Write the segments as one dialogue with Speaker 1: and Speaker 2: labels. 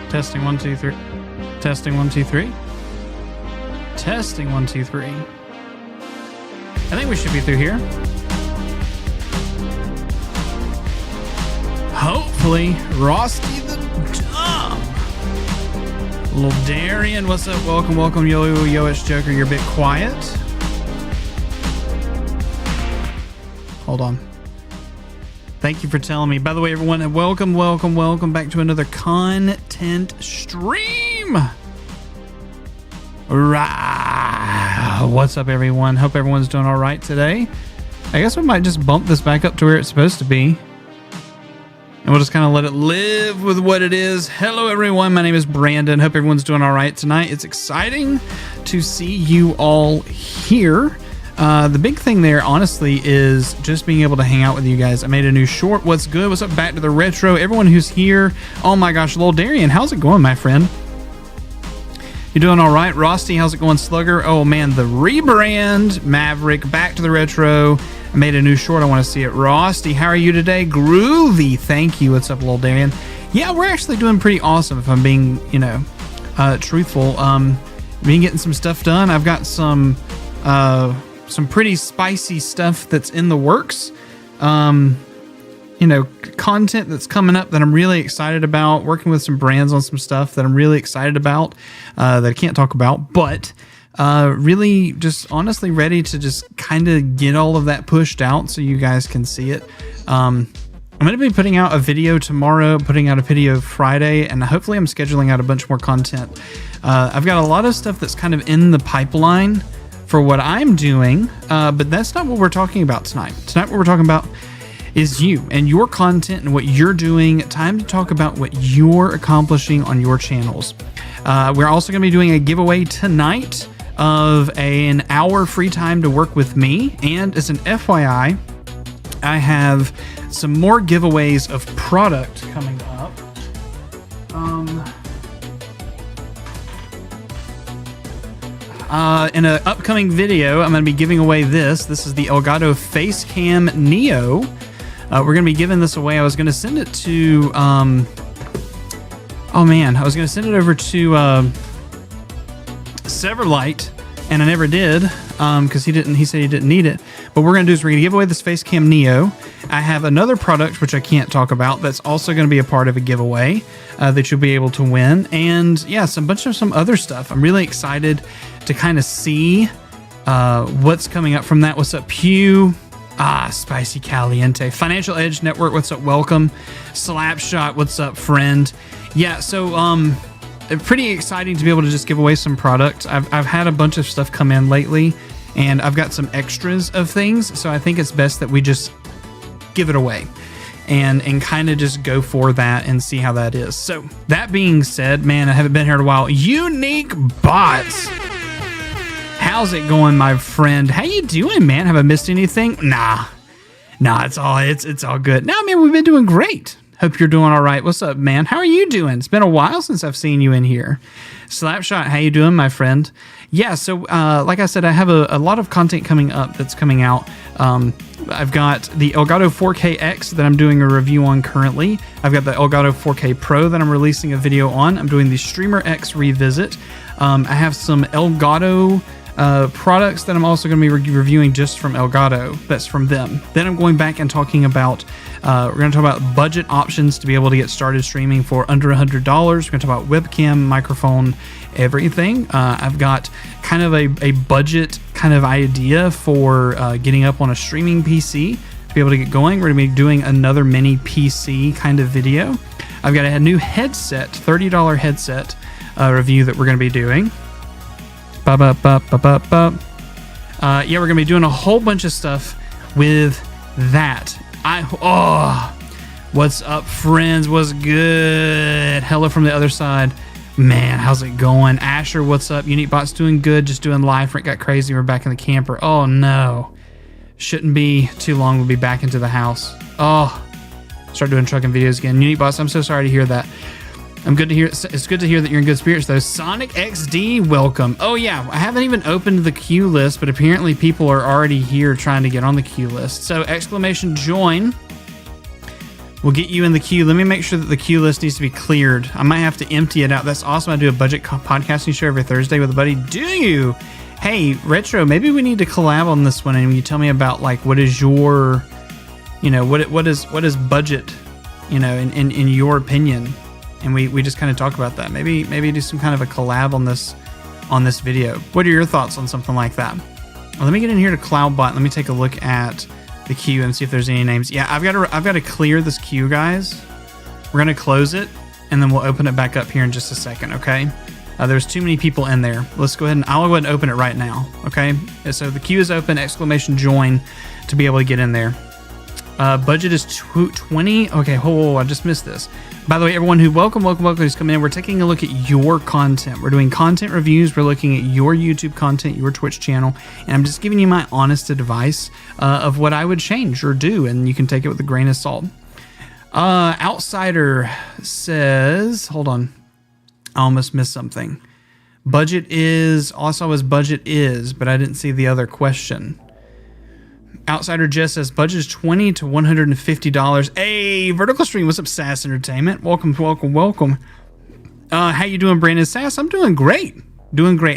Speaker 1: Testing 1 2 3. Testing 1 2 3. Testing 1 2 3. I think we should be through here. Hopefully, Rosty the Dumb. Little Darian, what's up? Welcome, Yo, it's Joker. You're a bit quiet. Hold on. Thank you for telling me. By the way, everyone, welcome back to another content stream. Rah. What's up, everyone? Hope everyone's doing all right today. I guess we might just bump this back up to where it's supposed to be. And we'll just kind of let it live with what it is. Hello, everyone. My name is Brandon. Hope everyone's doing all right tonight. It's exciting to see you all here. The big thing there, honestly, is just being able to hang out with you guys. I made a new short. What's good? What's up? Back to the retro. Everyone who's here. Oh my gosh, Lil Darian, how's it going, my friend? You doing all right? Rosty, how's it going, Slugger? Oh man, the rebrand. Maverick, back to the retro. I made a new short. I want to see it. Rosty, how are you today? Groovy. Thank you. What's up, Lil Darian? Yeah, we're actually doing pretty awesome, if I'm being, truthful. Been getting some stuff done. I've got some pretty spicy stuff that's in the works. Content that's coming up that I'm really excited about. Working with some brands on some stuff that I'm really excited about that I can't talk about, but really just honestly ready to just kind of get all of that pushed out so you guys can see it. I'm going to be putting out a video tomorrow, putting out a video Friday, and hopefully I'm scheduling out a bunch more content. I've got a lot of stuff that's kind of in the pipeline for what I'm doing, but that's not what we're talking about tonight. Tonight what we're talking about is you and your content and what you're doing. Time to talk about what you're accomplishing on your channels. We're also going to be doing a giveaway tonight of an hour free time to work with me. And as an FYI, I have some more giveaways of product coming up. In an upcoming video, I'm going to be giving away this. This is the Elgato Facecam Neo. We're going to be giving this away. I was going to send it to... I was going to send it over to Severlight, and I never did because he said he didn't need it. But what we're going to do is we're going to give away this Facecam Neo. I have another product, which I can't talk about, that's also going to be a part of a giveaway that you'll be able to win. And yeah, some other stuff. I'm really excited to kind of see what's coming up from that. What's up, Pew? Spicy Caliente. Financial Edge Network, what's up? Welcome. Slapshot, what's up, friend? Yeah, so pretty exciting to be able to just give away some product. I've had a bunch of stuff come in lately, and I've got some extras of things, so I think it's best that we just give it away and kind of just go for that and see how that is. So that being said, man, I haven't been here in a while. Unique Bots, how's it going, my friend? How you doing, man? Have I missed anything? Nah, it's all good. No, man, we've been doing great. Hope you're doing all right. What's up, man? How are you doing? It's been a while since I've seen you in here. Slapshot, how you doing, my friend? Yeah, so like I said, I have a lot of content coming up that's coming out. I've got the Elgato 4K-X that I'm doing a review on currently. I've got the Elgato 4K Pro that I'm releasing a video on. I'm doing the Streamer X revisit. I have some Elgato products that I'm also going to be reviewing just from Elgato. That's from them. Then I'm going back and talking about, we're going to talk about budget options to be able to get started streaming for under $100. We're going to talk about webcam, microphone, everything. I've got kind of a budget kind of idea for getting up on a streaming PC to be able to get going. We're going to be doing another mini PC kind of video. I've got a new headset, $30 headset review that we're going to be doing. Yeah, we're going to be doing a whole bunch of stuff with that. What's up, friends? What's good? Hello from the other side. Man, how's it going? Asher, what's up? Unique Bot's doing good. Just doing live. It got crazy. We're back in the camper. Oh, no. Shouldn't be too long. We'll be back into the house. Oh, start doing trucking videos again. Unique Bots, I'm so sorry to hear that. I'm good to hear. It's good to hear that you're in good spirits, though. Sonic XD, welcome. Oh, yeah. I haven't even opened the queue list, but apparently people are already here trying to get on the queue list. So, exclamation join. We'll get you in the queue. Let me make sure that the queue list needs to be cleared. I might have to empty it out. That's awesome. I do a budget podcasting show every Thursday with a buddy. Do you? Hey, Retro, maybe we need to collab on this one, and you tell me about like what is your, what is budget, in your opinion, and we just kind of talk about that. Maybe do some kind of a collab on this video. What are your thoughts on something like that? Well, let me get in here to CloudBot. Let me take a look at the queue and see if there's any names. Yeah, I've got to clear this queue, guys. We're gonna close it, and then we'll open it back up here in just a second. Okay. There's too many people in there. Let's go ahead and I'll go ahead and open it right now. Okay. So the queue is open. ! Join to be able to get in there. Budget is 20. Okay. I just missed this. By the way, everyone welcome who's coming in. We're taking a look at your content. We're doing content reviews. We're looking at your YouTube content, your Twitch channel, and I'm just giving you my honest advice of what I would change or do, and you can take it with a grain of salt. Outsider says, hold on, I almost missed something. Budget is, also was budget is, but I didn't see the other question. Outsider Jess says budget is $20 to $150. Hey, Vertical Stream, what's up, Sass Entertainment? Welcome. How you doing, Brandon Sass? I'm doing great.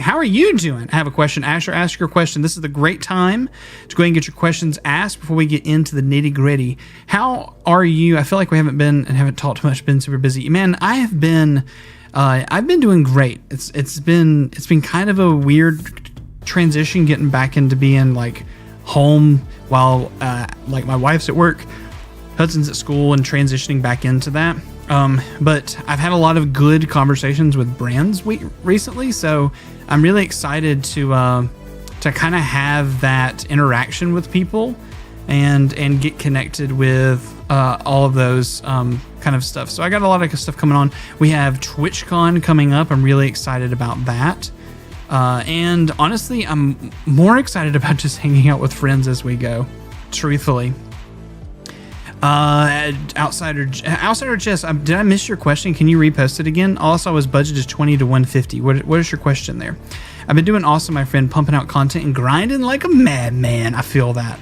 Speaker 1: How are you doing? I have a question. Asher, ask your question. This is the great time to go ahead and get your questions asked before we get into the nitty gritty. How are you? I feel like we haven't talked much, been super busy. Man, I've been doing great. It's been kind of a weird transition getting back into being like home while like my wife's at work, Hudson's at school, and transitioning back into that. But I've had a lot of good conversations with brands recently, so I'm really excited to kind of have that interaction with people and get connected with all of those kind of stuff. So I got a lot of stuff coming on. We have TwitchCon coming up. I'm really excited about that. And honestly, I'm more excited about just hanging out with friends as we go, truthfully. Outsider Jess, did I miss your question? Can you repost it again? All I saw was budget is $20 to $150. What is your question there? I've been doing awesome, my friend, pumping out content and grinding like a madman. I feel that.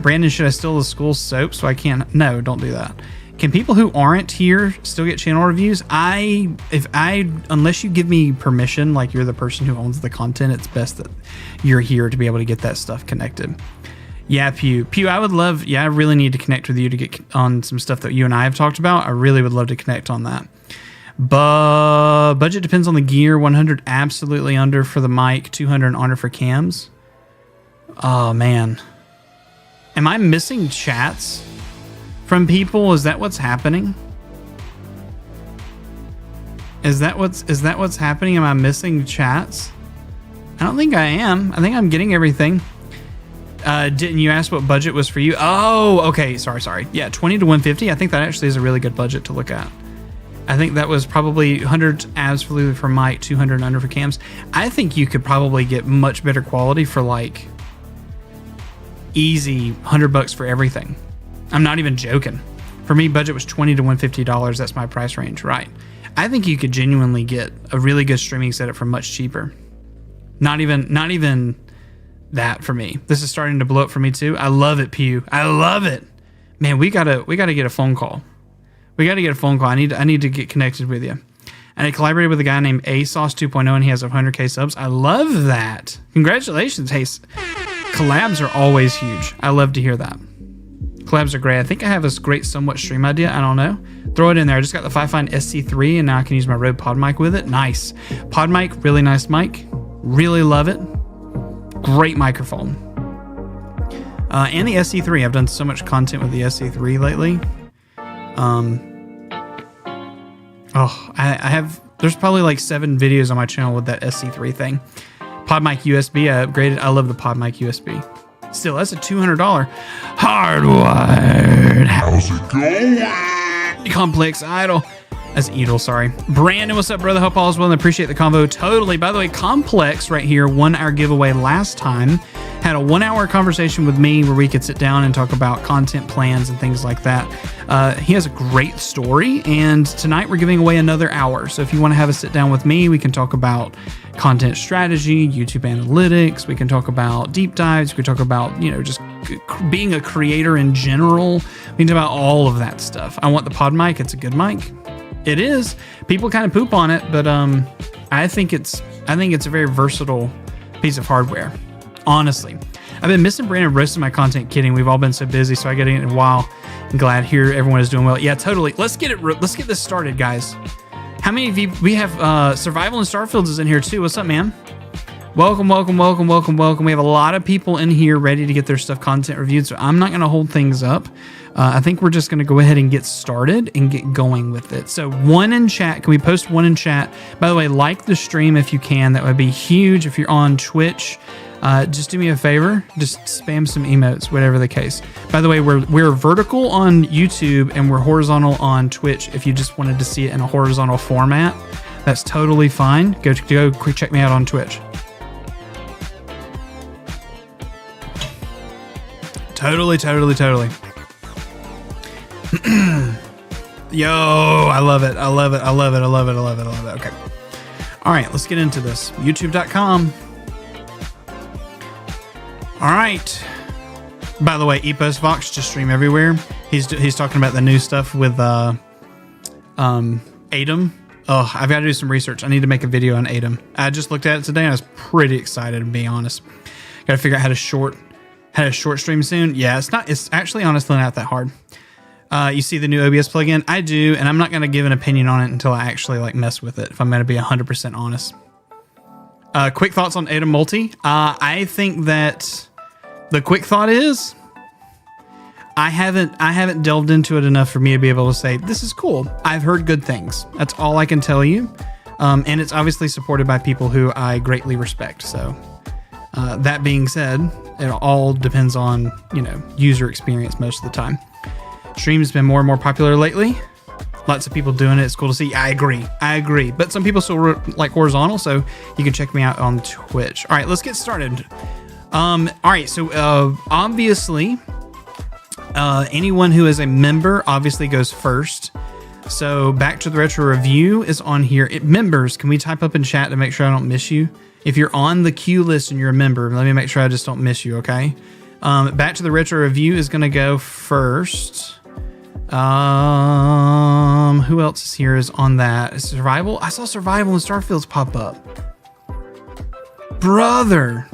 Speaker 1: Brandon, should I steal the school soap so I can't? No, don't do that. Can people who aren't here still get channel reviews? Unless you give me permission, like you're the person who owns the content, it's best that you're here to be able to get that stuff connected. Yeah, Pew, I would love, I really need to connect with you to get on some stuff that you and I have talked about. I really would love to connect on that. But budget depends on the gear. 100 absolutely under for the mic, 200 under for cams. Oh man. Am I missing chats from people? Is that what's happening? Is that what's happening? Am I missing chats? I don't think I am. I think I'm getting everything. Didn't you ask what budget was for you? Oh, okay. Sorry. Yeah, 20 to 150. I think that actually is a really good budget to look at. I think that was probably 100 absolutely for mic, 200 under for cams. I think you could probably get much better quality for like easy $100 for everything. I'm not even joking. For me, budget was $20 to $150. That's my price range, right? I think you could genuinely get a really good streaming setup for much cheaper. Not even that for me. This is starting to blow up for me too. I love it, Pew. I love it. Man, we gotta get a phone call. I need to get connected with you. And I collaborated with a guy named ASauce 2.0, and he has 100K subs. I love that. Congratulations. Hey, collabs are always huge. I love to hear that. Collabs are great. I think I have this great somewhat stream idea. I don't know. Throw it in there. I just got the Fifine SC3, and now I can use my Rode Pod mic with it. Nice. Pod mic, really nice mic. Really love it. Great microphone. And the SC3. I've done so much content with the SC3 lately. I have, there's probably like 7 videos on my channel with that SC3 thing. PodMic USB, I upgraded. I love the PodMic USB. Still, that's a $200 hardwired. How's it going? Complex Idol. That's Edel, sorry. Brandon, what's up, brother? Hope all is well and appreciate the convo. Totally. By the way, Complex right here won our giveaway last time. Had a 1-hour conversation with me where we could sit down and talk about content plans and things like that. He has a great story, and tonight we're giving away another hour. So if you want to have a sit down with me, we can talk about content strategy, YouTube analytics. We can talk about deep dives. We can talk about, just being a creator in general. We can talk about all of that stuff. I want the pod mic. It's a good mic. It is. People kind of poop on it, but I think it's a very versatile piece of hardware. Honestly, I've been missing Brandon roasting my content. Kidding. We've all been so busy, so I get it in a while. I'm glad here everyone is doing well. Yeah, totally. Let's get this started, guys. How many of you? We have Survival and Starfields is in here too. What's up, man? Welcome. We have a lot of people in here ready to get their stuff content reviewed, so I'm not going to hold things up. I think we're just going to go ahead and get started and get going with it. So one in chat. Can we post one in chat? By the way, like the stream if you can. That would be huge. If you're on Twitch, just do me a favor. Just spam some emotes, whatever the case. By the way, we're vertical on YouTube and we're horizontal on Twitch. If you just wanted to see it in a horizontal format, that's totally fine. Go quick check me out on Twitch. Totally. Yo, I love it. Okay. All right, let's get into this. YouTube.com. All right. By the way, Epos Vox just stream everywhere. He's talking about the new stuff with Atom. Oh, I've got to do some research. I need to make a video on Atom. I just looked at it today and I was pretty excited, to be honest. Got to figure out how to short stream soon. Yeah, it's actually honestly not that hard. You see the new OBS plugin? I do, and I'm not going to give an opinion on it until I actually mess with it, if I'm going to be 100% honest. Quick thoughts on Atom Multi. I think that the quick thought is I haven't delved into it enough for me to be able to say this is cool. I've heard good things. That's all I can tell you. And it's obviously supported by people who I greatly respect. So that being said, it all depends on user experience most of the time. Stream's been more and more popular lately. Lots of people doing it. It's cool to see. I agree. But some people still like horizontal, so you can check me out on Twitch. All right, let's get started. All right, so obviously, anyone who is a member obviously goes first. So Back to the Retro Review is on here. Members, can we type up in chat to make sure I don't miss you? If you're on the queue list and you're a member, let me make sure I just don't miss you, okay? Back to the Retro Review is going to go first. Who else is here is on that? Survival? I saw Survival and Starfields pop up. Brother.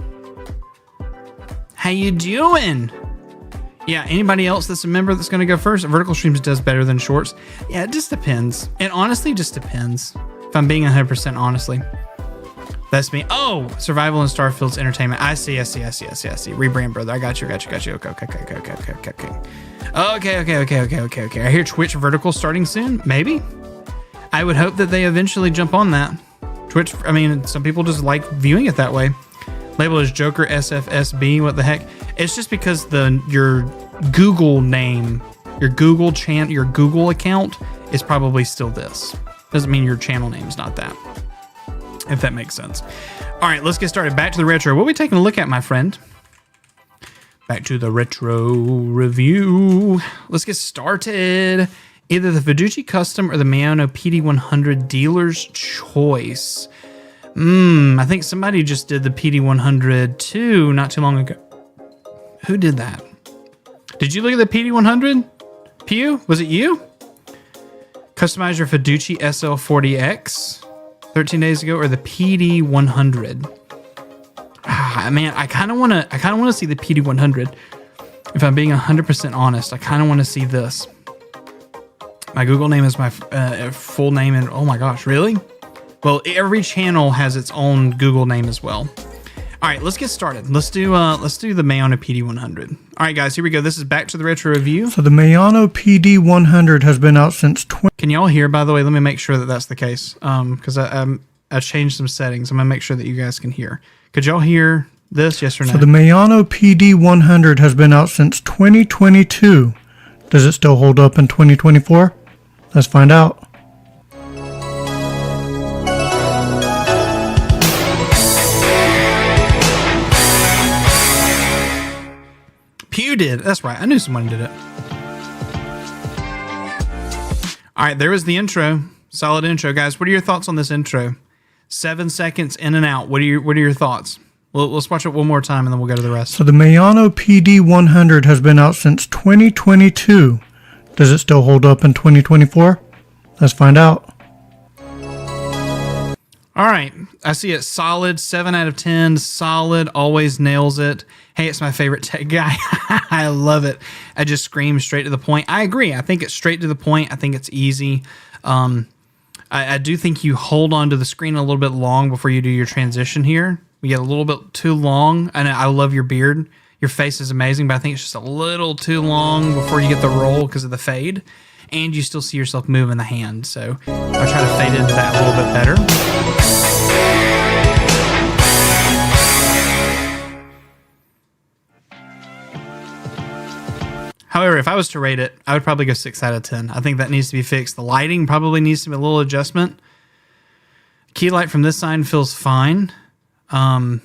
Speaker 1: How you doing? Yeah, anybody else that's a member that's going to go first? Vertical Streams does better than Shorts. Yeah, it just depends. It honestly just depends. If I'm being 100% honestly. That's me. Oh, Survival and Starfields Entertainment. I see. Rebrand, brother. I got you. Okay. I hear Twitch Vertical starting soon. Maybe. I would hope that they eventually jump on that. Twitch, I mean, some people just like viewing it that way. Label is Joker SFSB. What the heck? It's just because your Google name, your Google account is probably still this. Doesn't mean your channel name's not that. If that makes sense. All right, let's get started. Back to the retro. What are we taking a look at, my friend? Back to the retro review. Let's get started. Either the Fiduci Custom or the Mayano PD100 Dealer's Choice. I think somebody just did the PD100 too not too long ago. Who did that? Did you look at the PD100? Pew? Was it you? Customize your Fiduci SL40X 13 days ago, or the PD100. Man, I kind of want to see the PD100. If I'm being 100% honest, I kind of want to see this. My Google name is my full name, and oh my gosh, really? Well, every channel has its own Google name as well. All right, let's get started. Let's do the Mayano PD100. All right, guys, here we go. This is Back to the Retro Review.
Speaker 2: So the Mayano PD100 has been out since.
Speaker 1: Can y'all hear? By the way, let me make sure that that's the case, because I changed some settings. I'm gonna make sure that you guys can hear. Could y'all hear this? Yes or no?
Speaker 2: So the Mayano PD100 has been out since 2022. Does it still hold up in 2024? Let's find out.
Speaker 1: Pew did. That's right. I knew someone did it. All right, there was the intro. Solid intro, guys. What are your thoughts on this intro? 7 seconds in and out. What are your thoughts? Let's watch it one more time, and then we'll go to the rest.
Speaker 2: So the Mayano PD100 has been out since 2022. Does it still hold up in 2024? Let's find out.
Speaker 1: All right, I see it solid, 7 out of 10, solid, always nails it. Hey, it's my favorite tech guy. I love it. I just scream straight to the point. I agree. I think it's straight to the point. I think it's easy. I do think you hold on to the screen a little bit long before you do your transition here. We get a little bit too long, and I love your beard. Your face is amazing, but I think it's just a little too long before you get the roll because of the fade. And you still see yourself moving the hand. So I'll try to fade into that a little bit better. However, if I was to rate it, I would probably go 6 out of 10. I think that needs to be fixed. The lighting probably needs to be a little adjustment. Key light from this side feels fine. I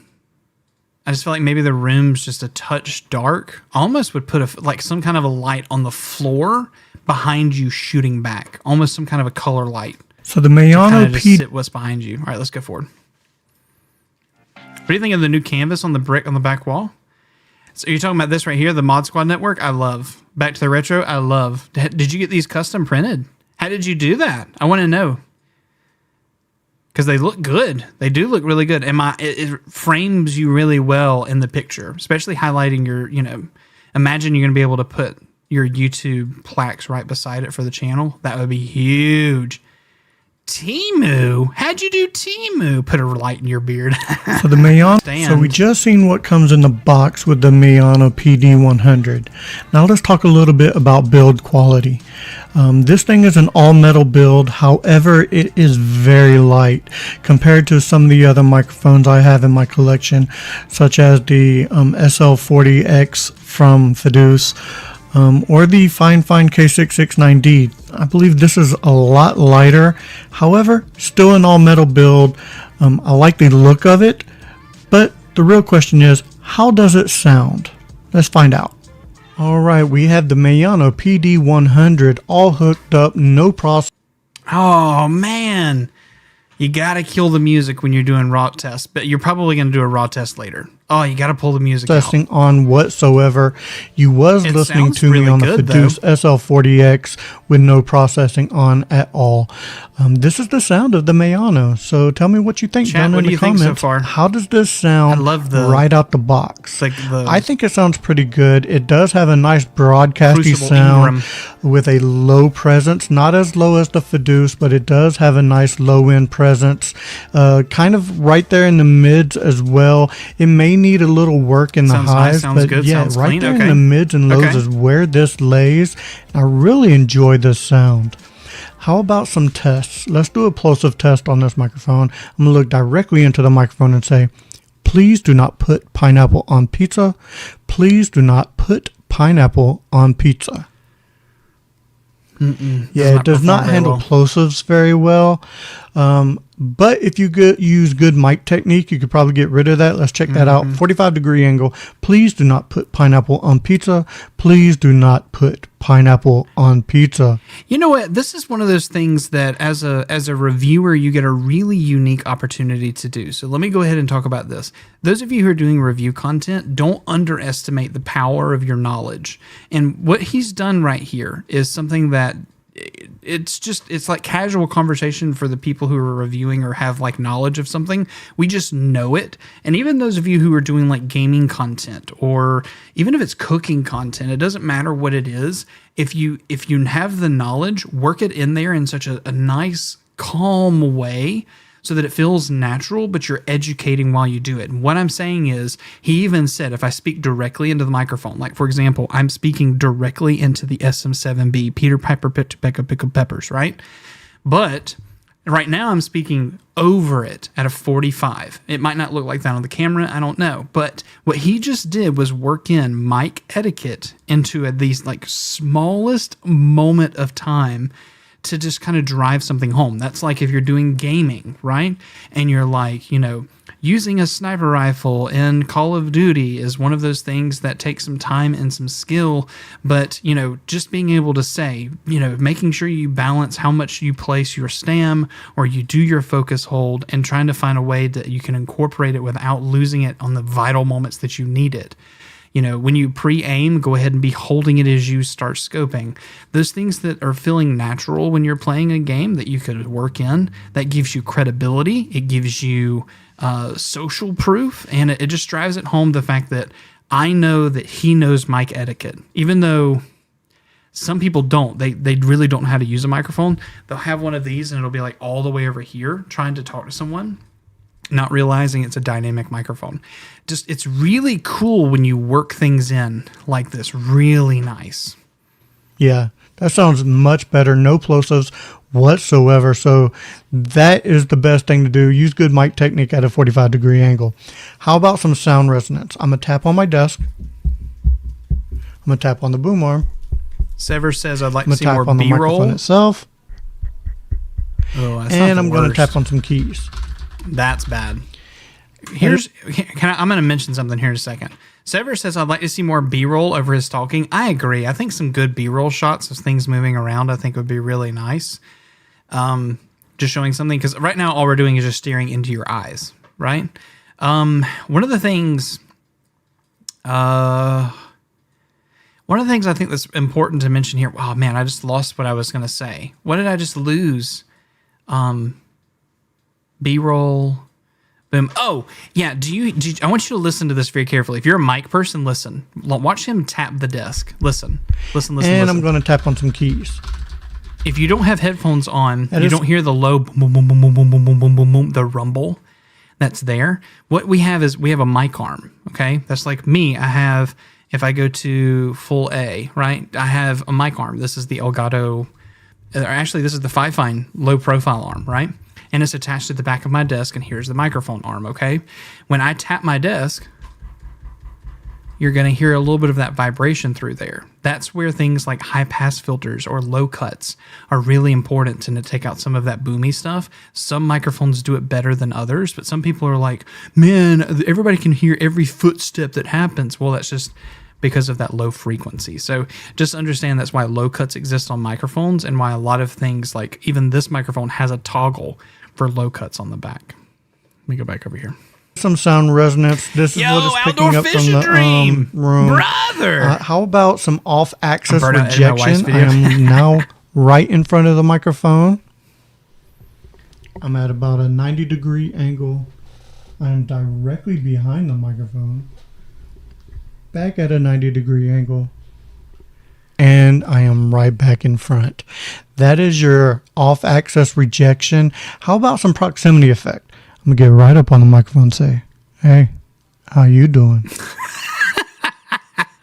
Speaker 1: just feel like maybe the room's just a touch dark. Almost would put like some kind of a light on the floor behind you shooting back. Almost some kind of a color light.
Speaker 2: So the Mayano
Speaker 1: PD... sit what's behind you. All right, let's go forward. What do you think of the new canvas on the brick on the back wall? So you're talking about this right here, the Mod Squad Network? I love. Back to the Retro? I love. Did you get these custom printed? How did you do that? I want to know. Because they look good. They do look really good. And it frames you really well in the picture, especially highlighting your, imagine you're going to be able to put your YouTube plaques right beside it for the channel. That would be huge. Timu? How'd you do Timu? Put a light in your beard.
Speaker 2: So the Mayano. So we just seen what comes in the box with the Mayano PD100. Now let's talk a little bit about build quality. This thing is an all metal build. However, it is very light compared to some of the other microphones I have in my collection, such as the SL40X from Fiduce. Or the Fine K669D. I believe this is a lot lighter. However, still an all-metal build. I like the look of it, but the real question is, how does it sound? Let's find out. All right, we have the Mayano PD100 all hooked up, no process.
Speaker 1: Oh, man. You got to kill the music when you're doing raw tests, but you're probably going to do a raw test later. Oh, you got to pull the music out.
Speaker 2: Testing on whatsoever. You was listening to me on the Fiduce SL40X with no processing on at all. This is the sound of the Mayano. So tell me what you think down in the comments.
Speaker 1: Think so far?
Speaker 2: How does this sound?
Speaker 1: I love
Speaker 2: right out the box. I think it sounds pretty good. It does have a nice broadcasty sound with a low presence. Not as low as the Fiduce, but it does have a nice low end presence. Kind of right there in the mids as well. It may need a little work in the highs, but yeah, right there in the mids and lows is where this lays. I really enjoy this sound. How about some tests? Let's do a plosive test on this microphone. I'm going to look directly into the microphone and say, please do not put pineapple on pizza. Please do not put pineapple on pizza. Yeah, it does not handle plosives very well. But if you use good mic technique, you could probably get rid of that. Let's check that out. 45-degree angle. Please do not put pineapple on pizza. Please do not put pineapple on pizza.
Speaker 1: You know what? This is one of those things that as a reviewer, you get a really unique opportunity to do. So let me go ahead and talk about this. Those of you who are doing review content, don't underestimate the power of your knowledge. And what he's done right here is something that it's like casual conversation for the people who are reviewing or have like knowledge of something. We just know it. And even those of you who are doing like gaming content, or even if it's cooking content, it doesn't matter what it is. If you have the knowledge, work it in there in such a nice, calm way so that it feels natural, but you're educating while you do it. And what I'm saying is, he even said, if I speak directly into the microphone, like for example, I'm speaking directly into the SM7B, Peter Piper Pickled Peppers, right? But right now I'm speaking over it at a 45. It might not look like that on the camera, I don't know. But what he just did was work in mic etiquette into these like smallest moment of time to just kind of drive something home. That's like if you're doing gaming, right? And you're like, using a sniper rifle in Call of Duty is one of those things that takes some time and some skill. But, just being able to say, making sure you balance how much you place your stam or you do your focus hold and trying to find a way that you can incorporate it without losing it on the vital moments that you need it. When you pre-aim, go ahead and be holding it as you start scoping. Those things that are feeling natural when you're playing a game that you could work in, that gives you credibility. It gives you social proof, and it just drives it home the fact that I know that he knows mic etiquette. Even though some people don't. They really don't know how to use a microphone. They'll have one of these, and it'll be like all the way over here trying to talk to someone, not realizing it's a dynamic microphone. It's really cool when you work things in like this. Really nice.
Speaker 2: Yeah, that sounds much better. No plosives whatsoever. So that is the best thing to do. Use good mic technique at a 45-degree angle. How about some sound resonance? I'm going to tap on my desk. I'm going to tap on the boom arm.
Speaker 1: Sever says I'd like to see more
Speaker 2: B-roll. I'm going to tap on the microphone itself.
Speaker 1: Oh, that's
Speaker 2: and
Speaker 1: not
Speaker 2: I'm going to tap on some keys.
Speaker 1: That's bad. I'm going to mention something here in a second. Sever says I'd like to see more B-roll over his talking. I agree. I think some good B-roll shots of things moving around I think would be really nice. Just showing something, because right now all we're doing is just staring into your eyes, right? One of the things I think that's important to mention here. Oh man, I just lost what I was going to say. What did I just lose? B-roll. Boom. Oh, yeah. I want you to listen to this very carefully. If you're a mic person, listen. Watch him tap the desk. Listen. And
Speaker 2: I'm going to tap on some keys.
Speaker 1: If you don't have headphones on, you don't hear the low boom, boom, boom, boom, boom, boom, boom, boom, boom, boom, the rumble that's there. What we have is we have a mic arm, okay? That's like me. I have, if I go to full A, right? I have a mic arm. This is the Elgato, actually, this is the Fifine low profile arm, right? And it's attached to the back of my desk, and here's the microphone arm, okay? When I tap my desk, you're going to hear a little bit of that vibration through there. That's where things like high-pass filters or low cuts are really important to take out some of that boomy stuff. Some microphones do it better than others, but some people are like, man, everybody can hear every footstep that happens. Well, that's just because of that low frequency. So just understand that's why low cuts exist on microphones, and why a lot of things, like even this microphone, has a toggle for low cuts on the back. Let me go back over here.
Speaker 2: Some sound resonance. This is what it's picking up from the room.
Speaker 1: Brother!
Speaker 2: How about some off-axis rejection? I am now right in front of the microphone. I'm at about a 90-degree angle. I am directly behind the microphone. Back at a 90-degree angle. And I am right back in front. That is your off-axis rejection. How about some proximity effect? I'm going to get right up on the microphone and say, hey, how you doing?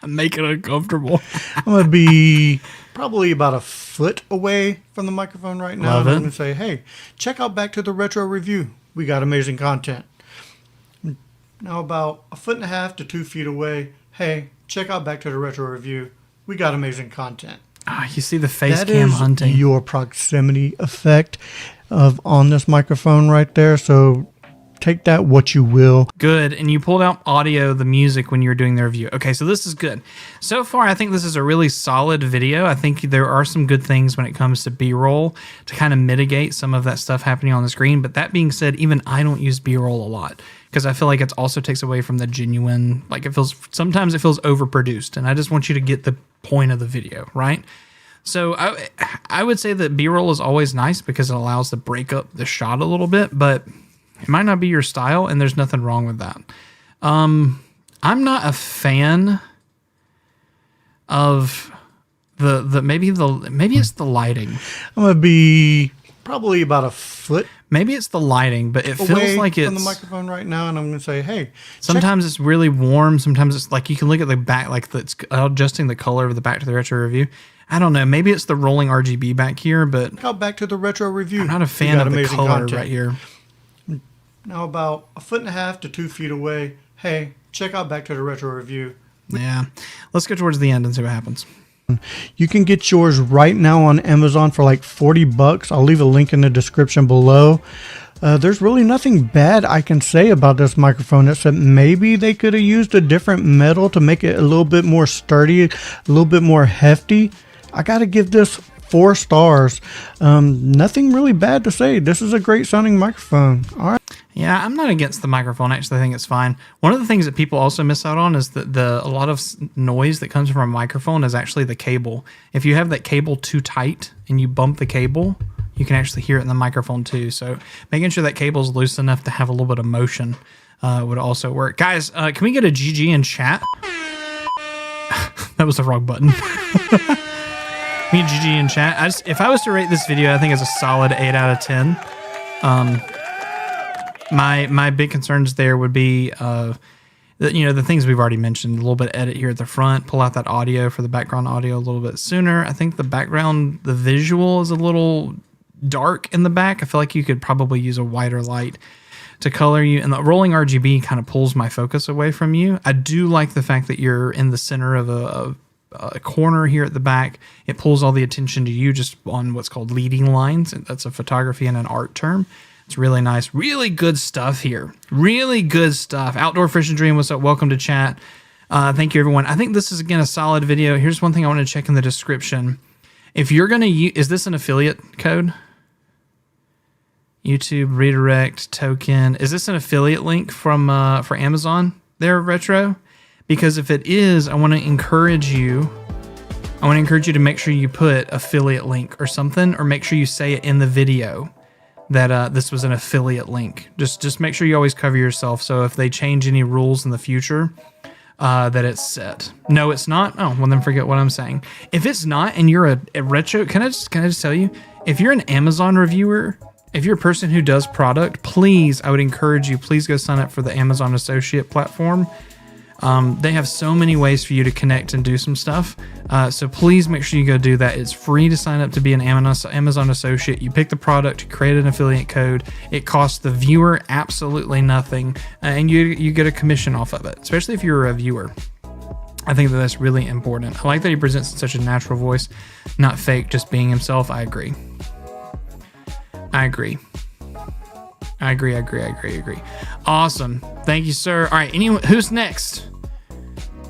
Speaker 1: I'm making it uncomfortable.
Speaker 2: I'm going to be probably about a foot away from the microphone right now. And I'm going to say, hey, check out Back to the Retro Review. We got amazing content. Now about a 1.5 to 2 feet away, hey, check out Back to the Retro Review. We got amazing content.
Speaker 1: You see the face cam hunting.
Speaker 2: That is your proximity effect on this microphone right there. So take that what you will.
Speaker 1: Good. And you pulled out audio, the music, when you were doing the review. Okay, so this is good. So far, I think this is a really solid video. I think there are some good things when it comes to B-roll to kind of mitigate some of that stuff happening on the screen. But that being said, even I don't use B-roll a lot, because I feel like it also takes away from the genuine, like sometimes it feels overproduced, and I just want you to get the point of the video, right? So I would say that B-roll is always nice because it allows to break up the shot a little bit, but it might not be your style, and there's nothing wrong with that. I'm not a fan of maybe it's the lighting.
Speaker 2: I'm gonna be probably about a foot.
Speaker 1: Maybe it's the lighting, but it feels like it's
Speaker 2: on the microphone right now, and I'm going to say, hey.
Speaker 1: Sometimes it's really warm. Sometimes it's like you can look at the back, like it's adjusting the color of the Back to the Retro Review. I don't know. Maybe it's the rolling RGB back here, but
Speaker 2: check out Back to the Retro Review.
Speaker 1: I'm not a fan of the color content right here.
Speaker 2: Now about a 1.5 to 2 feet away, hey, check out Back to the Retro Review.
Speaker 1: Yeah. Let's go towards the end and see what happens.
Speaker 2: You can get yours right now on Amazon for like $40. I'll leave a link in the description below. There's really nothing bad I can say about this microphone, except maybe they could have used a different metal to make it a little bit more sturdy, a little bit more hefty. I gotta give this 4 stars. Nothing really bad to say. This is a great sounding microphone. All right.
Speaker 1: Yeah, I'm not against the microphone. Actually, I think it's fine. One of the things that people also miss out on is that a lot of noise that comes from a microphone is actually the cable. If you have that cable too tight and you bump the cable, you can actually hear it in the microphone too. So making sure that cable's loose enough to have a little bit of motion would also work. Guys, can we get a GG in chat? That was the wrong button. Me and GG in chat. If I was to rate this video, I think it's a solid 8 out of 10. My big concerns there would be, the things we've already mentioned. A little bit edit here at the front, pull out that audio for the background audio a little bit sooner. I think the visual is a little dark in the back. I feel like you could probably use a whiter light to color you. And the rolling RGB kind of pulls my focus away from you. I do like the fact that you're in the center of a corner here at the back. It pulls all the attention to you just on what's called leading lines. That's a photography and an art term. It's really nice. Really good stuff here. Really good stuff. Outdoor Fishing Dream, what's up? Welcome to chat. Thank you, everyone. I think this is, again, a solid video. Here's one thing I want to check in the description. If you're going to use... Is this an affiliate code? YouTube, redirect, token. Is this an affiliate link from for Amazon there, Retro? Because if it is, I want to encourage you to make sure you put affiliate link or something, or make sure you say it in the video that this was an affiliate link. Just make sure you always cover yourself, so if they change any rules in the future, that it's set. No, it's not. Oh, well then forget what I'm saying. If it's not, and you're a retro, can I just tell you, if you're an Amazon reviewer, if you're a person who does product, please, I would encourage you, please go sign up for the Amazon Associate platform. They have so many ways for you to connect and do some stuff. So please make sure you go do that. It's free to sign up to be an Amazon associate. You pick the product, you create an affiliate code. It costs the viewer absolutely nothing, and you get a commission off of it, especially if you're a viewer. I think that that's really important. I like that he presents in such a natural voice, not fake, just being himself. I agree. Awesome. Thank you, sir. All right. Who's next?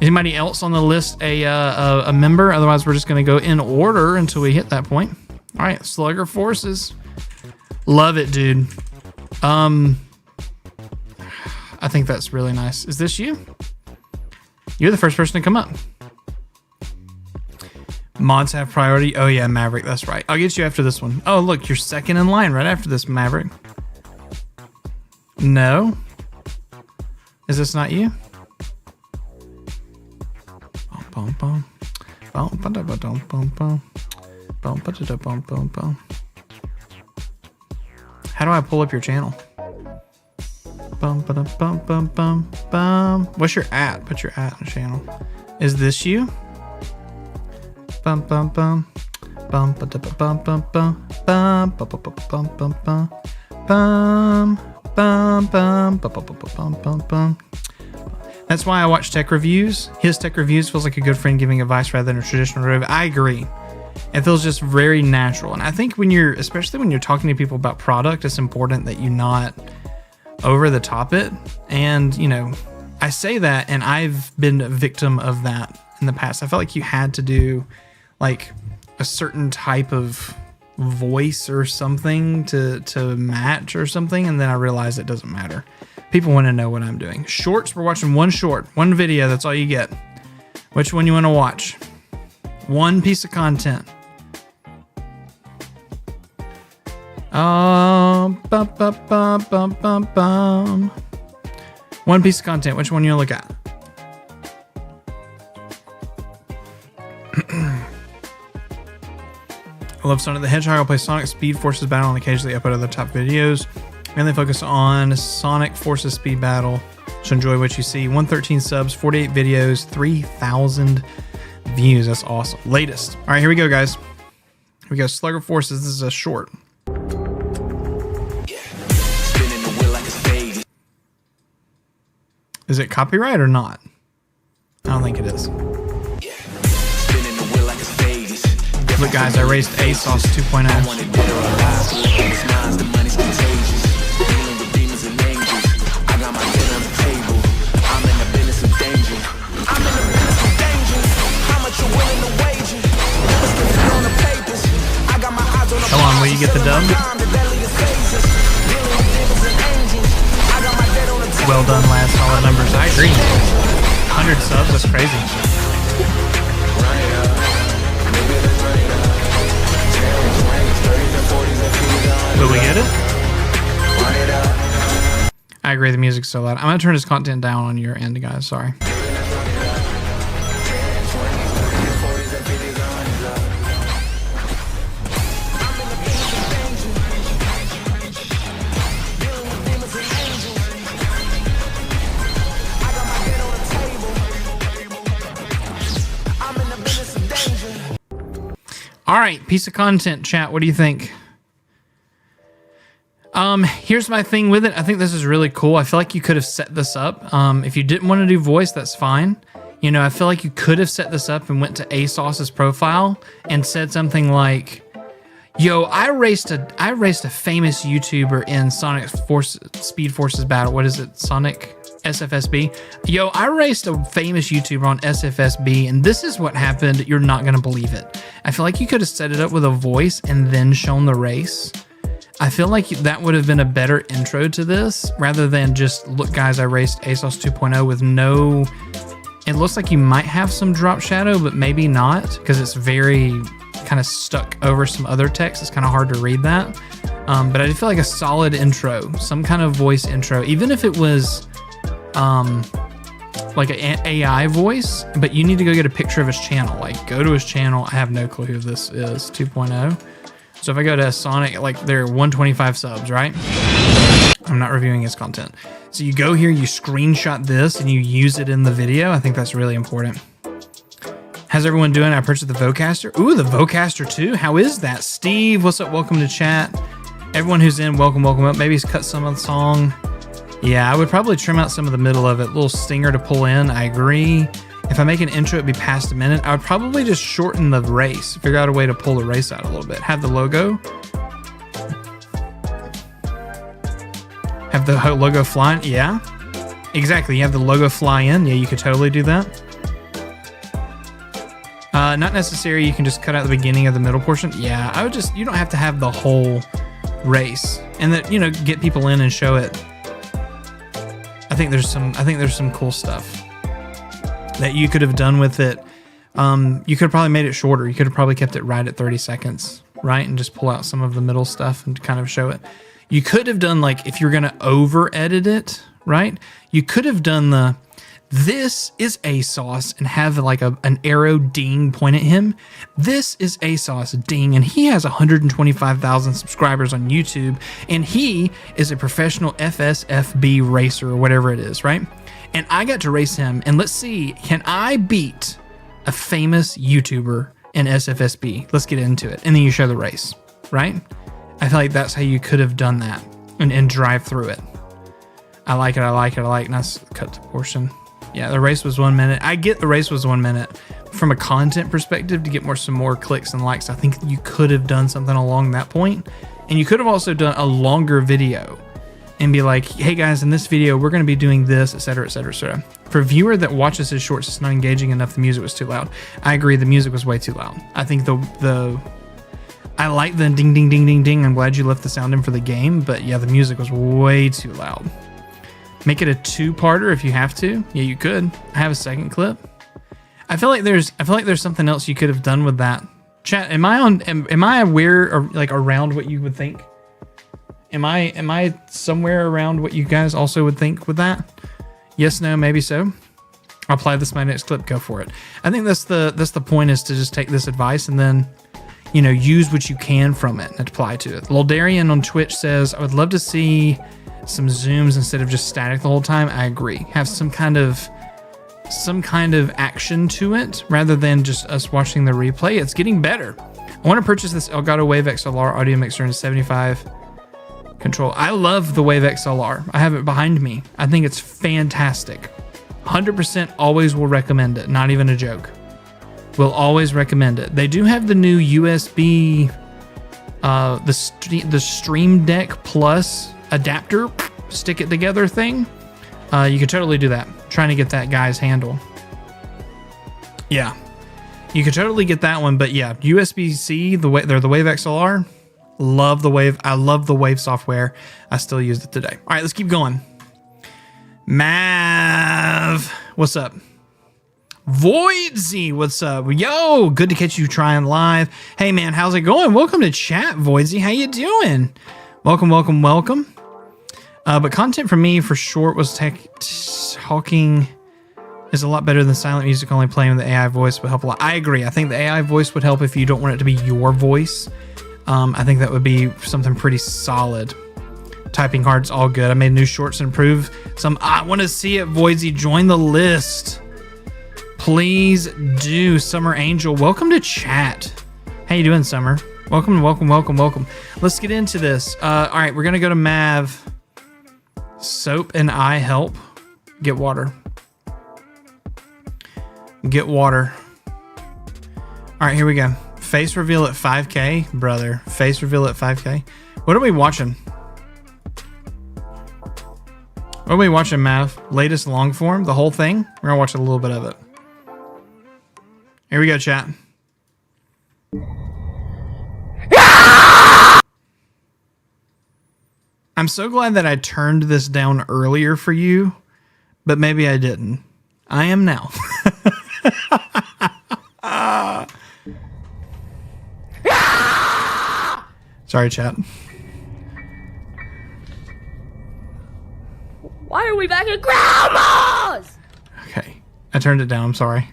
Speaker 1: Anybody else on the list a member? Otherwise, we're just going to go in order until we hit that point. All right. Slugger Forces. Love it, dude. I think that's really nice. Is this you? You're the first person to come up. Mods have priority. Oh, yeah, Maverick. That's right. I'll get you after this one. Oh, look. You're second in line right after this, Maverick. No. Is this not you? How do I pull up your channel? What's your at? Put your at in the channel. Is this you? That's why I watch tech reviews. His tech reviews feels like a good friend giving advice rather than a traditional review. I agree. It feels just very natural. And I think especially when you're talking to people about product, it's important that you not over the top it. And, I say that, and I've been a victim of that in the past. I felt like you had to do like a certain type of voice or something to match or something, and then I realized it doesn't matter. People want to know what I'm doing. Shorts, we're watching one video, that's all you get. Which one you want to watch? One piece of content. One piece of content, which one you want to look at? I love Sonic the Hedgehog. I'll play Sonic Speed Forces Battle and occasionally upload other top videos. Mainly focus on Sonic Forces Speed Battle. So enjoy what you see. 113 subs, 48 videos, 3,000 views. That's awesome. Latest. All right, here we go, guys. Here we go. Slugger Forces. This is a short. Is it copyright or not? I don't think it is. Look, guys, I raised ASOS 2.0. you get the dub. Well done, lads. Solid numbers. I agree. 100 subs, that's crazy. Will we get it? I agree, the music's so loud. I'm going to turn his content down on your end, guys. Sorry. All right, piece of content, chat. What do you think? Here's my thing with it. I think this is really cool. I feel like you could have set this up. If you didn't want to do voice, that's fine. You know, I feel like you could have set this up and went to ASOS's profile and said something like, "Yo, I raced a famous YouTuber in Sonic Speed Forces battle. What is it? Sonic SFSB. Yo, I raced a famous YouTuber on SFSB, and this is what happened. You're not gonna believe it." I feel like you could have set it up with a voice and then shown the race. I feel like that would have been a better intro to this rather than just, "Look, guys, I raced ASOS 2.0 with no." It looks like you might have some drop shadow, but maybe not because it's very kind of stuck over some other text. It's kind of hard to read that. But I feel like a solid intro, some kind of voice intro, even if it was like an AI voice, but you need to go get a picture of his channel. Like, go to his channel. I have no clue who this is, 2.0. So if I go to Sonic, like, there are 125 subs, right? I'm not reviewing his content. So you go here, you screenshot this, and you use it in the video. I think that's really important. How's everyone doing? I purchased the Vocaster. Ooh, the Vocaster 2. How is that? Steve, what's up? Welcome to chat. Everyone who's in, welcome, welcome up. Maybe he's cut some of the song. Yeah, I would probably trim out some of the middle of it. Little stinger to pull in. I agree. If I make an intro, it'd be past a minute. I would probably just shorten the race. Figure out a way to pull the race out a little bit. Have the logo. Have the logo flying. Yeah, exactly. You have the logo fly in. Yeah, you could totally do that. Not necessary. You can just cut out the beginning of the middle portion. Yeah, I would just, you don't have to have the whole race, and that, you know, get people in and show it. I think there's some cool stuff that you could have done with it. You could have probably made it shorter. You could have probably kept it right at 30 seconds, right? And just pull out some of the middle stuff and kind of show it. You could have done, like, if you're going to over edit it, right? You could have done this is ASOS and have like an arrow ding point at him. This is ASOS ding, and he has 125,000 subscribers on YouTube, and he is a professional FSFB racer or whatever it is, right? And I got to race him, and let's see, can I beat a famous YouTuber in SFSB? Let's get into it. And then you show the race, right? I feel like that's how you could have done that and drive through it. I like it. I like it. I like it. Nice cut to portion. Yeah, the race was 1 minute. I get the race was 1 minute. From a content perspective, to get some more clicks and likes, I think you could have done something along that point. And you could have also done a longer video and be like, "Hey guys, in this video, we're going to be doing this, etc., etc., etc." For a viewer that watches his shorts, it's not engaging enough. The music was too loud. I agree. The music was way too loud. I think I like the ding, ding, ding, ding, ding. I'm glad you left the sound in for the game, but yeah, the music was way too loud. Make it a two-parter if you have to. Yeah, you could. I have a second clip. I feel like there's something else you could have done with that. Chat, am I aware or like around what you would think? Am I somewhere around what you guys also would think with that? Yes, no, maybe so. I'll apply this to my next clip. Go for it. I think that's the point, is to just take this advice and then, you know, use what you can from it and apply to it. Loldarian on Twitch says, "I would love to see some zooms instead of just static the whole time." I agree. Have some kind of action to it rather than just us watching the replay. It's getting better. I want to purchase this Elgato Wave XLR audio mixer in 75 control. I love the Wave XLR. I have it behind me. I think it's fantastic. 100% always will recommend it. Not even a joke. Will always recommend it. They do have the new USB, the Stream Deck Plus adapter, stick it together thing. You could totally do that. Trying to get that guy's handle. Yeah, you could totally get that one. But yeah, USB-C, they're the Wave XLR. Love the Wave. I love the Wave software. I still use it today. All right, let's keep going. Mav, what's up? Voidsy, what's up? Yo, good to catch you trying live. Hey man, how's it going? Welcome to chat, Voidsy. How you doing? Welcome, welcome, welcome. But content for me, for short, was talking is a lot better than silent music. Only playing with the AI voice would help a lot. I agree. I think the AI voice would help if you don't want it to be your voice. I think that would be something pretty solid. Typing hard's all good. I made new shorts to improve some. I want to see it, Voidsy. Join the list. Please do. Summer Angel, welcome to chat. How you doing, Summer? Welcome, welcome, welcome, welcome. Let's get into this. All right, we're going to go to Mav. Soap and eye help. Get water. Get water. All right, here we go. Face reveal at 5K, brother. Face reveal at 5K. What are we watching? What are we watching, Mav? Latest long form? The whole thing? We're going to watch a little bit of it. Here we go, chat. I'm so glad that I turned this down earlier for you, but maybe I didn't. I am now. Sorry, chat.
Speaker 3: Why are we back at Grandma's?
Speaker 1: Okay, I turned it down. I'm sorry.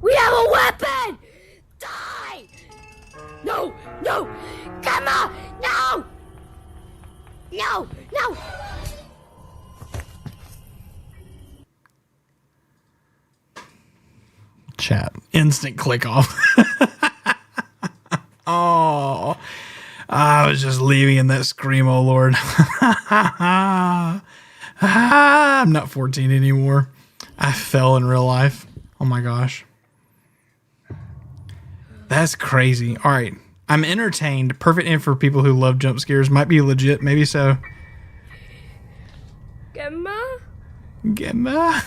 Speaker 3: We have a weapon! Die! No! No! Grandma! No! No! No!
Speaker 1: Chat. Instant click off. Oh, I was just leaving in that scream, oh Lord. I'm not 14 anymore. I fell in real life. Oh my gosh. That's crazy. All right. I'm entertained. Perfect in for people who love jump scares. Might be legit. Maybe so.
Speaker 3: Grandma?
Speaker 1: Gemma?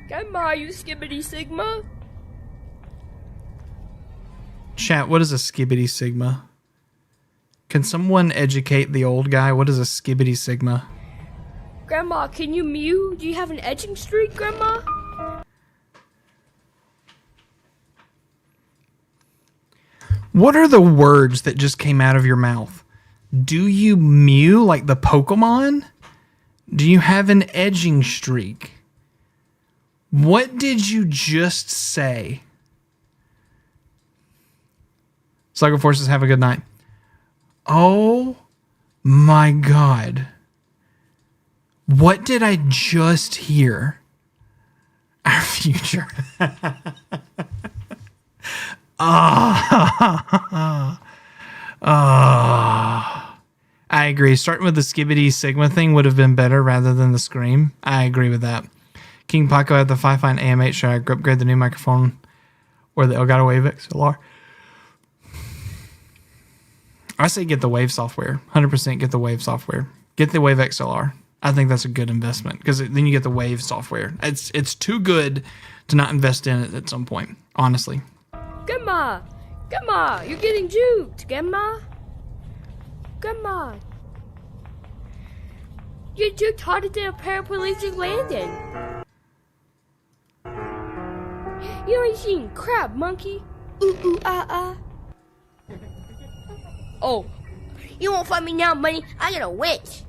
Speaker 3: Grandma, are you Skibbity Sigma?
Speaker 1: Chat, what is a skibbity sigma? Can someone educate the old guy? What is a skibbity sigma?
Speaker 3: Grandma, can you mew? Do you have an etching streak, Grandma?
Speaker 1: What are the words that just came out of your mouth? Do you mew like the Pokemon? Do you have an edging streak? What did you just say? Slugger Forces, have a good night. Oh my God. What did I just hear? Our future. I agree. Starting with the Skibbity Sigma thing would have been better rather than the scream. I agree with that. King Paco at the Fi-Fine AMH. Should I upgrade the new microphone or the Elgato Wave XLR? I say get the Wave software. 100% get the Wave software. Get the Wave XLR. I think that's a good investment because then you get the Wave software. It's too good to not invest in it at some point, honestly.
Speaker 3: Grandma! Grandma, you're getting juked, Grandma! Grandma! You're juked harder than a paraplegic landing! You ain't seen crap, monkey! Ooh, ooh, ah, ah! Oh, you won't find me now, money. I got a witch.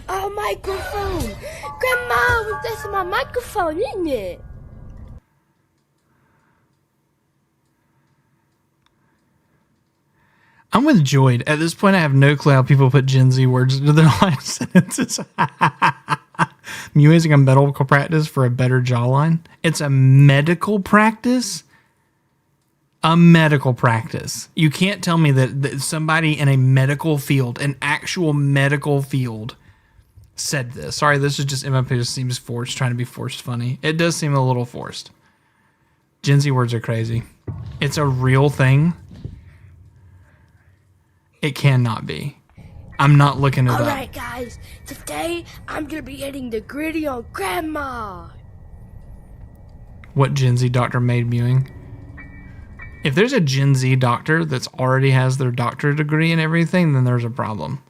Speaker 3: Oh, microphone. Grandma, that's my microphone, isn't it?
Speaker 1: I'm with Joyd. At this point, I have no clue how people put Gen Z words into their life sentences. I'm using a medical practice for a better jawline. It's a medical practice? A medical practice. You can't tell me that somebody in a medical field, an actual medical field, said this. Sorry, this is just MIP. Just seems forced, trying to be forced funny. It does seem a little forced. Gen Z words are crazy. It's a real thing. It cannot be. I'm not looking it up.
Speaker 3: Alright, guys. Today, I'm gonna be hitting the gritty on Grandma.
Speaker 1: What Gen Z doctor made mewing? If there's a Gen Z doctor that's already has their doctorate degree and everything, then there's a problem.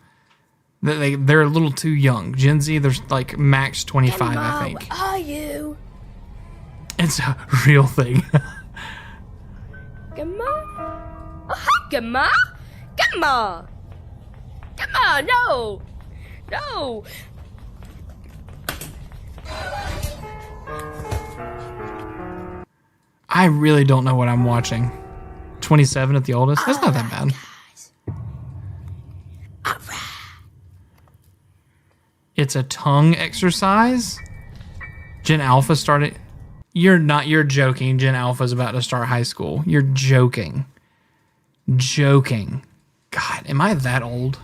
Speaker 1: They're a little too young. Gen Z, there's like max 25,
Speaker 3: Grandma,
Speaker 1: I think.
Speaker 3: where are you?
Speaker 1: It's a real thing.
Speaker 3: Grandma? Oh, hi, Grandma. Grandma. Grandma, no. No.
Speaker 1: I really don't know what I'm watching. 27 at the oldest? That's not that bad. It's a tongue exercise? Gen Alpha started... You're joking. Gen Alpha's about to start high school. You're joking. Joking. God, am I that old?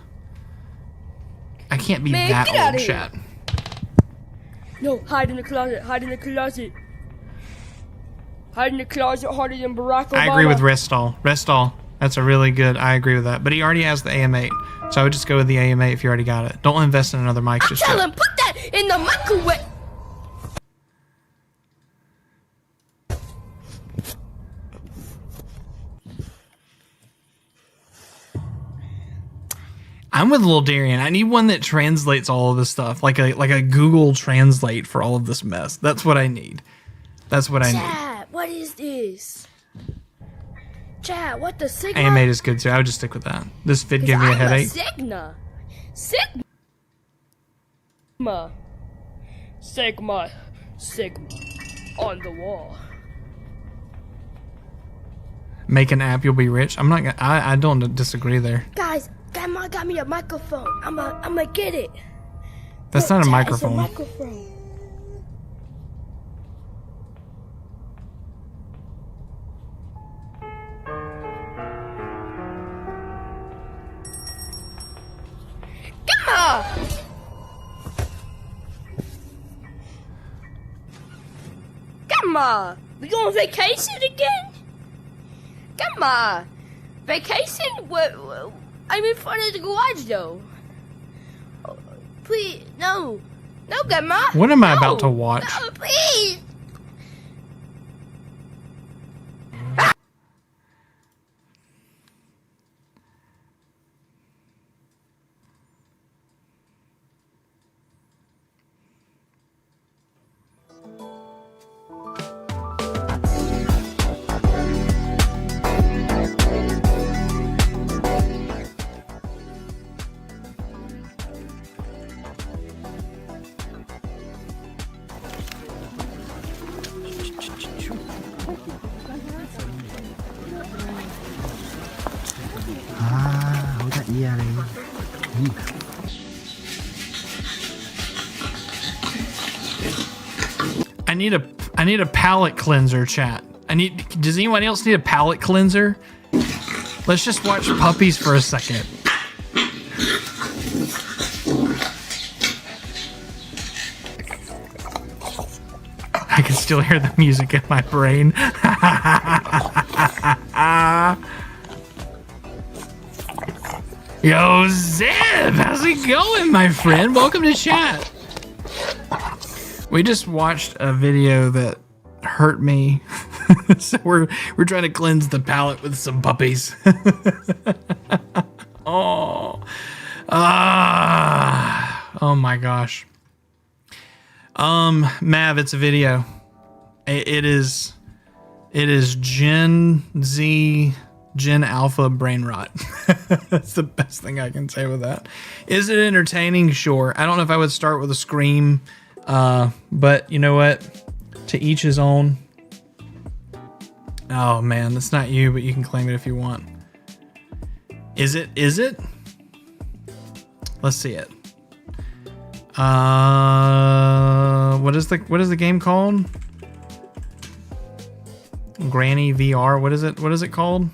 Speaker 1: I can't be that old, chat.
Speaker 3: No, hide in the closet. Hide in the closet. Hide in the closet harder than Barack Obama.
Speaker 1: I agree with Restall. Restall. That's a really good... I agree with that. But he already has the AM8. So I would just go with the AM8 if you already got it. Don't invest in another mic just
Speaker 3: Tell
Speaker 1: yet.
Speaker 3: him, put that in the microwave.
Speaker 1: I'm with Lil Darian. I need one that translates all of this stuff. Like a Google Translate for all of this mess. That's what I need. That's what I need.
Speaker 3: Chat, what is this? Chat, what the Sigma?
Speaker 1: AM8 is good too. I would just stick with that. This vid gave me a headache.
Speaker 3: Sigma. Sigma. Sigma. Sigma. On the wall.
Speaker 1: Make an app, you'll be rich. I'm not gonna... I don't disagree there.
Speaker 3: Guys, Grandma got me a microphone. I'ma get it.
Speaker 1: That's
Speaker 3: Look,
Speaker 1: not a
Speaker 3: Chat,
Speaker 1: microphone.
Speaker 3: It's a microphone. Grandma! Grandma! We going on vacation again? Grandma! Vacation? What? I'm in front of the garage though. Oh, please, no. No, Grandma!
Speaker 1: What am I
Speaker 3: No.
Speaker 1: about to watch?
Speaker 3: No, please!
Speaker 4: Hỗ trợ gì à này?
Speaker 1: I need a palate cleanser, chat. Does anyone else need a palate cleanser? Let's just watch puppies for a second. I can still hear the music in my brain. Yo, Zeb, how's it going, my friend? Welcome to chat. We just watched a video that hurt me. So we're trying to cleanse the palate with some puppies. Oh my gosh. Mav, it's a video. It is Gen Z, Gen Alpha brain rot. That's the best thing I can say with that. Is it entertaining? Sure. I don't know if I would start with a scream, but you know what? To each his own. Oh man, that's not you, but you can claim it if you want. Is it? Let's see it. What is the game called? Granny VR. What is it called?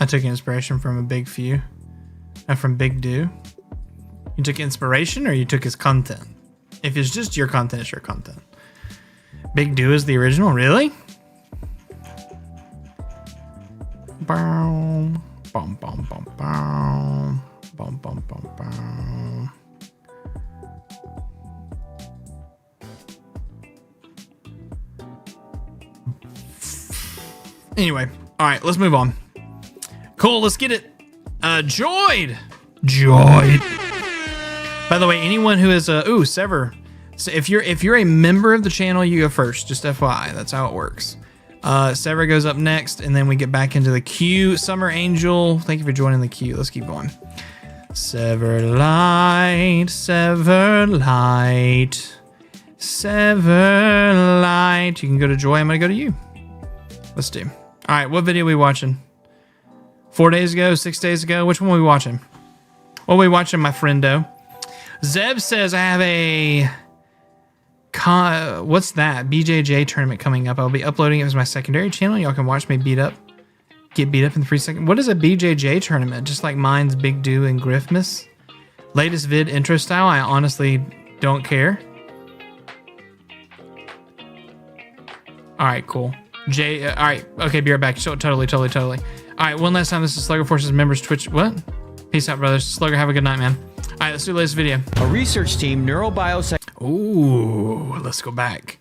Speaker 1: took inspiration from a big few. From Big Do. You took inspiration or you took his content? If it's just your content, it's your content. Big Do is the original, really? Boom, bum, bum, bum, bum, bum, bum, bum, bum. Anyway, all right, let's move on. Cool, let's get it. Joyed. By the way, anyone who is Sever. So if you're a member of the channel, you go first. Just FYI, that's how it works. Sever goes up next, and then we get back into the queue. Summer Angel, thank you for joining the queue. Let's keep going. Sever light, sever light, sever light. You can go to Joy. I'm gonna go to you. Let's do. All right, what video are we watching? 4 days ago, 6 days ago? Which one are we watching? What are we watching, my friendo? Zeb says I have a what's that? BJJ tournament coming up. I'll be uploading it as my secondary channel. Y'all can watch me get beat up in 3 seconds. What is a BJJ tournament? Just like mine's Big Do and Griffmas. Latest vid intro style. I honestly don't care. All right, cool. All right, okay, be right back. Totally. All right, one last time. This is Slugger Forces members Twitch. What? Peace out, brothers. Slugger, have a good night, man. All right, let's do the latest video.
Speaker 5: A research team, neurobiosec.
Speaker 1: Ooh, let's go back.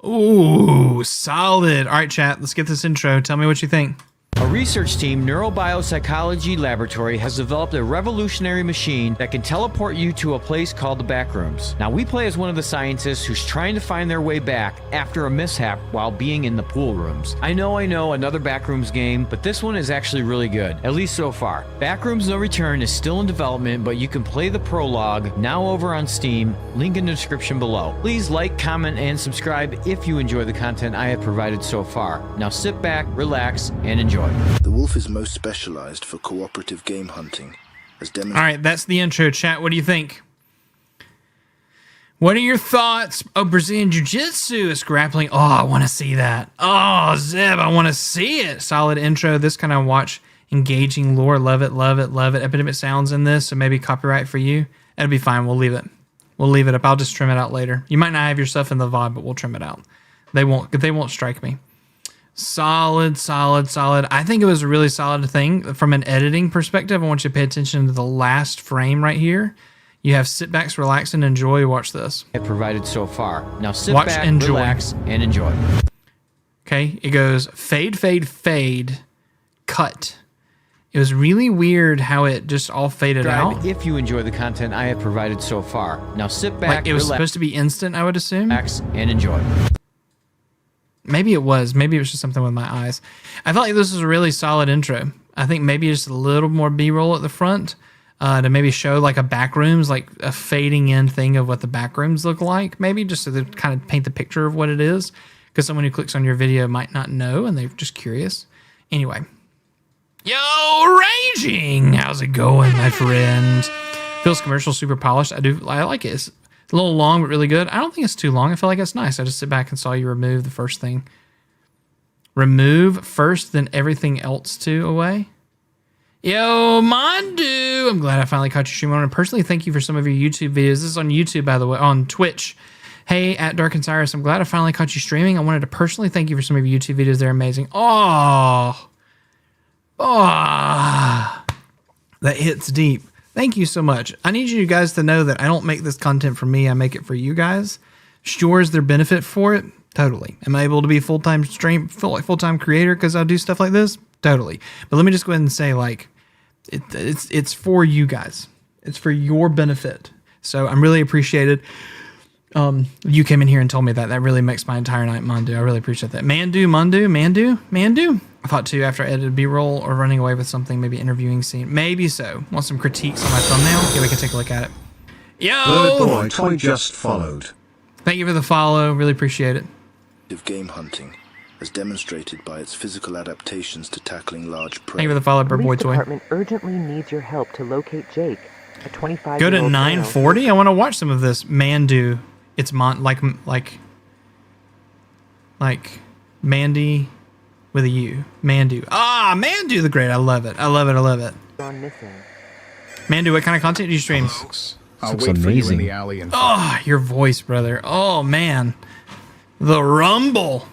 Speaker 1: Ooh, solid. All right, chat, let's get this intro. Tell me what you think.
Speaker 5: A research team, neurobiopsychology laboratory, has developed a revolutionary machine that can teleport you to a place called the Backrooms. Now, we play as one of the scientists who's trying to find their way back after a mishap while being in the pool rooms. I know, another Backrooms game, but this one is actually really good, at least so far. Backrooms No Return is still in development, but you can play the prologue now over on Steam, link in the description below. Please like, comment, and subscribe if you enjoy the content I have provided so far. Now sit back, relax, and enjoy.
Speaker 6: The wolf is most specialized for cooperative game hunting, as demonstrated.
Speaker 1: All right, that's the intro, chat. What do you think? What are your thoughts? Oh, Brazilian Jiu-Jitsu is grappling. Oh, I want to see that. Oh, Zeb, I want to see it. Solid intro. This kind of watch engaging lore. Love it. Epidemic sounds in this, so maybe copyright for you. That'll be fine. We'll leave it. We'll leave it up. I'll just trim it out later. You might not have your stuff in the VOD, but we'll trim it out. They won't strike me. Solid. I think it was a really solid thing from an editing perspective. I want you to pay attention to the last frame right here. You have sit backs, relax, and enjoy. Watch this.
Speaker 5: I provided so far. Now sit
Speaker 1: Watch,
Speaker 5: back,
Speaker 1: enjoy.
Speaker 5: relax, and enjoy.
Speaker 1: Okay, it goes fade, cut. It was really weird how it just all faded out.
Speaker 5: If you enjoy the content I have provided so far. Now sit back,
Speaker 1: Like it was supposed to be instant, I would assume.
Speaker 5: relax, and enjoy.
Speaker 1: Maybe it was. Maybe it was just something with my eyes. I felt like this was a really solid intro. I think maybe just a little more B-roll at the front to maybe show like a backrooms, like a fading in thing of what the backrooms look like. Maybe just to kind of paint the picture of what it is. Because someone who clicks on your video might not know and they're just curious. Anyway. Yo, Raging! How's it going, my friend? Feels commercial, super polished. I like it. It's a little long, but really good. I don't think it's too long. I feel like it's nice. I just sit back and saw you remove the first thing. Remove first, then everything else too away. Yo, Mondu! I'm glad I finally caught you streaming. I want to personally thank you for some of your YouTube videos. This is on YouTube, by the way, on Twitch. Hey, at darkenedcyrus, I'm glad I finally caught you streaming. I wanted to personally thank you for some of your YouTube videos. They're amazing. Oh, that hits deep. Thank you so much. I need you guys to know that I don't make this content for me. I make it for you guys. Sure, is there benefit for it? Totally. Am I able to be a full-time creator because I do stuff like this? Totally. But let me just go ahead and say, like, it's for you guys. It's for your benefit. So I'm really appreciated. You came in here and told me that. That really makes my entire night, Mandu. I really appreciate that. Mandu. I thought too, after I edited B-roll or running away with something, maybe interviewing scene. Maybe so. Want some critiques on my thumbnail? Yeah, we can take a look at it. Yo!
Speaker 6: Bird Boy Toy just followed.
Speaker 1: Thank you for the follow. Really appreciate it.
Speaker 6: Of game hunting, as demonstrated by its physical adaptations to tackling large prey.
Speaker 1: Thank you for the follow, Bird Boy
Speaker 7: Police
Speaker 1: Toy.
Speaker 7: department urgently needs your help to locate Jake, a 25-year-old
Speaker 1: Go to
Speaker 7: male.
Speaker 1: 940. I want to watch some of this. Mandu. It's like Mandy. with a U. Mandu. Ah, Mandu the Great. I love it. I love it. I love it.
Speaker 7: Gone missing.
Speaker 1: Mandu, what kind of content do you stream?
Speaker 8: I'll wait for you in the alley and
Speaker 1: Oh, your voice, brother. Oh, man. The rumble.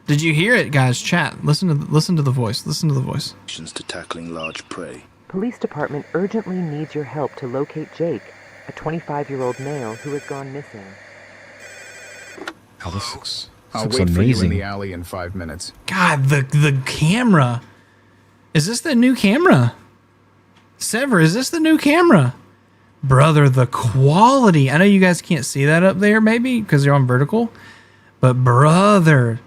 Speaker 1: Did you hear it, guys? Chat. Listen to the voice. Listen to the voice.
Speaker 6: To tackling large prey.
Speaker 7: Police department urgently needs your help to locate Jake, a 25-year-old male who has gone missing.
Speaker 8: I'll wait for you in the alley in 5 minutes.
Speaker 1: God, the camera. Is this the new camera? Sever, is this the new camera? Brother, the quality. I know you guys can't see that up there, maybe, because you're on vertical. But, brother,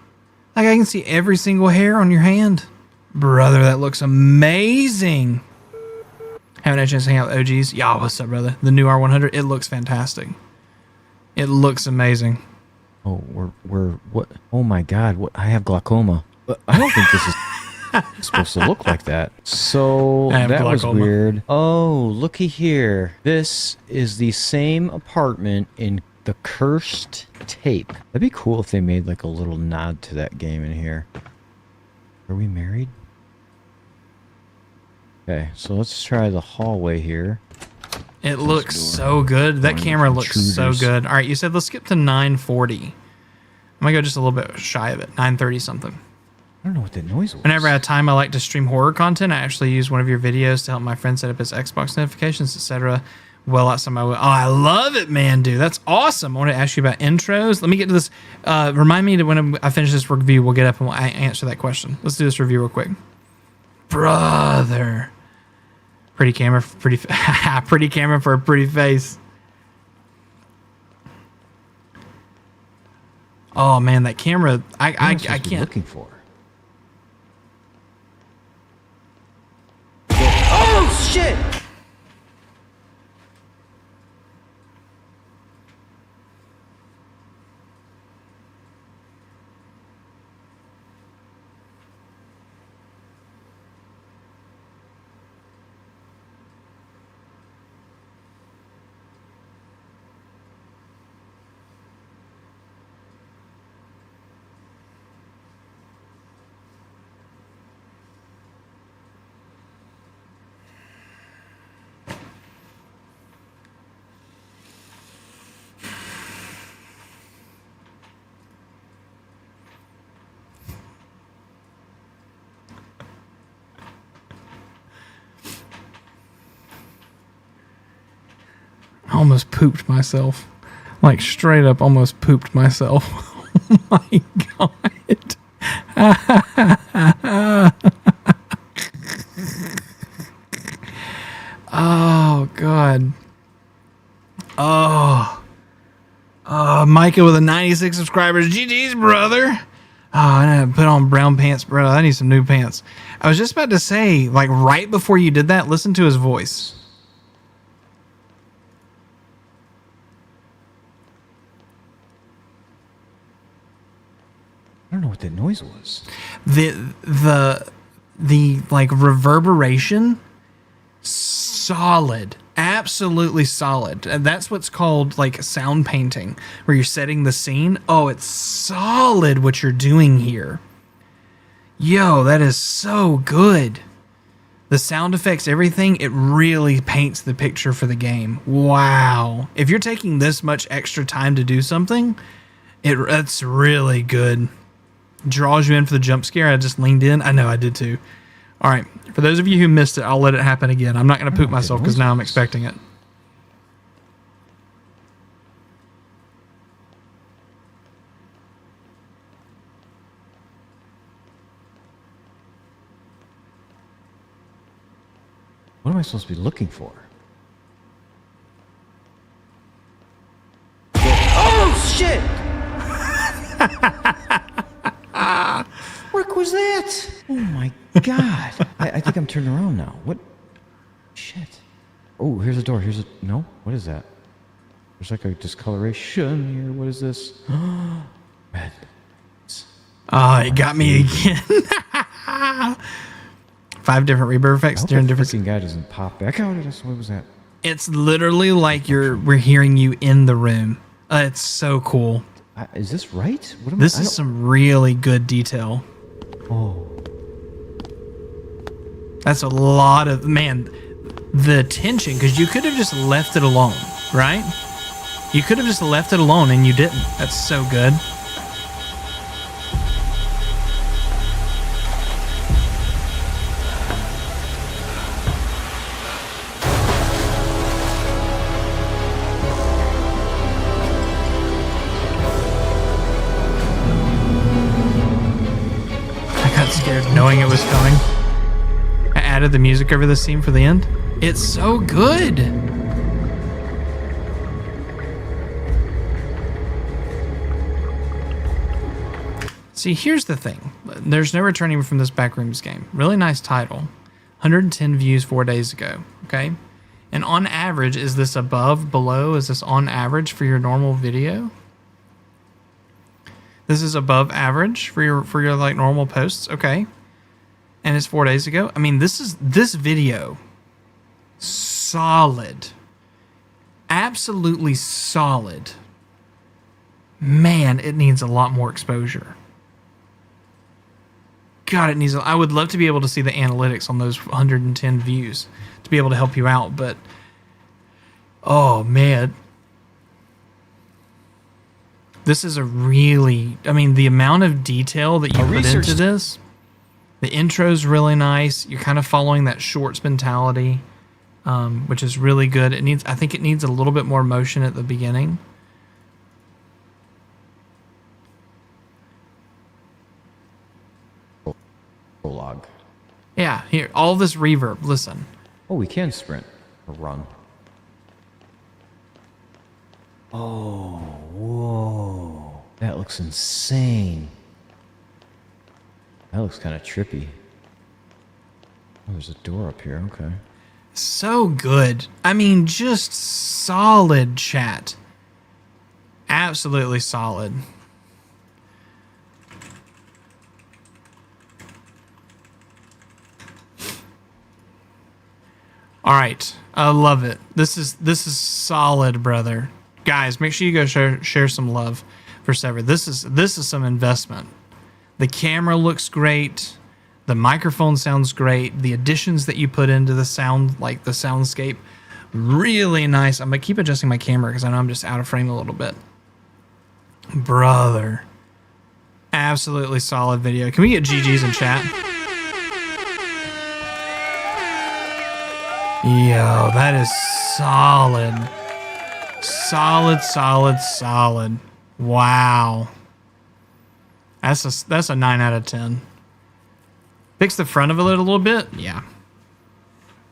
Speaker 1: like I can see every single hair on your hand. Brother, that looks amazing. Haven't had a chance to hang out with OGs. Yeah, what's up, brother? The new R100, it looks fantastic. It looks amazing.
Speaker 5: Oh, we're what? Oh my God! What? I have glaucoma. I don't think this is supposed to look like that. So that was weird. Oh, looky here. This is the same apartment in The Cursed Tape. That'd be cool if they made like a little nod to that game in here. Are we married? Okay, so let's try the hallway here.
Speaker 1: It looks so good. That camera looks so good. All right, you said let's skip to 940. I'm going to go just a little bit shy of it. 930 something.
Speaker 5: I don't know what that noise was.
Speaker 1: Whenever I have time, I like to stream horror content. I actually use one of your videos to help my friend set up his Xbox notifications, etc. Well, outside my way. Oh, I love it, man, dude. That's awesome. I want to ask you about intros. Let me get to this. Remind me that when I finish this review, we'll get up and we'll answer that question. Let's do this review real quick. Brother. Pretty camera, pretty camera for a pretty face. Oh man, that camera! I can't.
Speaker 5: Looking for.
Speaker 9: Oh shit!
Speaker 1: I almost pooped myself. Like straight up almost pooped myself. Oh my God. Oh God. Oh. Micah with a 96 subscribers. GG's, brother. Oh, I need to put on brown pants, bro. I need some new pants. I was just about to say, like right before you did that, listen to his voice.
Speaker 5: I don't know what that noise was.
Speaker 1: The like reverberation, solid, absolutely solid. And that's what's called like sound painting, where you're setting the scene. Oh, it's solid what you're doing here. Yo, that is so good. The sound effects, everything, it really paints the picture for the game. Wow. If you're taking this much extra time to do something, it's really good. Draws you in for the jump scare. I just leaned in. I know I did too. All right. For those of you who missed it, I'll let it happen again. I'm not going to poop myself because now I'm expecting it.
Speaker 5: What am I supposed to be looking for?
Speaker 9: Oh shit! What was that?
Speaker 5: Oh my God. I think I'm turning around now. What? Shit. Oh, here's a door. No? What is that? There's like a discoloration here. What is this? Red.
Speaker 1: It got me again. 5 different rebirth effects during different.
Speaker 5: Guy doesn't pop back out at us. What was that?
Speaker 1: It's literally like we're hearing you in the room. It's so cool.
Speaker 5: Is this right?
Speaker 1: This is some really good detail.
Speaker 5: Oh.
Speaker 1: That's a lot of, man, the tension, because you could have just left it alone, right? You could have just left it alone and you didn't. That's so good. I got scared knowing it was coming. I added the music over the scene for the end. It's so good. See, here's the thing. There's no returning from this Backrooms game. Really nice title. 110 views 4 days ago. Okay. And on average, is this above, below? Is this on average for your normal video? This is above average for your like normal posts. Okay. And it's 4 days ago. I mean, this video, solid, absolutely solid. Man, it needs a lot more exposure. God, it needs. I would love to be able to see the analytics on those 110 views to be able to help you out, but oh man, this is a really. I mean, the amount of detail that you put into this. The intro's really nice. You're kind of following that shorts mentality, which is really good. It needs. I think it needs a little bit more motion at the beginning.
Speaker 5: Prologue.
Speaker 1: Yeah, here, all this reverb. Listen.
Speaker 5: Oh, we can sprint or run. Oh, whoa. That looks insane. That looks kind of trippy. Oh, there's a door up here. Okay.
Speaker 1: So good. I mean, just solid chat. Absolutely solid. All right, I love it. This is solid, brother. Guys, make sure you go share some love for Sever. This is some investment. The camera looks great. The microphone sounds great. The additions that you put into the sound, like the soundscape, really nice. I'm gonna keep adjusting my camera because I know I'm just out of frame a little bit. Brother, absolutely solid video. Can we get GGs in chat? Yo, that is solid. Solid. Wow. That's a 9 out of 10. Fix the front of it a little bit. Yeah.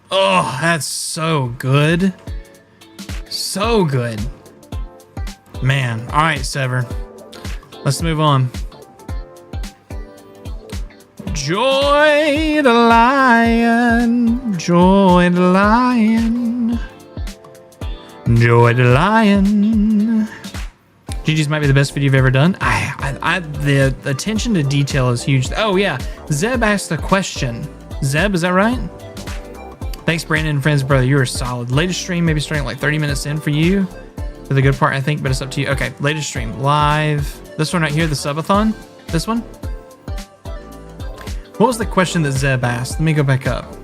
Speaker 1: Oh, that's so good. So good. Man. All right, Sever. Let's move on. Joy the lion. Joy the lion. Joy the lion. GG's might be the best video you've ever done. The attention to detail is huge. Oh yeah, Zeb asked a question. Zeb, is that right? Thanks, Brandon and friends, brother. You are solid. Latest stream, maybe starting like 30 minutes in for you. For the good part, I think, but it's up to you. Okay, latest stream live. This one right here, the subathon. This one. What was the question that Zeb asked? Let me go back up.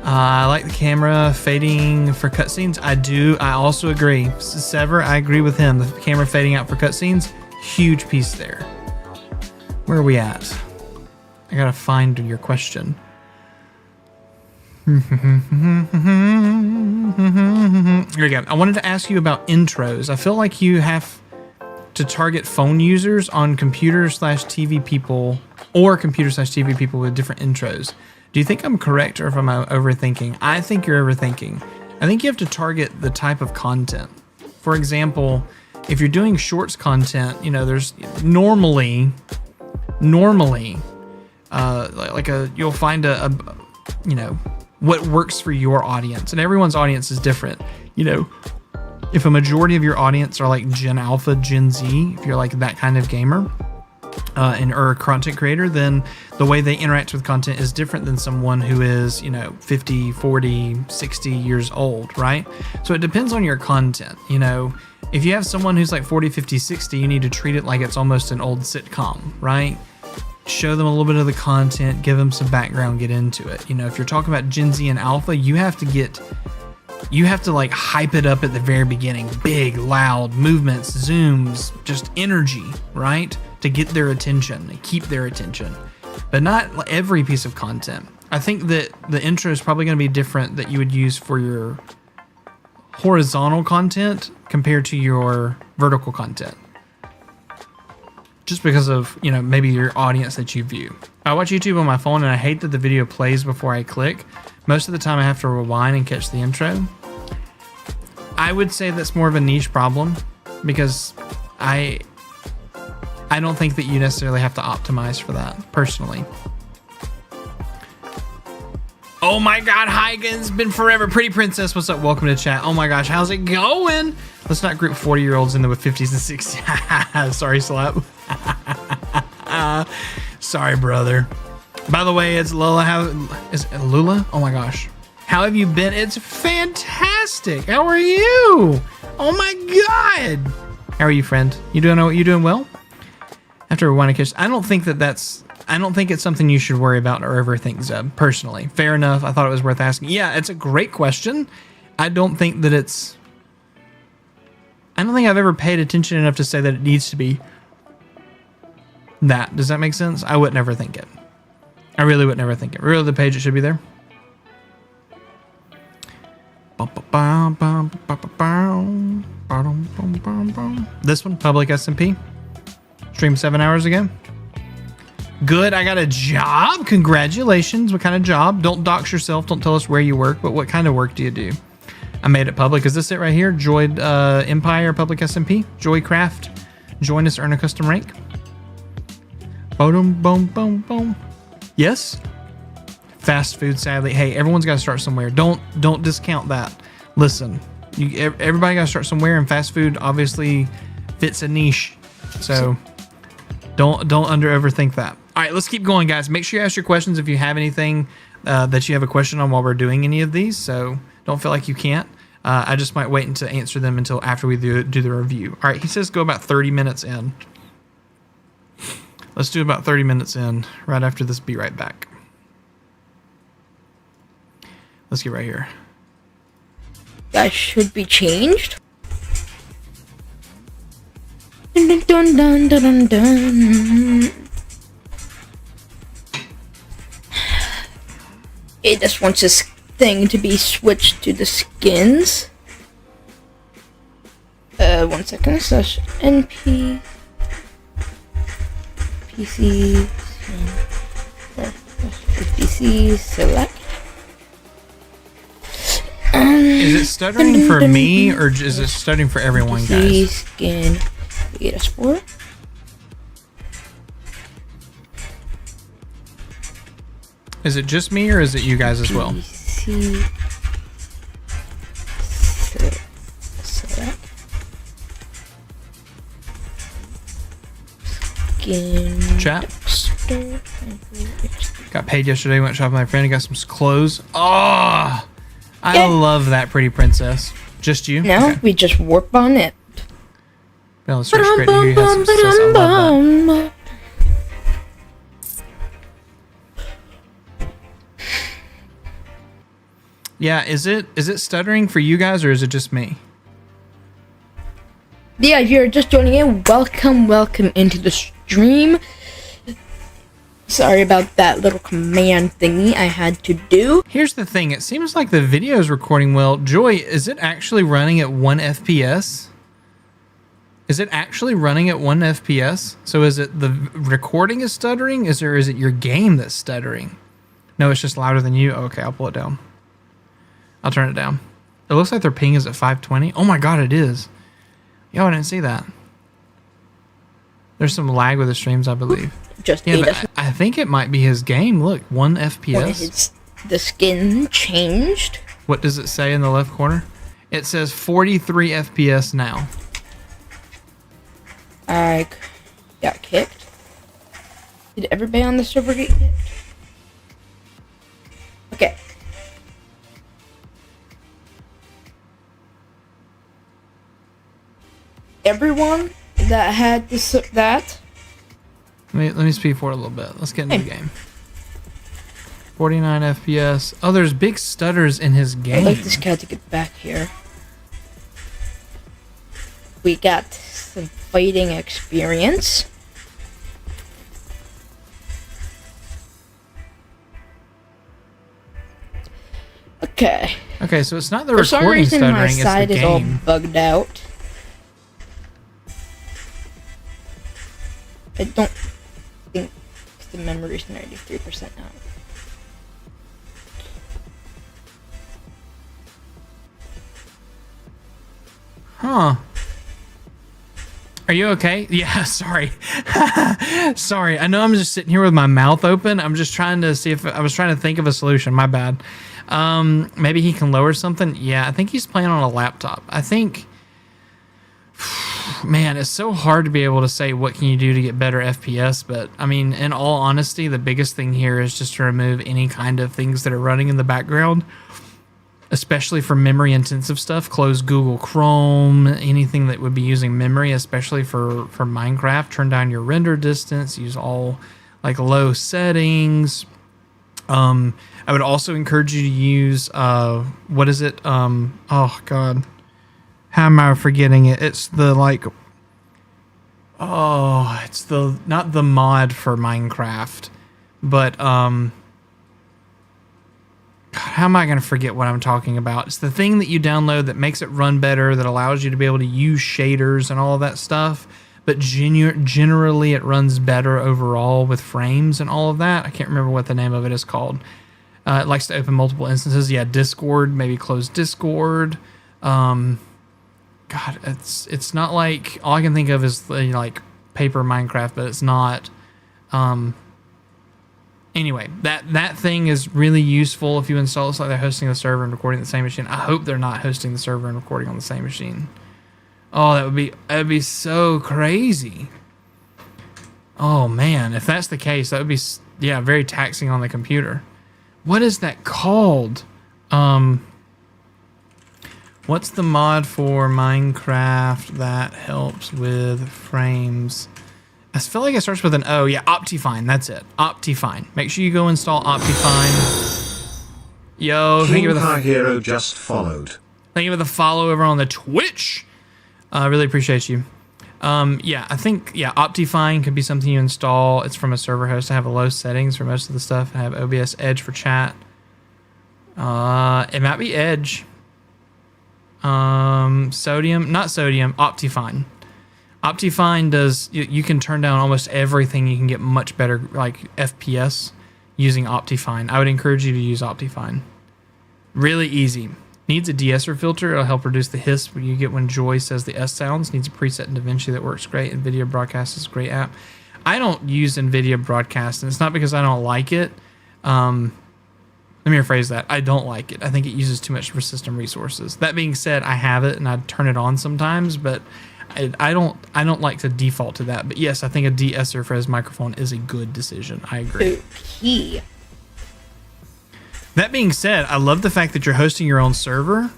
Speaker 1: I like the camera fading for cutscenes. I do. I also agree. Sever, I agree with him. The camera fading out for cutscenes, huge piece there. Where are we at? I gotta find your question. Here we go. I wanted to ask you about intros. I feel like you have to target phone users on computer/TV people or computer/TV people with different intros. Do you think I'm correct or if I'm overthinking? I think you're overthinking. I think you have to target the type of content. For example, if you're doing shorts content, you know, there's normally, you'll find a you know, what works for your audience, and everyone's audience is different. You know, if a majority of your audience are like Gen Alpha, Gen Z, if you're like that kind of gamer, or a content creator, then the way they interact with content is different than someone who is, you know, 50, 40, 60 years old, right? So it depends on your content. You know, if you have someone who's like 40, 50, 60, you need to treat it like it's almost an old sitcom, right? show them a little bit of the content, give them some background, get into it. You know, if you're talking about Gen Z and Alpha, you have to like hype it up at the very beginning. Big, loud movements, zooms, just energy, right? To get their attention and keep their attention. But not every piece of content. I think that the intro is probably going to be different that you would use for your horizontal content compared to your vertical content. Just because of, you know, maybe your audience that you view. I watch YouTube on my phone and I hate that the video plays before I click. Most of the time I have to rewind and catch the intro. I would say that's more of a niche problem because I don't think that you necessarily have to optimize for that, personally. Oh my god, Huygens, been forever. Pretty Princess, what's up? Welcome to chat. Oh my gosh, how's it going? Let's not group 40-year-olds in there with 50s and 60s. Sorry, Slap. Sorry, brother. By the way, it's Lula. Is it Lula? Oh my gosh. How have you been? It's fantastic. How are you? Oh my god. How are you, friend? You doing well? After a kiss, I don't think it's something you should worry about or overthink, Zeb, personally. Fair enough. I thought it was worth asking. Yeah, it's a great question. I don't think I've ever paid attention enough to say that it needs to be that. Does that make sense? I would never think it. I really would never think it. Really, the page, it should be there. This one, public SMP. Streamed 7 hours ago. Good, I got a job. Congratulations. What kind of job? Don't dox yourself. Don't tell us where you work, but what kind of work do you do? I made it public. Is this it right here? Joy Empire Public SMP. Joycraft. Join us, earn a custom rank. Boom, boom, boom, boom. Yes. Fast food, sadly. Hey, everyone's got to start somewhere. Don't discount that. Listen, everybody got to start somewhere, and fast food obviously fits a niche. So don't overthink that. All right, let's keep going, guys. Make sure you ask your questions if you have anything that you have a question on while we're doing any of these. So don't feel like you can't. I just might wait to answer them until after we do the review. All right, he says go about 30 minutes in. Let's do about 30 minutes in right after this. Be right back. Let's get right here.
Speaker 3: That should be changed. Dun, dun, dun, dun, dun. It just wants this thing to be switched to the skins. 1 second. Slash NP PC PC select.
Speaker 1: Is it stuttering for me or is it stuttering for everyone, guys?
Speaker 3: Skin PS4.
Speaker 1: Is it just me or is it you guys as well?
Speaker 3: PC select. Skin.
Speaker 1: Chat. Got paid yesterday. Went shopping with my friend. Got some clothes. Oh, I love that, Pretty Princess. Just you?
Speaker 3: No,
Speaker 1: okay.
Speaker 3: We just work on it.
Speaker 1: Well, it's great to hear you have some success. I love that. Yeah, is it stuttering for you guys or is it just me?
Speaker 3: Yeah, if you're just joining in, welcome into the stream. Sorry about that little command thingy I had to do.
Speaker 1: Here's the thing, it seems like the video is recording well. Joy, is it actually running at 1 FPS? Is it actually running at 1 FPS? So is it the recording is stuttering? Is it your game that's stuttering? No, it's just louder than you. Okay, I'll pull it down. I'll turn it down. It looks like their ping is at 520. Oh my god, it is. Yo, I didn't see that. There's some lag with the streams, I believe.
Speaker 3: Just
Speaker 1: yeah, but I think it might be his game. Look, 1 FPS.
Speaker 3: The skin changed.
Speaker 1: What does it say in the left corner? It says 43 FPS now.
Speaker 3: I got kicked. Did everybody on the server get kicked? Okay. Everyone that had this
Speaker 1: Let me speed forward a little bit. Let's get into the game. 49 FPS. Oh, there's big stutters in his game.
Speaker 3: I'd like this cat to get back here. We got some fighting experience. Okay.
Speaker 1: Okay, so it's not the
Speaker 3: For some
Speaker 1: recording
Speaker 3: reason,
Speaker 1: stuttering,
Speaker 3: my
Speaker 1: it's the
Speaker 3: side is all
Speaker 1: game.
Speaker 3: bugged out. I don't think the memory's 93% now.
Speaker 1: Huh. Are you okay? Yeah, sorry. Sorry. I know I'm just sitting here with my mouth open. I'm just trying to see if I was trying to think of a solution. My bad. Maybe he can lower something. Yeah, I think he's playing on a laptop. I think, man, it's so hard to be able to say what can you do to get better FPS. But I mean, in all honesty, the biggest thing here is just to remove any kind of things that are running in the background. Especially for memory intensive stuff, close Google Chrome, anything that would be using memory, especially for Minecraft. Turn down your render distance, use all like low settings. I would also encourage you to use, what is it? Oh God, how am I forgetting it? It's the like, oh, it's the, not the mod for Minecraft, but, how am I going to forget what I'm talking about? It's the thing that you download that makes it run better, that allows you to be able to use shaders and all of that stuff. But generally, it runs better overall with frames and all of that. I can't remember what the name of it is called. It likes to open multiple instances. Yeah, Discord. Maybe close Discord. God, it's not like, all I can think of is like paper Minecraft, but it's not. Anyway, that thing is really useful if you install it. It's like they're hosting the server and recording the same machine. I hope they're not hosting the server and recording on the same machine. Oh, that would be so crazy. Oh man, if that's the case, that would be, yeah, very taxing on the computer. What is that called? What's the mod for Minecraft that helps with frames? I feel like it starts with an O. Yeah, Optifine. That's it. Optifine. Make sure you go install Optifine. Yo, thank you for the
Speaker 10: hero just followed.
Speaker 1: Thank you for the follow over on the Twitch. I really appreciate you. Yeah, I think Optifine could be something you install. It's from a server host. I have low settings for most of the stuff. I have OBS Edge for chat. It might be Edge. Sodium, not Sodium. Optifine. Optifine does, you can turn down almost everything. You can get much better like FPS using Optifine. I would encourage you to use Optifine. Really easy. Needs a de-esser filter. It'll help reduce the hiss you get when Joy says the S sounds. Needs a preset in DaVinci that works great. NVIDIA Broadcast is a great app. I don't use NVIDIA Broadcast, and it's not because I don't like it. Let me rephrase that. I don't like it. I think it uses too much for system resources. That being said, I have it and I turn it on sometimes, but I don't like to default to that. But yes, I think a de-esser for his microphone is a good decision. I agree.
Speaker 3: Okay.
Speaker 1: That being said, I love the fact that you're hosting your own server.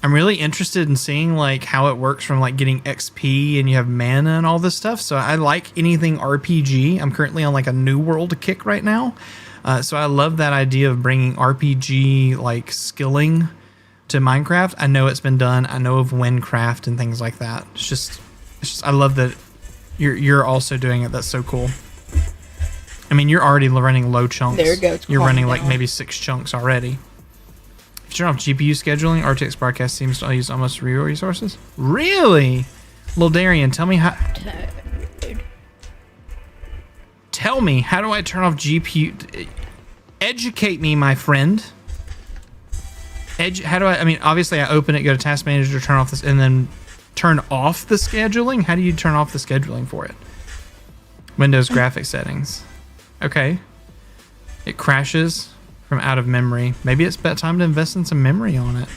Speaker 1: I'm really interested in seeing like how it works from like getting XP and you have mana and all this stuff. So I like anything RPG. I'm currently on like a New World kick right now. So I love that idea of bringing RPG like skilling to Minecraft. I know it's been done. I know of Windcraft and things like that. It's just I love that you're also doing it. That's so cool. I mean, you're already running low chunks.
Speaker 3: There it goes.
Speaker 1: You're running like maybe 6 chunks already. If you turn off GPU scheduling, RTX Broadcast seems to use almost real resources. Really? Lil Darian, tell me how. Tell me, how do I turn off GPU? Educate me, my friend. How do I mean, obviously I open it, go to Task Manager, turn off this, and then turn off the scheduling? How do you turn off the scheduling for it? Windows graphics settings. Okay. It crashes from out of memory. Maybe it's about time to invest in some memory on it.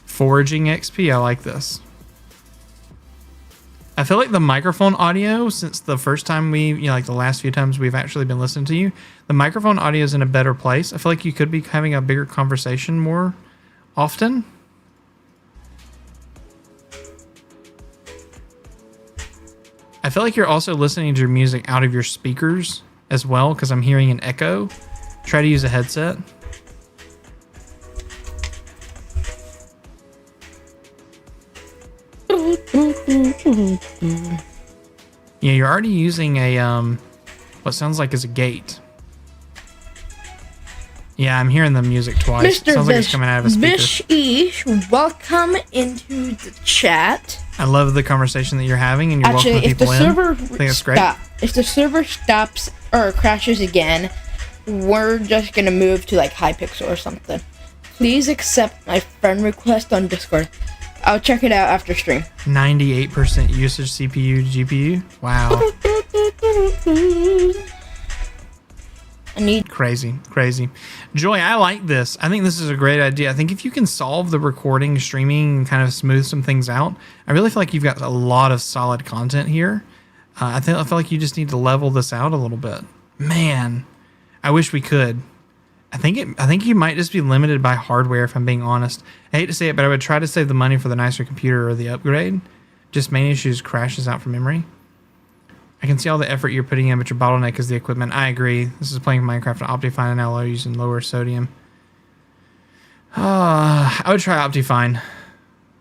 Speaker 1: Foraging XP, I like this. I feel like the microphone audio, since the first time like the last few times we've actually been listening to you, the microphone audio is in a better place. I feel like you could be having a bigger conversation more often. I feel like you're also listening to your music out of your speakers as well, because I'm hearing an echo. Try to use a headset. Yeah, you're already using a what sounds like is a gate. Yeah, I'm hearing the music twice.
Speaker 3: Mr.
Speaker 1: Sounds like it's coming out of a speaker.
Speaker 3: Bish-ish, welcome into the chat.
Speaker 1: I love the conversation that you're having, and you're
Speaker 3: Actually,
Speaker 1: welcoming people in. I think it's great.
Speaker 3: If the server stops or crashes again, we're just gonna move to like Hypixel or something. Please accept my friend request on Discord. I'll check it out after stream.
Speaker 1: 98% usage CPU, GPU. Wow. Crazy. Joy, I like this. I think this is a great idea. I think if you can solve the recording, streaming, and kind of smooth some things out, I really feel like you've got a lot of solid content here. I feel like you just need to level this out a little bit. Man, I wish we could. I think you might just be limited by hardware, if I'm being honest. I hate to say it, but I would try to save the money for the nicer computer or the upgrade. Just main issues crashes out from memory. I can see all the effort you're putting in, but your bottleneck is the equipment. I agree. This is playing Minecraft on Optifine and now using lower sodium. I would try Optifine.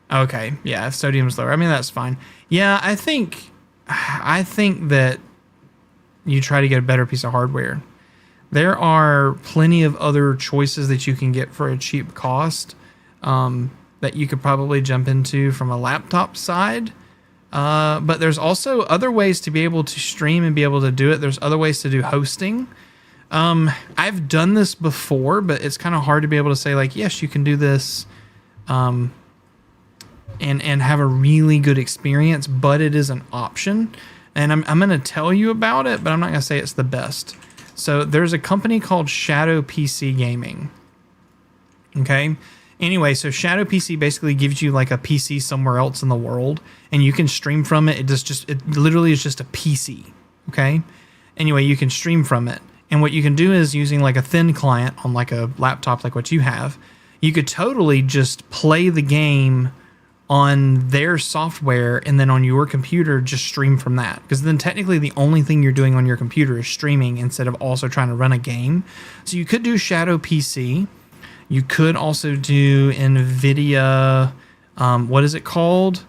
Speaker 1: Okay, yeah, if sodium's lower. I mean, that's fine. Yeah, I think that you try to get a better piece of hardware. There are plenty of other choices that you can get for a cheap cost that you could probably jump into from a laptop side. But there's also other ways to be able to stream and be able to do it. There's other ways to do hosting. I've done this before, but it's kind of hard to be able to say, like, yes, you can do this and have a really good experience, but it is an option. And I'm going to tell you about it, but I'm not going to say it's the best. So there's a company called Shadow PC Gaming. Okay. Anyway, so Shadow PC basically gives you like a PC somewhere else in the world, and you can stream from it. It literally is just a PC. Okay. Anyway, you can stream from it. And what you can do is using like a thin client on like a laptop like what you have, you could totally just play the game on their software and then on your computer just stream from that. Because then technically the only thing you're doing on your computer is streaming instead of also trying to run a game. So you could do Shadow PC. You could also do NVIDIA, what is it called?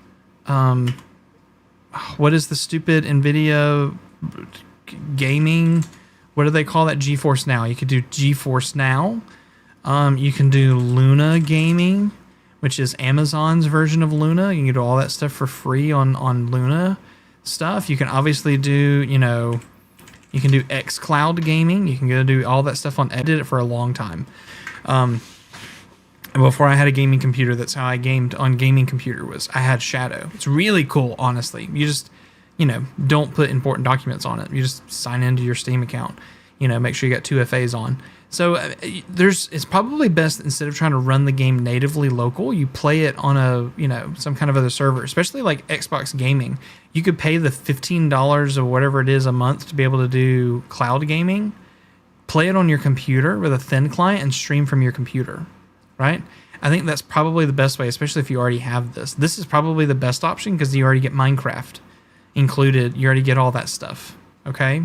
Speaker 1: What is the stupid NVIDIA gaming? What do they call that? GeForce Now. You could do GeForce Now. You can do Luna Gaming, which is Amazon's version of Luna. You can do all that stuff for free on Luna stuff. You can obviously do, you can do xCloud Gaming. You can go do all that stuff on. I did it for a long time. Before I had a gaming computer, that's how I gamed on gaming computer. I had Shadow. It's really cool, honestly. You just, don't put important documents on it. You just sign into your Steam account. Make sure you got 2FAs on. So it's probably best, instead of trying to run the game natively local, you play it on a, some kind of other server, especially like Xbox Gaming. You could pay the $15 or whatever it is a month to be able to do cloud gaming. Play it on your computer with a thin client and stream from your computer, right? I think that's probably the best way, especially if you already have this. This is probably the best option because you already get Minecraft included. You already get all that stuff, okay?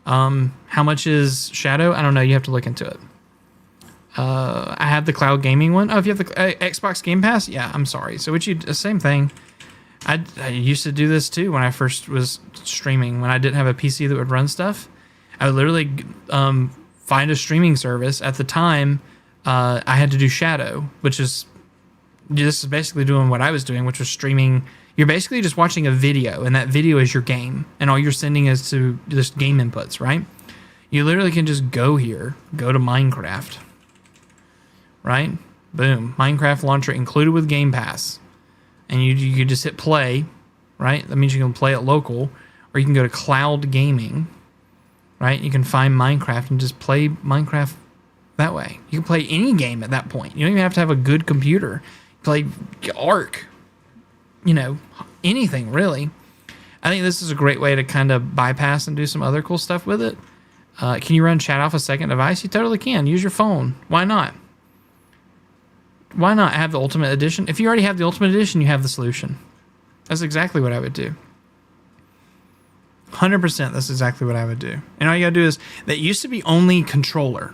Speaker 1: How much is Shadow? I don't know. You have to look into it. I have the cloud gaming one. Oh, if you have the Xbox Game Pass? Yeah, I'm sorry. So same thing. I used to do this too when I first was streaming. When I didn't have a PC that would run stuff, I would literally find a streaming service. At the time, I had to do Shadow, this is basically doing what I was doing, which was streaming. You're basically just watching a video, and that video is your game, and all you're sending is to just game inputs, right? You literally can just go here, go to Minecraft, right? Boom, Minecraft launcher included with Game Pass, and you can just hit play, right? That means you can play it local, or you can go to cloud gaming, right? You can find Minecraft and just play Minecraft that way. You can play any game at that point. You don't even have to have a good computer. Play Ark, anything really. I think this is a great way to kind of bypass and do some other cool stuff with it. Can you run chat off a second device? You totally can. Use your phone. Why not? Why not have the Ultimate Edition? If you already have the Ultimate Edition, you have the solution. That's exactly what I would do. 100%, that's exactly what I would do. And all you gotta do is, that used to be only controller,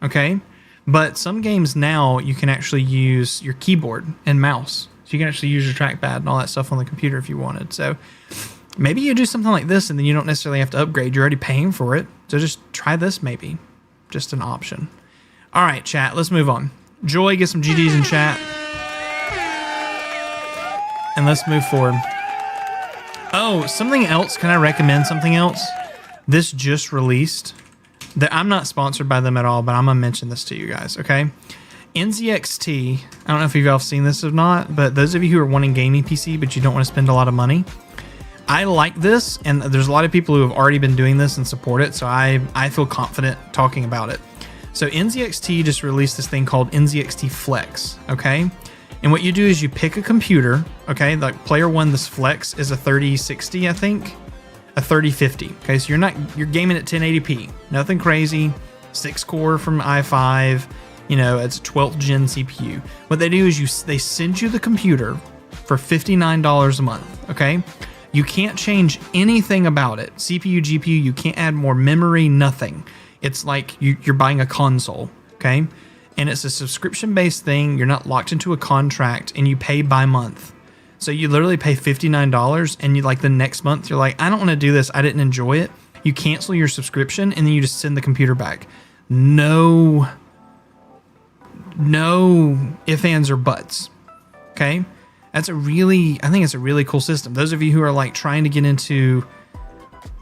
Speaker 1: okay? But some games now, you can actually use your keyboard and mouse. So you can actually use your trackpad and all that stuff on the computer if you wanted. So maybe you do something like this and then you don't necessarily have to upgrade. You're already paying for it. So just try this maybe. Just an option. All right, chat, let's move on. Joy, get some GDs in chat. And let's move forward. Oh, something else. Can I recommend something else? This just released. I'm not sponsored by them at all, but I'm going to mention this to you guys, okay? NZXT, I don't know if you've all seen this or not, but those of you who are wanting gaming PC, but you don't want to spend a lot of money, I like this, and there's a lot of people who have already been doing this and support it, so I feel confident talking about it. So NZXT just released this thing called NZXT Flex, okay? And what you do is you pick a computer, okay? Like player one, this Flex is a 3060, I think, a 3050. Okay, so you're gaming at 1080p, nothing crazy. 6-core from i5, you know, it's a 12th gen CPU. What they do is they send you the computer for $59 a month, okay? You can't change anything about it. CPU, GPU, you can't add more memory, nothing. It's like you're buying a console, okay? And it's a subscription-based thing. You're not locked into a contract, and you pay by month. So you literally pay $59, and you like the next month, you're like, I don't want to do this. I didn't enjoy it. You cancel your subscription, and then you just send the computer back. No ifs, ands, or buts, okay? I think it's a really cool system. Those of you who are like trying to get into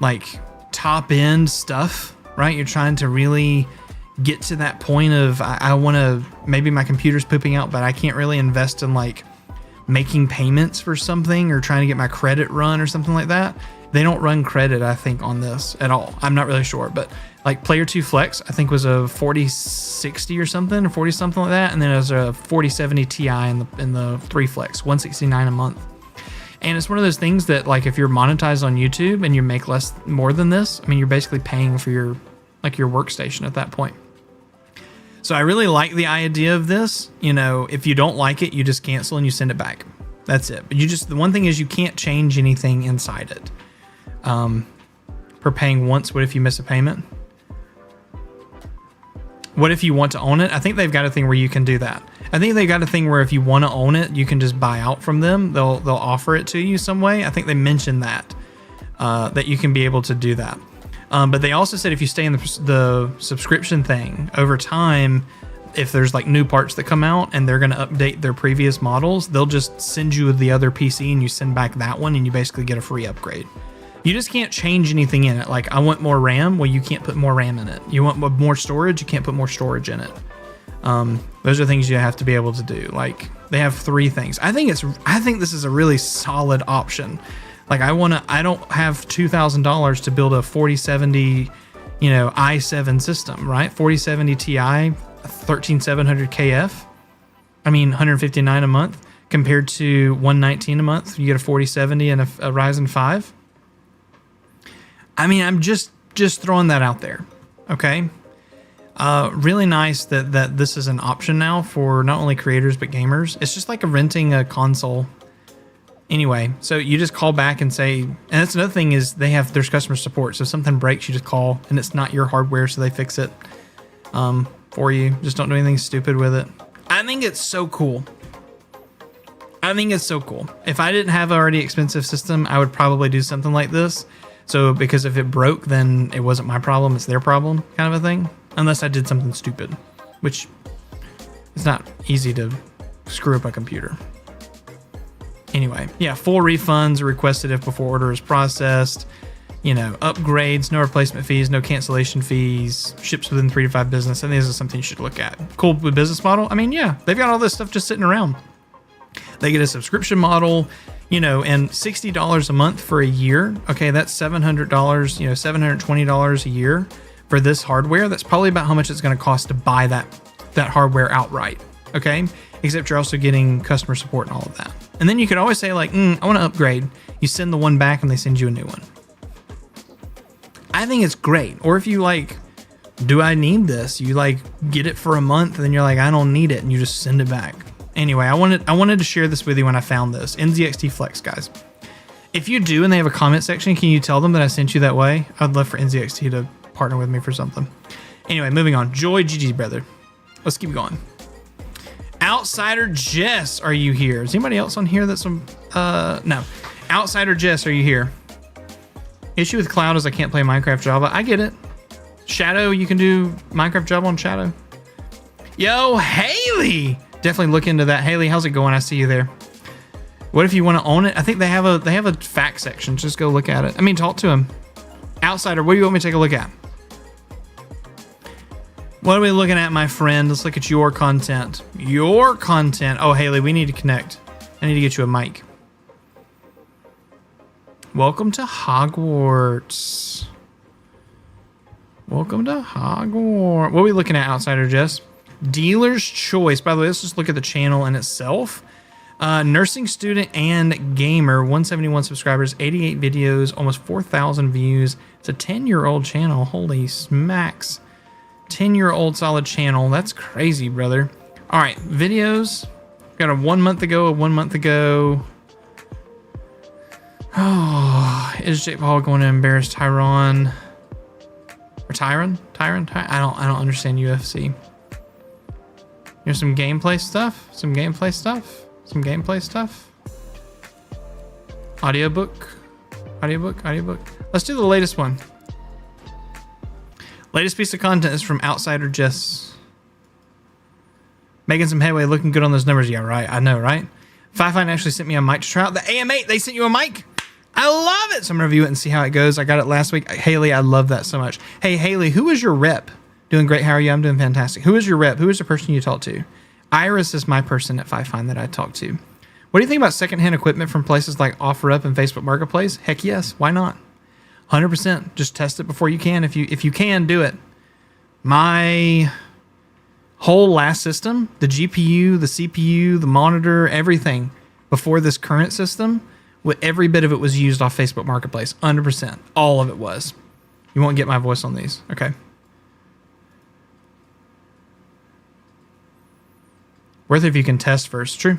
Speaker 1: like top end stuff, right? You're trying to really get to that point of I want to, maybe my computer's pooping out, but I can't really invest in like making payments for something or trying to get my credit run or something like that. They don't run credit, I think, on this at all. I'm not really sure, but like Player 2 Flex, I think was a 4060 or something, or 40 something like that, and then it was a 4070 Ti in the 3 Flex, $169 a month. And it's one of those things that like if you're monetized on YouTube and you make more than this, I mean, you're basically paying for your workstation at that point. So I really like the idea of this. You know, if you don't like it, you just cancel and you send it back. That's it. But the one thing is you can't change anything inside it. Per paying once, what if you miss a payment? What if you want to own it? I think they've got a thing where you can do that. I think they got a thing where if you want to own it, you can just buy out from them. They'll offer it to you some way. I think they mentioned that you can be able to do that. But they also said if you stay in the subscription thing over time, if there's like new parts that come out and they're going to update their previous models, they'll just send you the other PC and you send back that one and you basically get a free upgrade. You just can't change anything in it. Like, I want more RAM. Well, you can't put more RAM in it. You want more storage. You can't put more storage in it. Those are things you have to be able to do. Like, they have 3 things. I think this is a really solid option. Like, I don't have $2,000 to build a 4070, i7 system, right? 4070 Ti, 13700 KF. I mean, $159 a month compared to $119 a month. You get a 4070 and a Ryzen 5. I mean, I'm just throwing that out there, okay? Really nice that this is an option now for not only creators but gamers. It's just like renting a console. Anyway, so you just call back and say, and that's another thing is there's customer support. So if something breaks, you just call, and it's not your hardware, so they fix it for you. Just don't do anything stupid with it. I think it's so cool. If I didn't have an already expensive system, I would probably do something like this. So, because if it broke, then it wasn't my problem, it's their problem, kind of a thing. Unless I did something stupid, which it's not easy to screw up a computer. Anyway, yeah, full refunds are requested if before order is processed. Upgrades, no replacement fees, no cancellation fees, ships within 3 to 5 business. I think this is something you should look at. Cool business model. I mean, yeah, they've got all this stuff just sitting around. They get a subscription model. And $60 a month for a year. Okay, that's $700, $720 a year for this hardware. That's probably about how much it's going to cost to buy that hardware outright. Okay, except you're also getting customer support and all of that. And then you could always say like, I want to upgrade. You send the one back and they send you a new one. I think it's great. Or if you like, do I need this? You like get it for a month and then you're like, I don't need it. And you just send it back. Anyway, I wanted to share this with you when I found this. NZXT Flex, guys. If you do and they have a comment section, can you tell them that I sent you that way? I'd love for NZXT to partner with me for something. Anyway, moving on. Joy, GG, brother. Let's keep going. Outsider Jess, are you here? Is anybody else on here that's no. Outsider Jess, are you here? Issue with Cloud is I can't play Minecraft Java. I get it. Shadow, you can do Minecraft Java on Shadow. Yo, Haley! Definitely look into that. Haley, how's it going? I see you there. What if you want to own it? I think they have a fact section. Just go look at it. I mean, talk to him. Outsider, what do you want me to take a look at? What are we looking at, my friend? Let's look at your content. Your content. Oh, Haley, we need to connect. I need to get you a mic. Welcome to Hogwarts. Welcome to Hogwarts. What are we looking at, Outsider Jess? Dealer's Choice. By the way, let's just look at the channel in itself. Nursing student and gamer, 171 subscribers, 88 videos, almost 4,000 views. It's a 10-year-old channel. Holy smacks. 10-year-old solid channel. That's crazy, brother. All right, videos. Got a 1 month ago, a 1 month ago. Oh, is Jake Paul going to embarrass Tyron? Or Tyron? I don't understand UFC. Here's some gameplay stuff. Some gameplay stuff. Audiobook. Let's do the latest one. Latest piece of content is from Outsider Jess. Making some headway, looking good on those numbers. Yeah, right. I know, right? Fifine actually sent me a mic to try out. The AM8, they sent you a mic? I love it. So I'm going to review it and see how it goes. I got it last week. Haley, I love that so much. Hey, Haley, who is your rep? Doing great. How are you? I'm doing fantastic. Who is your rep? Who is the person you talk to? Iris is my person at Fifine that I talk to. What do you think about secondhand equipment from places like OfferUp and Facebook Marketplace? Heck yes. Why not? 100%. Just test it before you can. If you can, do it. My whole last system, the GPU, the CPU, the monitor, everything before this current system, with every bit of it was used off Facebook Marketplace. 100%. All of it was. You won't get my voice on these. Okay. Worth it if you can test first. True.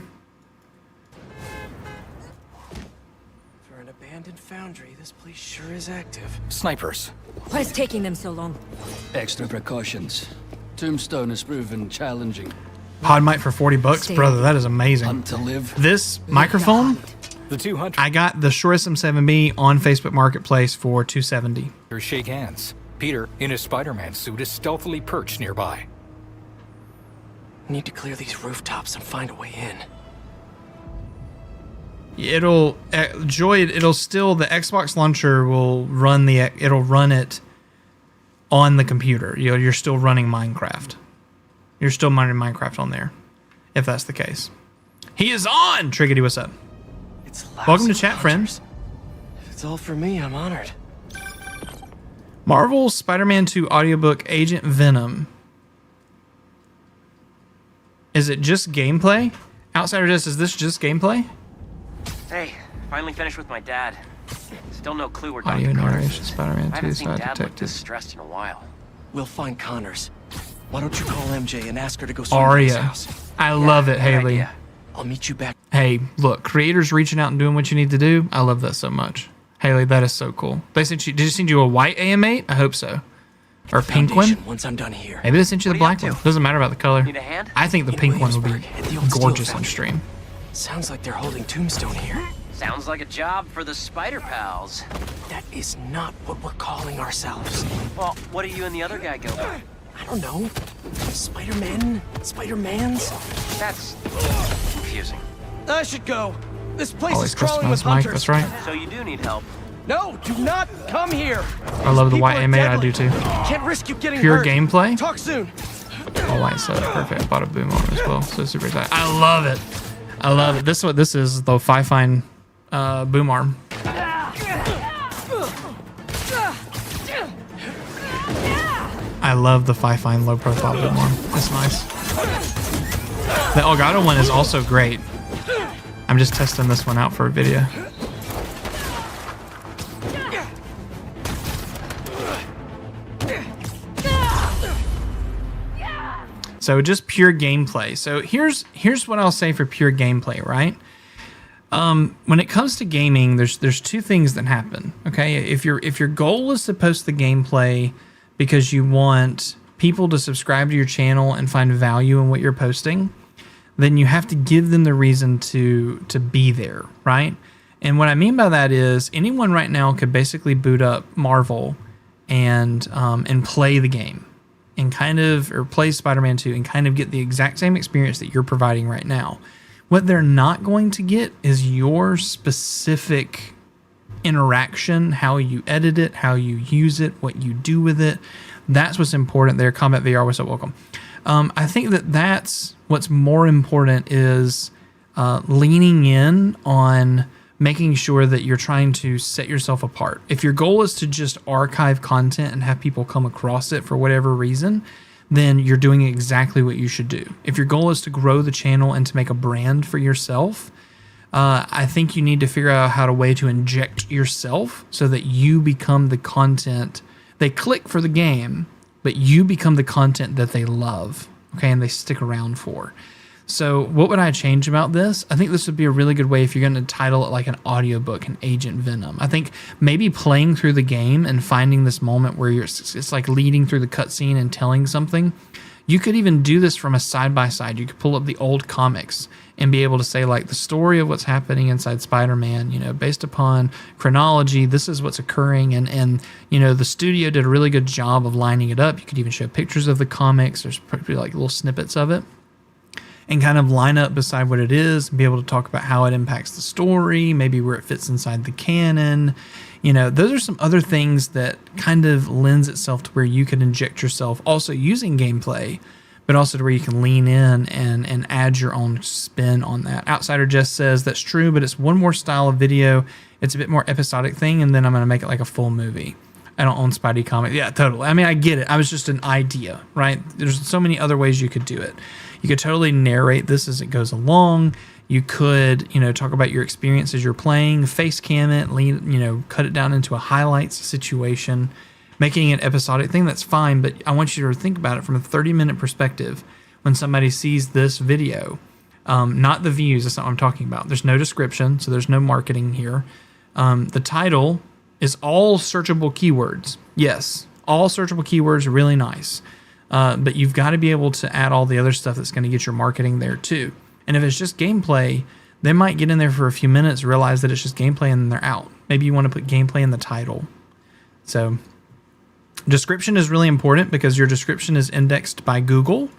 Speaker 10: For an abandoned foundry, this place sure is active.
Speaker 11: Snipers.
Speaker 12: What is taking them so long?
Speaker 11: Extra precautions. Tombstone has proven challenging.
Speaker 1: Pod mic for $40, brother. That is amazing.
Speaker 11: Hunt to live.
Speaker 1: This microphone,
Speaker 11: the 200.
Speaker 1: I got the Shure SM7B on Facebook Marketplace for $270.
Speaker 11: Shake hands. Peter, in his Spider-Man suit, is stealthily perched nearby.
Speaker 10: Need to clear these rooftops and find a way in.
Speaker 1: It'll it'll still, the Xbox launcher will run it'll run it on the computer. You're still running Minecraft. You're still running Minecraft on there, if that's the case. He is on! Triggity, what's up? Welcome to chat, friends.
Speaker 10: If it's all for me, I'm honored.
Speaker 1: Marvel Spider-Man 2 audiobook Agent Venom. Is it just gameplay? Outsider Jess, is this just gameplay?
Speaker 13: Hey, finally finished with my dad. Still no clue where
Speaker 1: Audio narration, Spider-Man 2
Speaker 13: I haven't seen
Speaker 1: side
Speaker 13: Dad look
Speaker 1: detective.
Speaker 13: this stressed in a while.
Speaker 10: We'll find Connors. Why don't you call MJ and ask her to go swing by his
Speaker 1: Arya.
Speaker 10: house?
Speaker 1: I love it, Haley.
Speaker 10: Idea. I'll meet you back.
Speaker 1: Hey, look, creators reaching out and doing what you need to do. I love that so much. Haley, that is so cool. They sent you, did they send you a white AM8? I hope so. Or a pink one?
Speaker 10: Once I'm done here.
Speaker 1: Maybe they sent you the black one. Doesn't matter about the color.
Speaker 13: Need a hand?
Speaker 1: I think the
Speaker 10: In
Speaker 1: pink one would be
Speaker 10: Williamsburg, at the old steel
Speaker 1: gorgeous on
Speaker 10: foundry.
Speaker 1: stream.
Speaker 10: Sounds like they're holding Tombstone here.
Speaker 13: Sounds like a job for the Spider Pals.
Speaker 10: That is not what we're calling ourselves.
Speaker 13: Well, what do you and the other guy go by?
Speaker 10: I don't know. Spider-Man? Spider-Mans?
Speaker 13: That's confusing.
Speaker 10: I should go. This place
Speaker 1: Always
Speaker 10: is crawling with
Speaker 1: customized mic,
Speaker 10: hunters.
Speaker 1: that's right.
Speaker 13: So you do need help.
Speaker 10: No, do not come here.
Speaker 1: I love the
Speaker 10: People
Speaker 1: white
Speaker 10: are
Speaker 1: AM8, I
Speaker 10: deadly.
Speaker 1: do too.
Speaker 10: Can't risk you getting
Speaker 1: Pure
Speaker 10: hurt.
Speaker 1: gameplay?
Speaker 10: Talk soon.
Speaker 1: All white sub, perfect. I bought a boom arm as well, so super excited. I love it. I love it. This is what this is, the Fifine boom arm. I love the Fifine low profile boom arm. It's nice. The Elgato one is also great. I I'm just testing this one out for a video. So just pure gameplay. So here's what I'll say for pure gameplay, right? When it comes to gaming, there's two things that happen. Okay, if your goal is to post the gameplay because you want people to subscribe to your channel and find value in what you're posting, then you have to give them the reason to be there, right? And what I mean by that is anyone right now could basically boot up Marvel and play the game and or play Spider-Man 2 and kind of get the exact same experience that you're providing right now. What they're not going to get is your specific interaction, how you edit it, how you use it, what you do with it. That's what's important there. Combat VR, what's up? Welcome. I think that's what's more important is leaning in on making sure that you're trying to set yourself apart. If your goal is to just archive content and have people come across it for whatever reason, then you're doing exactly what you should do. If your goal is to grow the channel and to make a brand for yourself, I think you need to figure out how to inject yourself so that you become the content. They click for the game, but you become the content that they love, okay, and they stick around for. So what would I change about this? I think this would be a really good way if you're going to title it like an audiobook, an Agent Venom. I think maybe playing through the game and finding this moment where it's like leading through the cutscene and telling something. You could even do this from a side-by-side. You could pull up the old comics and be able to say, like, the story of what's happening inside Spider-Man, you know, based upon chronology, this is what's occurring. And you know, the studio did a really good job of lining it up. You could even show pictures of the comics. There's probably like little snippets of it. And kind of line up beside what it is, and be able to talk about how it impacts the story, maybe where it fits inside the canon. You know, those are some other things that kind of lends itself to where you can inject yourself also using gameplay, but also to where you can lean in and add your own spin on that. Outsider Jess says that's true, but it's one more style of video. It's a bit more episodic thing, and then I'm going to make it like a full movie. I don't own Spidey comics. Yeah, totally. I mean, I get it. I was just an idea, right? There's so many other ways you could do it. You could totally narrate this as it goes along. You could, you know, talk about your experience as you're playing, face cam it, cut it down into a highlights situation, making it an episodic thing. That's fine, but I want you to think about it from a 30-minute perspective. When somebody sees this video, not the views. That's not what I'm talking about. There's no description, so there's no marketing here. The title is all searchable keywords. Yes, all searchable keywords are really nice. But you've got to be able to add all the other stuff that's going to get your marketing there too. And if it's just gameplay, they might get in there for a few minutes, realize that it's just gameplay, and then they're out. Maybe you want to put gameplay in the title. So description is really important because your description is indexed by Google.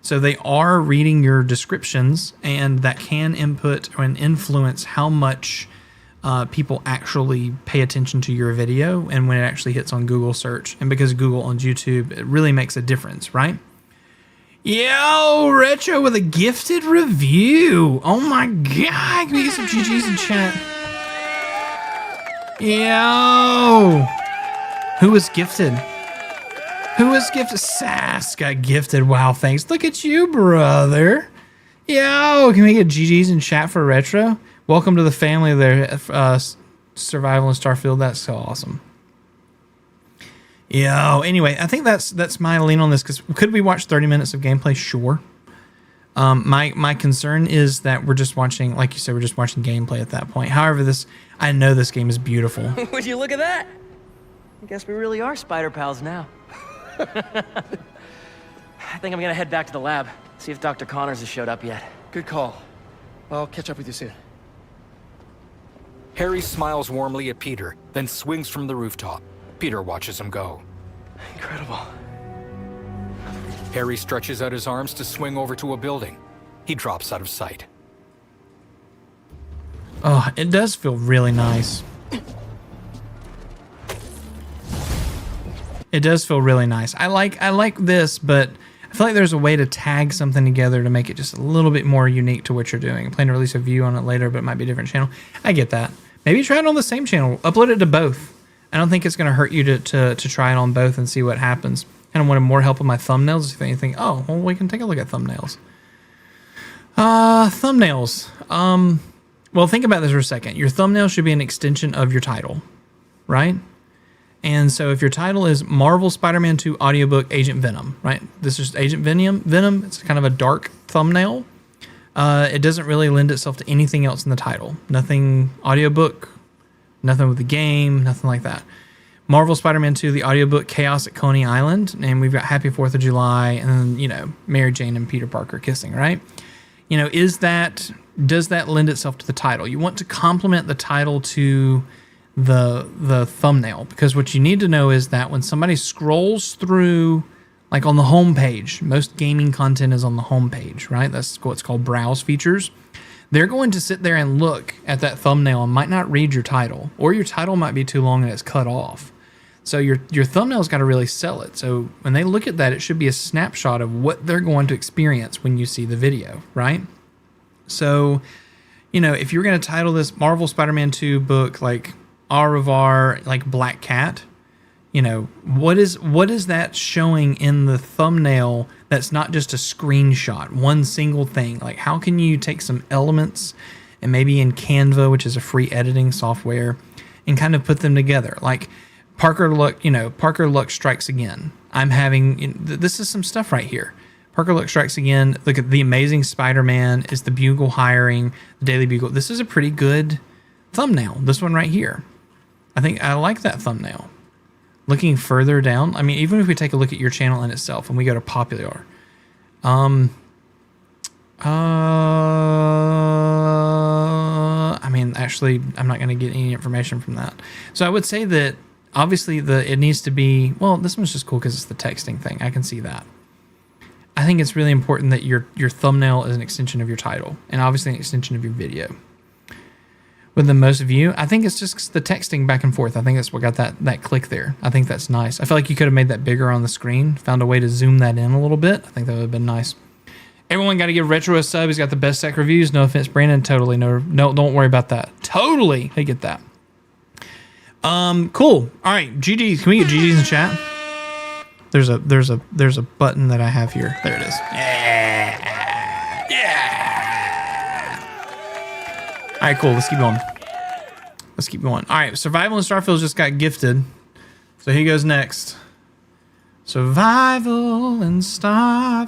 Speaker 1: So they are reading your descriptions, and that can input and influence how much people actually pay attention to your video and when it actually hits on Google search. And because Google owns YouTube, it really makes a difference, right? Yo, Retro with a gifted review. Oh my God. Can we get some GGs in chat? Yo. Who was gifted? Who was gifted? Sass got gifted. Wow, thanks. Look at you, brother. Yo, can we get GGs in chat for Retro? Welcome to the family there, Survival in Starfield. That's so awesome. Yo, anyway, I think that's my lean on this, because could we watch 30 minutes of gameplay? Sure. My concern is that we're just watching, like you said, we're just watching gameplay at that point. However, I know this game is beautiful.
Speaker 14: Would you look at that? I guess we really are spider pals now. I think I'm gonna head back to the lab, see if Dr. Connors has showed up yet.
Speaker 10: Good call. I'll catch up with you soon.
Speaker 11: Harry smiles warmly at Peter, then swings from the rooftop. Peter watches him go.
Speaker 10: Incredible.
Speaker 11: Harry stretches out his arms to swing over to a building. He drops out of sight.
Speaker 1: Oh, it does feel really nice. It does feel really nice. I like this, but I feel like there's a way to tag something together to make it just a little bit more unique to what you're doing. I plan to release a view on it later, but it might be a different channel. I get that. Maybe try it on the same channel. Upload it to both. I don't think it's going to hurt you to try it on both and see what happens. I don't want more help with my thumbnails. If anything, oh, well, we can take a look at thumbnails. Thumbnails. Well, think about this for a second. Your thumbnail should be an extension of your title, right? And so if your title is Marvel Spider-Man 2 audiobook Agent Venom, right? This is Agent Venom. It's kind of a dark thumbnail. It doesn't really lend itself to anything else in the title. Nothing audiobook, nothing with the game, nothing like that. Marvel Spider-Man 2, the audiobook Chaos at Coney Island, and we've got Happy 4th of July, and then, you know, Mary Jane and Peter Parker kissing, right? You know, does that lend itself to the title? You want to complement the title to the thumbnail, because what you need to know is that when somebody scrolls through, like on the home page, most gaming content is on the home page, right? That's what's called browse features. They're going to sit there and look at that thumbnail and might not read your title, or your title might be too long and it's cut off. So your thumbnail's got to really sell it. So when they look at that, it should be a snapshot of what they're going to experience when you see the video, right? So, you know, if you're going to title this Marvel Spider-Man 2 book like Au revoir, like Black Cat, you know, what is that showing in the thumbnail that's not just a screenshot, one single thing? Like, how can you take some elements and maybe in Canva, which is a free editing software, and kind of put them together? Like Parker Luck Strikes Again. This is some stuff right here. Parker Luck Strikes Again. Look at The Amazing Spider-Man. Is the Bugle hiring? The Daily Bugle. This is a pretty good thumbnail. This one right here. I think I like that thumbnail. Looking further down, I mean, even if we take a look at your channel in itself and we go to popular, I mean, actually, I'm not going to get any information from that. So I would say that obviously it needs to be, well, this one's just cool because it's the texting thing. I can see that. I think it's really important that your thumbnail is an extension of your title and obviously an extension of your video. With the most view, I think it's just the texting back and forth. I think that's what got that click there. I think that's nice. I feel like you could have made that bigger on the screen, found a way to zoom that in a little bit. I think that would have been nice. Everyone got to give Retro a sub. He's got the best tech reviews. No offense, Brandon. Totally. No, don't worry about that. Totally. I get that. Cool. All right. GGs. Can we get GGs in the chat? There's a button that I have here. There it is. All right, cool. Let's keep going. All right, Survival in Starfield just got gifted. So he goes next. Survival in Starfield.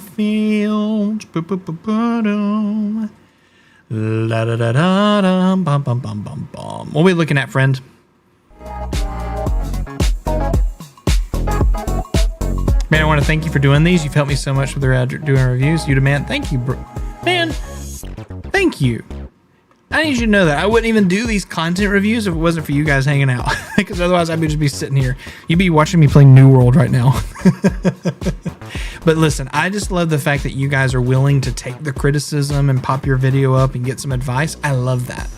Speaker 1: La da da da da bum bum bum bum bum. What are we looking at, friend? Man, I want to thank you for doing these. You've helped me so much with doing reviews. You demand. Thank you, bro. Man, thank you. I need you to know that I wouldn't even do these content reviews if it wasn't for you guys hanging out. Because otherwise I'd just be sitting here. You'd be watching me play New World right now. But listen, I just love the fact that you guys are willing to take the criticism and pop your video up and get some advice. I love that.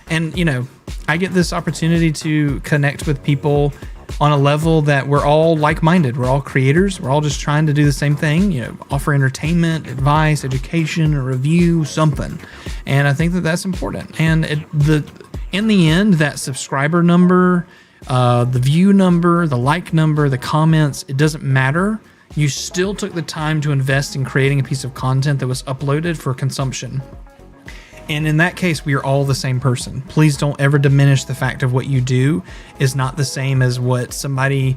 Speaker 1: And, you know, I get this opportunity to connect with people on a level that we're all like-minded. We're all creators. We're all just trying to do the same thing, you know, offer entertainment, advice, education, a review, something. And I think that that's important. And in the end, that subscriber number, the view number, the like number, the comments, it doesn't matter. You still took the time to invest in creating a piece of content that was uploaded for consumption. And in that case, we are all the same person. Please don't ever diminish the fact of what you do is not the same as what somebody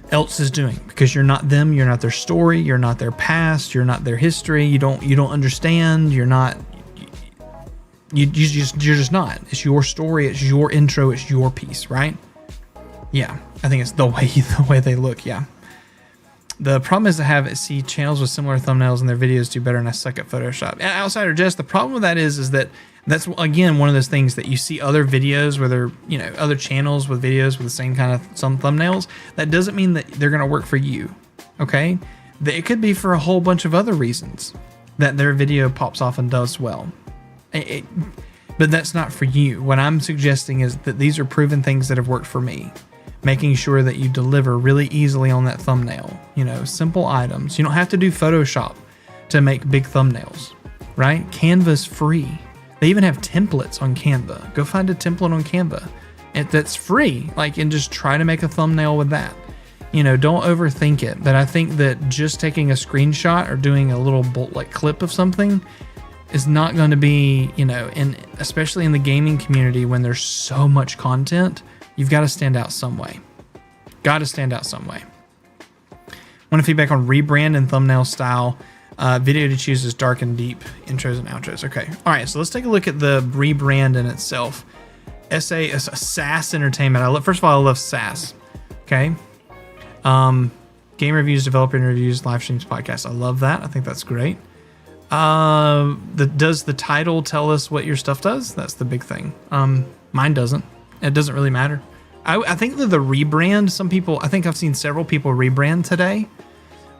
Speaker 1: else is doing, because you're not them, you're not their story, you're not their past, you're not their history, you don't understand, you're just not. It's your story, it's your intro, it's your piece, right? Yeah, I think it's the way they look, yeah. The problem is to see channels with similar thumbnails and their videos do better, and I suck at Photoshop. Outsider Jess, the problem with that is that that's, again, one of those things that you see other videos where they're, you know, other channels with videos with the same kind of some thumbnails. That doesn't mean that they're going to work for you, okay? It could be for a whole bunch of other reasons that their video pops off and does well. But that's not for you. What I'm suggesting is that these are proven things that have worked for me. Making sure that you deliver really easily on that thumbnail. You know, simple items. You don't have to do Photoshop to make big thumbnails, right? Canva's free. They even have templates on Canva. Go find a template on Canva that's free. Like, and just try to make a thumbnail with that. You know, don't overthink it. But I think that just taking a screenshot or doing a little clip of something is not going to be, you know, and especially in the gaming community when there's so much content, you've got to stand out some way. Got to stand out some way. Want to feedback on rebrand and thumbnail style. Video to choose is dark and deep. Intros and outros. Okay. All right. So let's take a look at the rebrand in itself. SAS Entertainment. First of all, I love SAS. Okay. Game reviews, developer interviews, live streams, podcasts. I love that. I think that's great. Does the title tell us what your stuff does? That's the big thing. Mine doesn't. It doesn't really matter. I think that the rebrand, some people, I think I've seen several people rebrand today,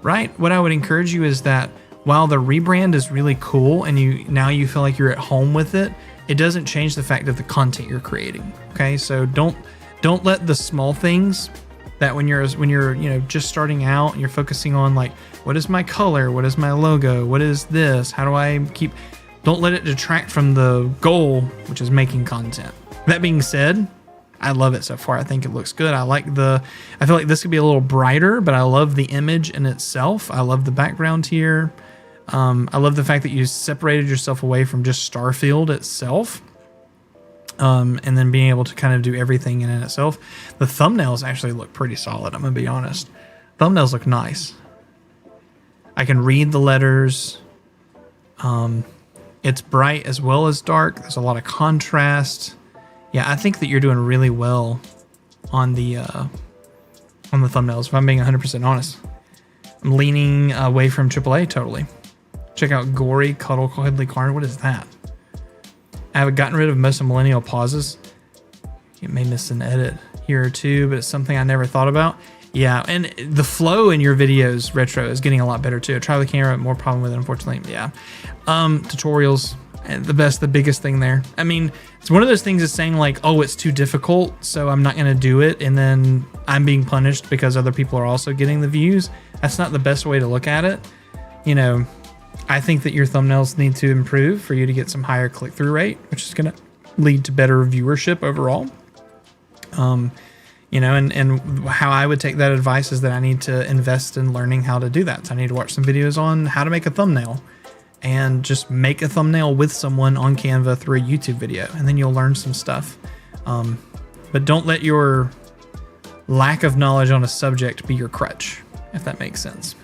Speaker 1: right? What I would encourage you is that while the rebrand is really cool and now you feel like you're at home with it, it doesn't change the fact of the content you're creating. Okay, so don't let the small things that when you're you know just starting out and you're focusing on like what is my color, what is my logo, what is this, how do I keep, don't let it detract from the goal, which is making content. That being said, I love it so far. I think it looks good. I feel like this could be a little brighter, but I love the image in itself. I love the background here. I love the fact that you separated yourself away from just Starfield itself. And then being able to kind of do everything in itself. The thumbnails actually look pretty solid, I'm going to be honest. Thumbnails look nice. I can read the letters. It's bright as well as dark. There's a lot of contrast. Yeah, I think that you're doing really well on the thumbnails, if I'm being 100% honest. I'm leaning away from AAA totally. Check out Gory Cuddle Cuddly Carn. What is that? I have gotten rid of most of millennial pauses. You may miss an edit here or two, but it's something I never thought about. Yeah, and the flow in your videos, Retro, is getting a lot better too. Try the camera, more problem with it, unfortunately. Yeah. Tutorials, the biggest thing there. I mean, it's one of those things that's saying like, oh, it's too difficult, so I'm not going to do it, and then I'm being punished because other people are also getting the views. That's not the best way to look at it. You know, I think that your thumbnails need to improve for you to get some higher click-through rate, which is going to lead to better viewership overall. You know, and how I would take that advice is that I need to invest in learning how to do that. So I need to watch some videos on how to make a thumbnail and just make a thumbnail with someone on Canva through a YouTube video, and then you'll learn some stuff. But don't let your lack of knowledge on a subject be your crutch, if that makes sense.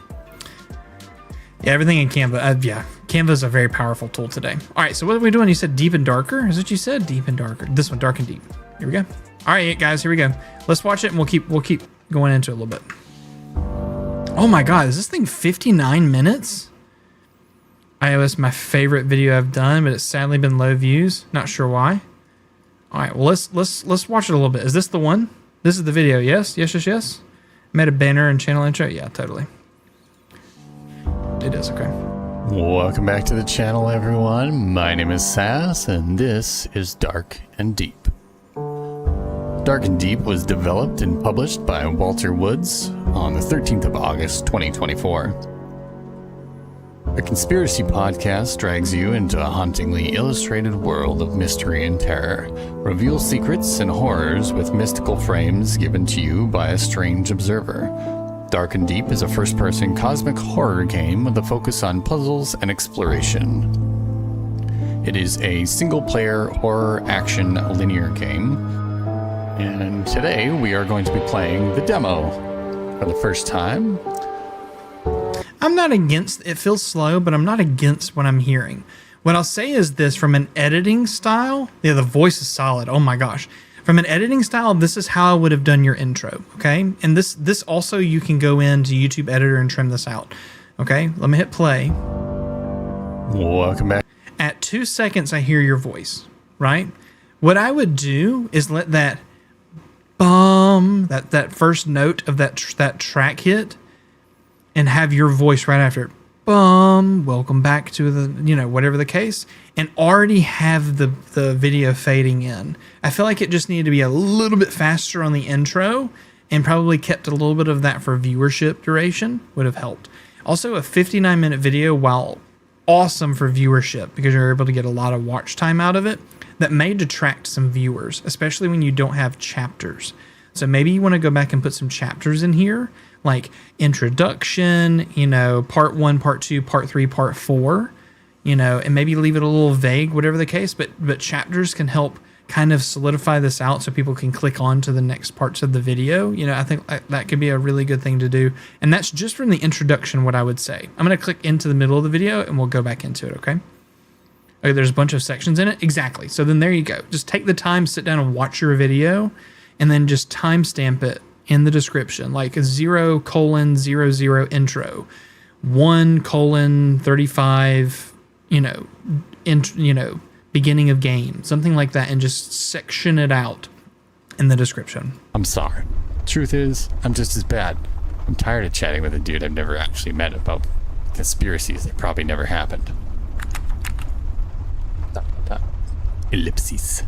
Speaker 1: Yeah, everything in Canva. Yeah, Canva is a very powerful tool today. All right, so what are we doing? You said deep and darker? Is what you said? Deep and darker. This one, dark and deep. Here we go. All right, guys, here we go. Let's watch it, and we'll keep going into it a little bit. Oh my God, is this thing 59 minutes? iOS, my favorite video I've done, but it's sadly been low views. Not sure why. All right, well let's watch it a little bit. Is this the one? This is the video. Yes. Made a banner and channel intro. Yeah, totally. It is okay.
Speaker 15: Welcome back to the channel, everyone. My name is Sass, and this is Dark and Deep. Dark and Deep was developed and published by Walter Woods on the 13th of August, 2024. A conspiracy podcast drags you into a hauntingly illustrated world of mystery and terror, reveals secrets and horrors with mystical frames given to you by a strange observer. Dark and Deep is a first-person cosmic horror game with a focus on puzzles and exploration. It is a single-player horror action linear game, and today we are going to be playing the demo for the first time.
Speaker 1: I'm not against, it feels slow, but I'm not against what I'm hearing. What I'll say is this, from an editing style, yeah, the voice is solid, oh my gosh. From an editing style, this is how I would have done your intro, okay? And this also, you can go into YouTube Editor and trim this out, okay? Let me hit play.
Speaker 15: Welcome back.
Speaker 1: At 2 seconds, I hear your voice, right? What I would do is let that that first note of that track hit, and have your voice right after it. Welcome back to the, you know, whatever the case, and already have the video fading in. I feel like it just needed to be a little bit faster on the intro, and probably kept a little bit of that for viewership duration would have helped. Also, a 59-minute video, while awesome for viewership because you're able to get a lot of watch time out of it, that may detract some viewers, especially when you don't have chapters. So maybe you want to go back and put some chapters in here, like introduction, you know, part 1, part 2, part 3, part 4, you know, and maybe leave it a little vague, whatever the case, but chapters can help kind of solidify this out so people can click on to the next parts of the video. You know, I think that could be a really good thing to do. And that's just from the introduction, what I would say. I'm going to click into the middle of the video and we'll go back into it, okay? Okay, there's a bunch of sections in it. Exactly. So then there you go. Just take the time, sit down and watch your video, and then just timestamp it in the description, like 0:00 intro, 1:35, beginning of game, something like that, and just section it out in the description.
Speaker 15: I'm sorry. Truth is, I'm just as bad. I'm tired of chatting with a dude I've never actually met about conspiracies that probably never happened. Ellipses.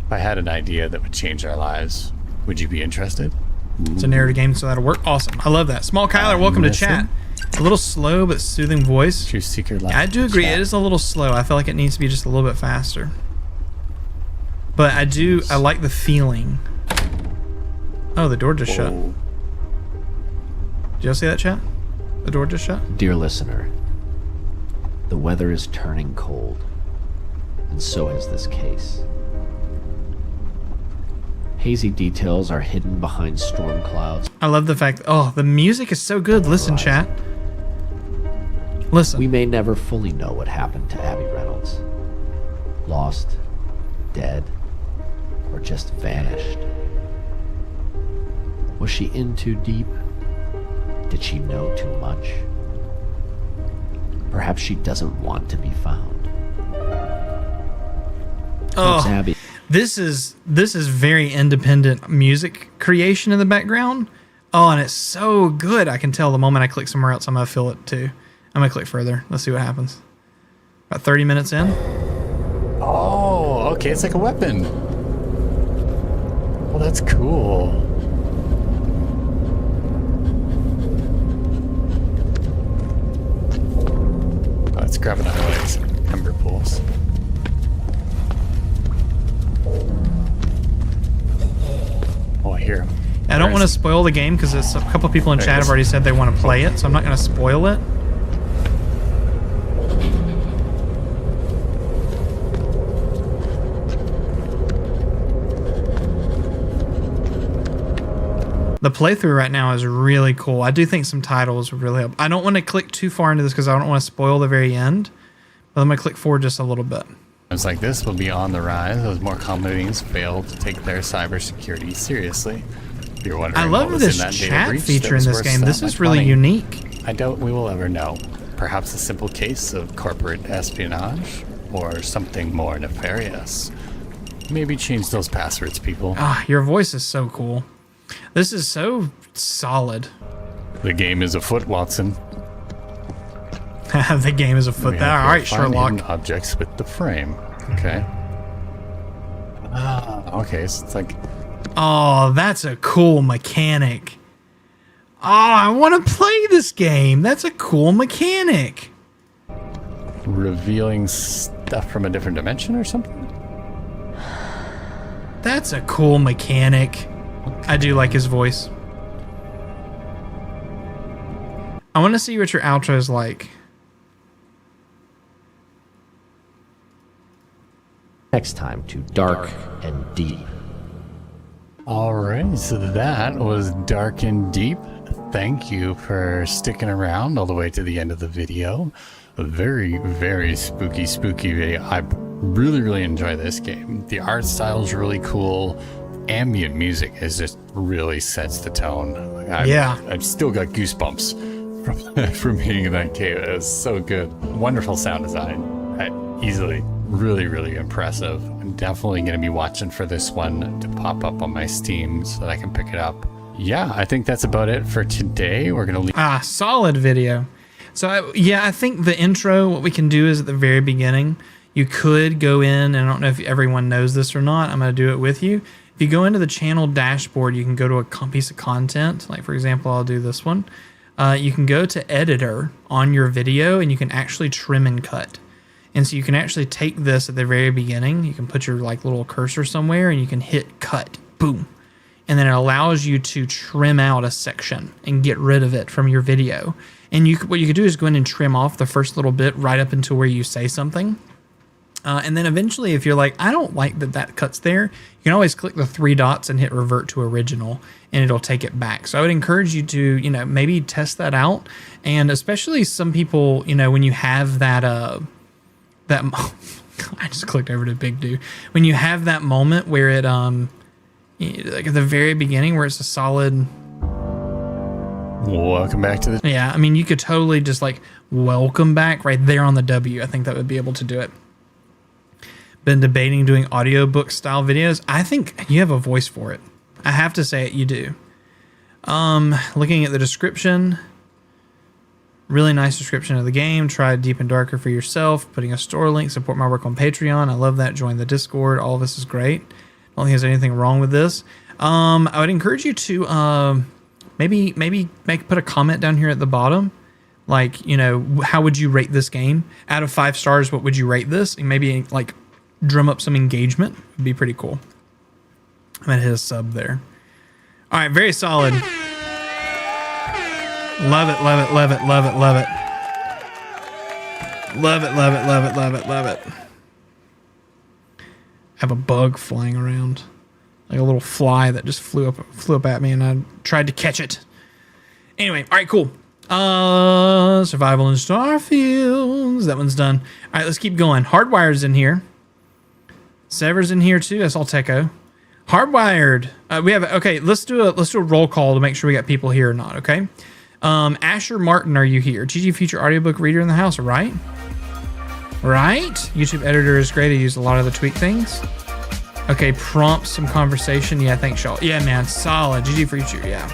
Speaker 15: If I had an idea that would change our lives, would you be interested?
Speaker 1: It's a narrative game, so that'll work. Awesome. I love that. Small Kyler, welcome to chat. A little slow but soothing voice.
Speaker 15: Truth Seeker Live.
Speaker 1: I do agree.
Speaker 15: Chat.
Speaker 1: It is a little slow. I feel like it needs to be just a little bit faster. But I like the feeling. Oh, the door just shut. Did y'all see that, chat? The door just shut?
Speaker 16: Dear listener, the weather is turning cold, and so has this case. Hazy details are hidden behind storm clouds.
Speaker 1: I love the fact, the music is so good. Listen, chat. Listen.
Speaker 16: We may never fully know what happened to Abby Reynolds. Lost, dead, or just vanished. Was she in too deep? Did she know too much? Perhaps she doesn't want to be found.
Speaker 1: Oh,
Speaker 16: Abby.
Speaker 1: This is very independent music creation in the background. Oh, and it's so good. I can tell the moment I click somewhere else, I'm going to feel it too. I'm going to click further. Let's see what happens. About 30 minutes in.
Speaker 15: Oh, okay. It's like a weapon. Well, that's cool. Oh, it's grabbing on legs. Ember pools. Oh, I hear him.
Speaker 1: I don't want to spoil the game because a couple people in chat have already said they want to play it, so I'm not going to spoil it. The playthrough right now is really cool. I do think some titles would really help. I don't want to click too far into this because I don't want to spoil the very end, but I'm going to click forward just a little bit.
Speaker 15: It's like this will be on the rise as more companies fail to take their cybersecurity seriously. If you're wondering,
Speaker 1: I love this chat feature in this game. This is really unique.
Speaker 15: I doubt we will ever know. Perhaps a simple case of corporate espionage or something more nefarious. Maybe change those passwords, people.
Speaker 1: Ah, your voice is so cool. This is so solid.
Speaker 15: The game is afoot, Watson.
Speaker 1: The game is afoot. All right, Sherlock.
Speaker 15: Objects with the frame. Okay. Okay, so it's like...
Speaker 1: Oh, that's a cool mechanic. Oh, I want to play this game. That's a cool mechanic.
Speaker 15: Revealing stuff from a different dimension or something?
Speaker 1: That's a cool mechanic. I do like his voice. I want to see what your outro is like.
Speaker 16: Next time to Dark and Deep.
Speaker 15: Alright, so that was Dark and Deep. Thank you for sticking around all the way to the end of the video. A very, very spooky video. I really enjoy this game. The art style is really cool. Ambient music is just really sets the tone. I've still got goosebumps from being in that cave. It was so good. Wonderful sound design. Easily. Really impressive. I'm definitely going to be watching for this one to pop up on my Steam so that I can pick it up. Yeah, I think that's about it for today. We're going to leave.
Speaker 1: Solid video. So, I think the intro, what we can do is at the very beginning, you could go in, and I don't know if everyone knows this or not. I'm going to do it with you. If you go into the channel dashboard, you can go to a piece of content. Like, for example, I'll do this one. You can go to editor on your video, and you can actually trim and cut. And so you can actually take this at the very beginning. You can put your little cursor somewhere, and you can hit cut. Boom. and then it allows you to trim out a section and get rid of it from your video. And what you could do is go in and trim off the first little bit right up until where you say something. And then eventually, if you're like, I don't like that cuts there, you can always click the 3 dots and hit revert to original, and it'll take it back. So I would encourage you to, you know, maybe test that out. And especially some people, you know, when you have that, I just clicked over to Big Do. When you have that moment where it, like at the very beginning where it's a solid...
Speaker 15: Welcome back to the...
Speaker 1: Yeah, I mean, you could totally just like, welcome back right there on the W. I think that would be able to do it. Been debating doing audiobook style videos. I think you have a voice for it. I have to say it, you do. Looking at the description, really nice description of the game. Try Deep and Darker for yourself. Putting a store link. Support my work on Patreon. I love that. Join the Discord. All of this is great. Don't think there's anything wrong with this. I would encourage you to maybe put a comment down here at the bottom. Like, you know, how would you rate this game? Out of 5 stars, what would you rate this? And maybe like drum up some engagement. Would be pretty cool. I'm gonna hit a sub there. All right, very solid. Love it, love it, love it, love it, love it. Love it, love it, love it, love it, love it. I have a bug flying around. Like a little fly that just flew up at me, and I tried to catch it. Anyway, all right, cool. Survival in Starfields. That one's done. All right, let's keep going. Hardwired's in here. Sever's in here too. That's all Techo. Hardwired. We have okay. Let's do a roll call to make sure we got people here or not. Okay. Asher Martin, are you here? GG Future audiobook reader in the house, right? Right. YouTube editor is great. I use a lot of the tweak things. Okay, prompt some conversation. Yeah, thanks, y'all. Yeah, man, solid. GG Future. Yeah.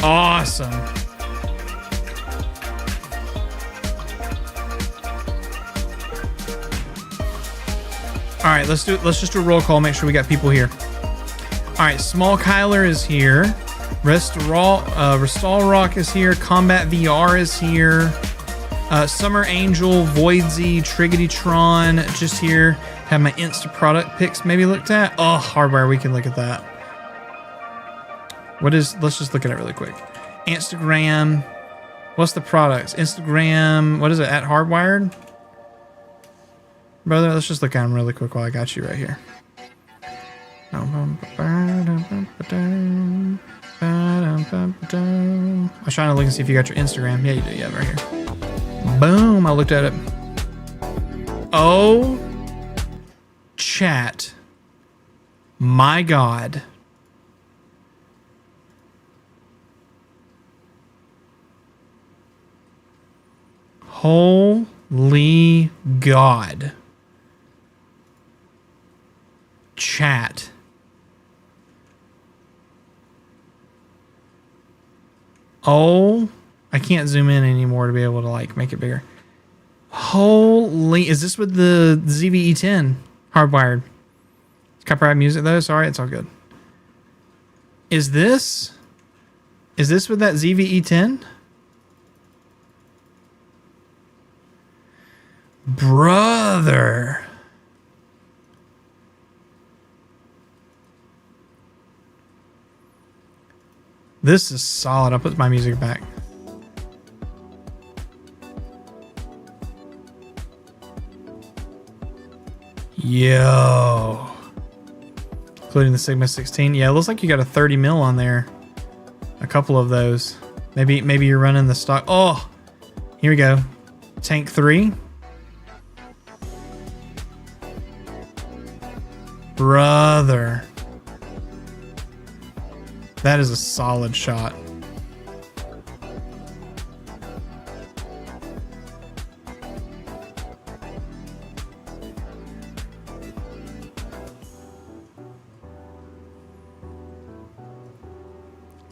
Speaker 1: Awesome. All right, let's just do a roll call. Make sure we got people here. All right, Small Kyler is here. Restall Rock is here. Combat VR is here. Summer Angel, Voidsy, Triggedytron just here. Have my Insta product picks maybe looked at. Oh, Hardwire, we can look at that. Let's just look at it really quick. Instagram. What's the products? Instagram. What is it? At Hardwired? Brother, let's just look at them really quick while I got you right here. I was trying to look and see if you got your Instagram. Yeah, you do. Yeah, right here. Boom. I looked at it. Oh, chat. My God. Holy God. Chat. Oh, I can't zoom in anymore to be able to like make it bigger. Holy, is this with the ZVE10 Hardwired? Copyright music though? Sorry, it's all good. Is this with that ZVE10? Brother. This is solid. I'll put my music back. Yo. Including the Sigma 16. Yeah, it looks like you got a 30 mil on there. A couple of those. Maybe you're running the stock. Oh, here we go. Tank 3. Brother. That is a solid shot.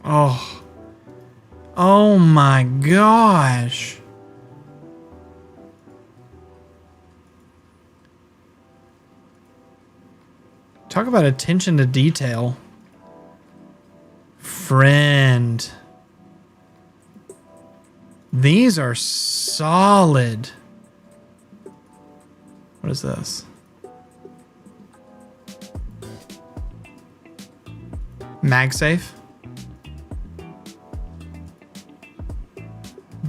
Speaker 1: Oh. Oh my gosh. Talk about attention to detail. Friend. These are solid. What is this? MagSafe.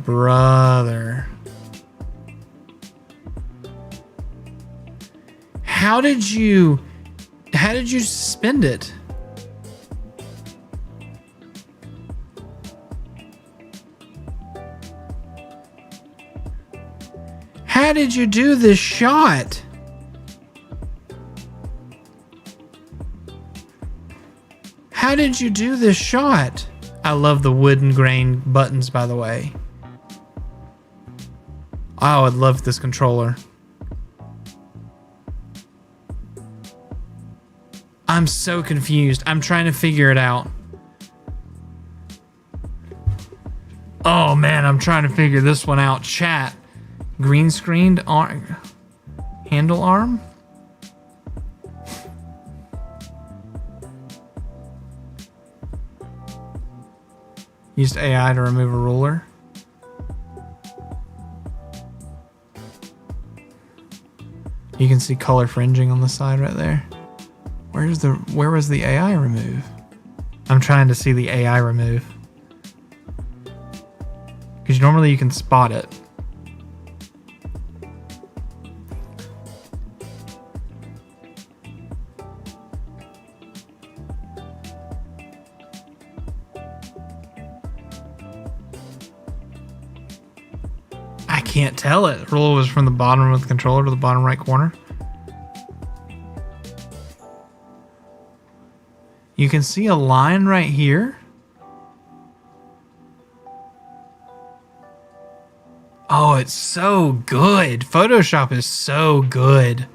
Speaker 1: Brother. How did you suspend it? How did you do this shot? How did you do this shot? I love the wooden grain buttons, by the way. I would love this controller. I'm so confused. I'm trying to figure it out. Oh man, I'm trying to figure this one out. Chat. Green screened arm. Handle arm? Used AI to remove a ruler. You can see color fringing on the side right there. Where was the AI remove? I'm trying to see the AI remove. Because normally you can spot it. I can't tell it. Ruler was from the bottom of the controller to the bottom right corner. You can see a line right here. Oh, it's so good. Photoshop is so good.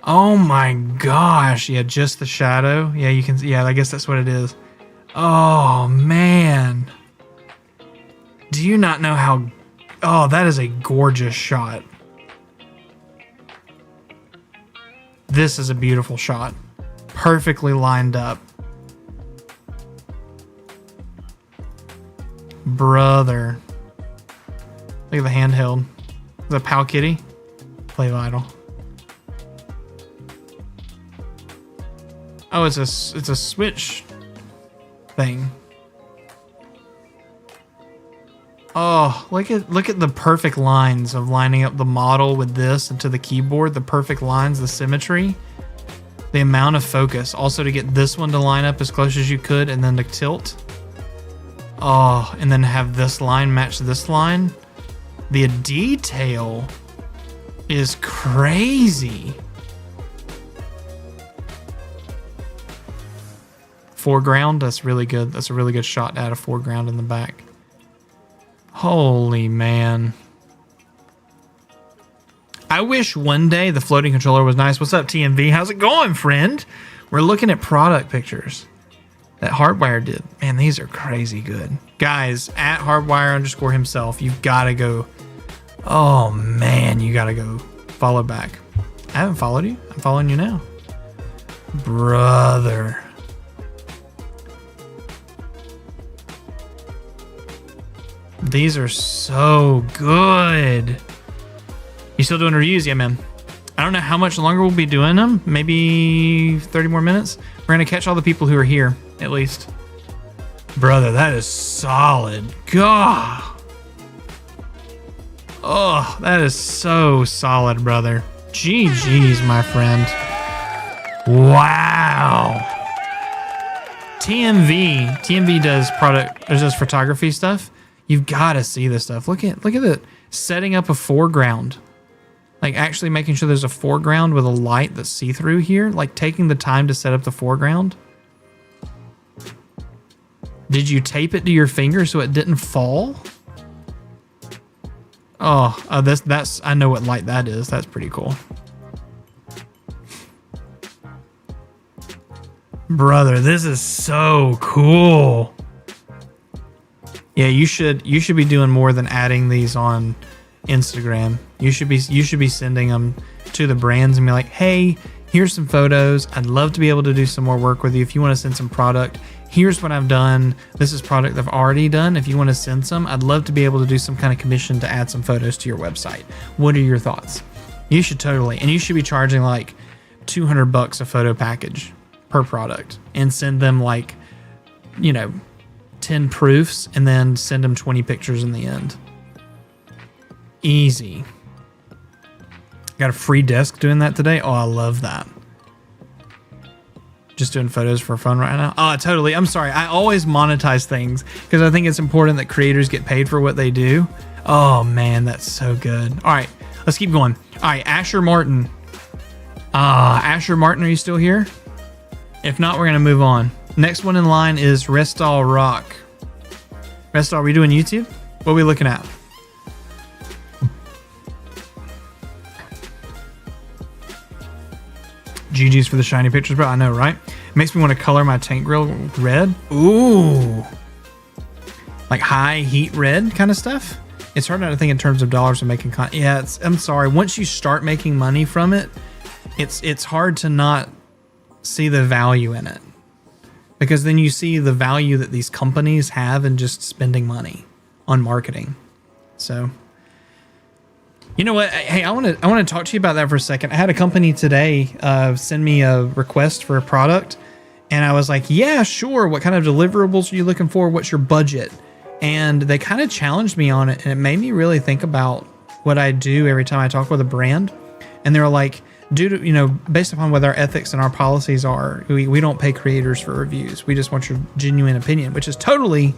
Speaker 1: Oh my gosh. Yeah, just the shadow. Yeah, you can see. Yeah, I guess that's what it is. Oh man. Do you not know how... Oh, that is a gorgeous shot. This is a beautiful shot. Perfectly lined up. Brother. Look at the handheld. The Pal Kitty. Play Vital. Oh, it's a Switch thing. Oh, look at the perfect lines of lining up the model with this and to the keyboard. The perfect lines, the symmetry, the amount of focus. Also to get this one to line up as close as you could and then to tilt. Oh, and then have this line match this line. The detail is crazy. Foreground, that's really good. That's a really good shot to add a foreground in the back. Holy man. I wish one day the floating controller was nice. What's up, TMV? How's it going, friend? We're looking at product pictures that Hardwire did. Man, these are crazy good. Guys, at Hardwire_ himself, you've got to go. Oh man, you got to go follow back. I haven't followed you. I'm following you now. Brother. These are so good. You still doing reviews? Yeah, man. I don't know how much longer we'll be doing them. Maybe 30 more minutes. We're going to catch all the people who are here, at least. Brother, that is solid. God. Oh, that is so solid, brother. GG's, my friend. Wow. TMV does photography stuff. You've got to see this stuff. Look at the setting up a foreground. Like actually making sure there's a foreground with a light that's see-through here. Like taking the time to set up the foreground. Did you tape it to your finger so it didn't fall? Oh, that's I know what light that is. That's pretty cool. Brother, this is so cool. Yeah, you should be doing more than adding these on Instagram. You should be sending them to the brands and be like, hey, here's some photos. I'd love to be able to do some more work with you. If you want to send some product, here's what I've done. This is product I've already done. If you want to send some, I'd love to be able to do some kind of commission to add some photos to your website. What are your thoughts? You should totally, and you should be charging like $200 a photo package. per product and send them like, 10 proofs and then send them 20 pictures in the end. Easy. Got a free desk doing that today. Oh, I love that. Just doing photos for fun right now. Oh, totally. I'm sorry. I always monetize things because I think it's important that creators get paid for what they do. Oh man, that's so good. All right, let's keep going. All right, Asher Martin. Asher Martin, are you still here? If not, we're gonna move on. Next one in line is Restal Rock. Restal, are we doing YouTube? What are we looking at? GG's for the shiny pictures, bro. I know, right? It makes me want to color my tank grill red. Ooh. Like high heat red kind of stuff. It's hard not to think in terms of dollars of making content. Yeah, I'm sorry. Once you start making money from it, it's hard to not see the value in it. Because then you see the value that these companies have in just spending money on marketing. So, you know what? Hey, I want to talk to you about that for a second. I had a company today send me a request for a product, and I was like, "Yeah, sure. What kind of deliverables are you looking for? What's your budget?" And they kind of challenged me on it, and it made me really think about what I do every time I talk with a brand. And they were like, due to, based upon what our ethics and our policies are, we don't pay creators for reviews. We just want your genuine opinion, which is totally,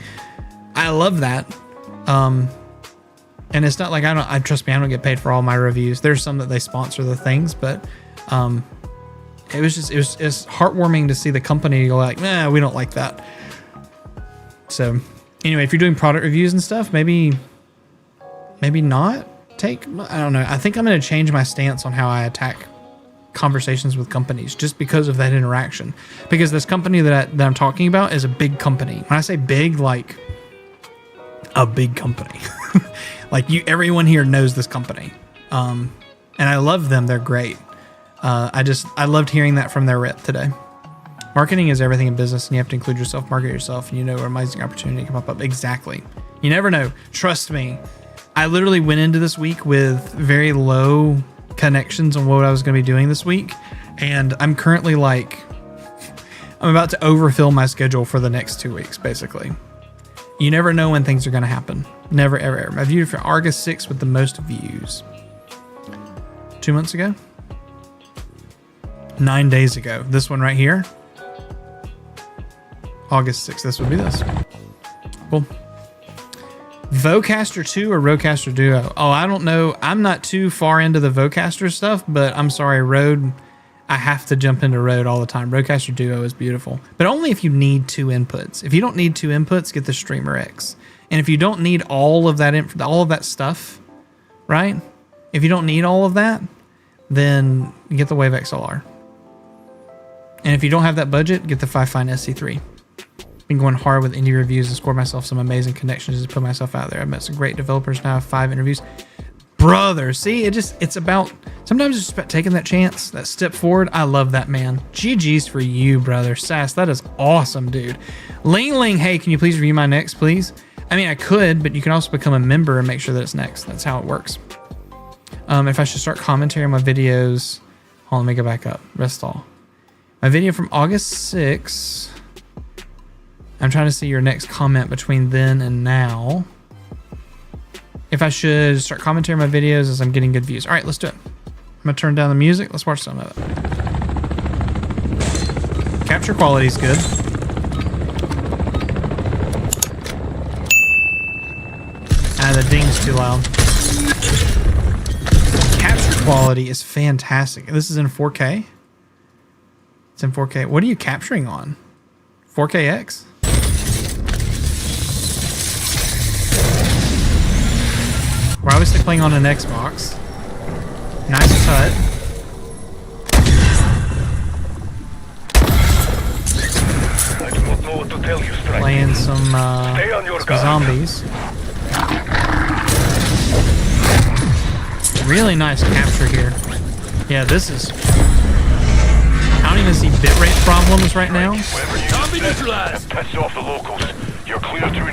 Speaker 1: I love that. And it's not like trust me, I don't get paid for all my reviews. There's some that they sponsor the things, but it's heartwarming to see the company go like, nah, we don't like that. So anyway, if you're doing product reviews and stuff, maybe not take, I don't know. I think I'm going to change my stance on how I attack conversations with companies just because of that interaction. Because this company that I'm talking about is a big company. When I say big, like a big company, like everyone here knows this company. And I love them. They're great. I loved hearing that from their rep today. Marketing is everything in business, and you have to include yourself, market yourself, and an amazing opportunity can pop up. Exactly. You never know. Trust me. I literally went into this week with very low connections on what I was going to be doing this week, and I'm currently I'm about to overfill my schedule for the next 2 weeks, basically. You never know when things are going to happen. Never, ever, ever. I viewed for August 6th with the most views. 2 months ago? 9 days ago. This one right here. August 6th. This would be this. Cool. Vocaster 2 or Rodecaster Duo? Oh, I don't know. I'm not too far into the Vocaster stuff, but I'm sorry, Rode, I have to jump into Rode all the time. Rodecaster Duo is beautiful, but only if you need 2 inputs. If you don't need 2 inputs, get the Streamer X. And if you don't need all of that stuff, right? If you don't need all of that, then get the Wave XLR. And if you don't have that budget, get the Fifine SC3. Been going hard with indie reviews and scored myself some amazing connections to put myself out there. I've met some great developers now. I have 5 interviews. Brother, see, it's about, sometimes it's just about taking that chance, that step forward. I love that, man. GG's for you, brother. Sass, that is awesome, dude. Ling Ling, hey, can you please review my next, please? I mean, I could, but you can also become a member and make sure that it's next. That's how it works. If I should start commentary on my videos, hold on, let me go back up. Rest all. My video from August 6th. I'm trying to see your next comment between then and now. If I should start commentating my videos as I'm getting good views. All right, let's do it. I'm gonna turn down the music. Let's watch some of it. Capture quality is good. The ding's too loud. Capture quality is fantastic. This is in 4K. It's in 4K. What are you capturing on? 4KX? We're obviously playing on an Xbox. Nice cut.
Speaker 17: I do not know what to tell you, Striker.
Speaker 1: Playing some zombies. Really nice capture here. Yeah, this is... I don't even see bitrate problems right now.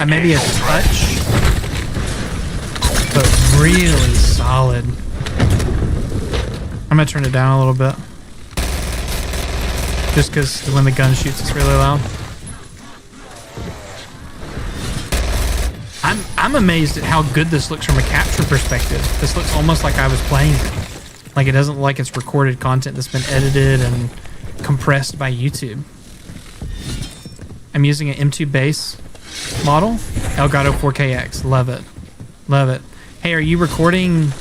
Speaker 1: Maybe a touch. But really solid. I'm gonna turn it down a little bit. Just because when the gun shoots, it's really loud. I'm amazed at how good this looks from a capture perspective. This looks almost like I was playing it. Like it doesn't look like it's recorded content that's been edited and compressed by YouTube. I'm using an M2 base model, Elgato 4KX. Love it. Love it. Hey, are you recording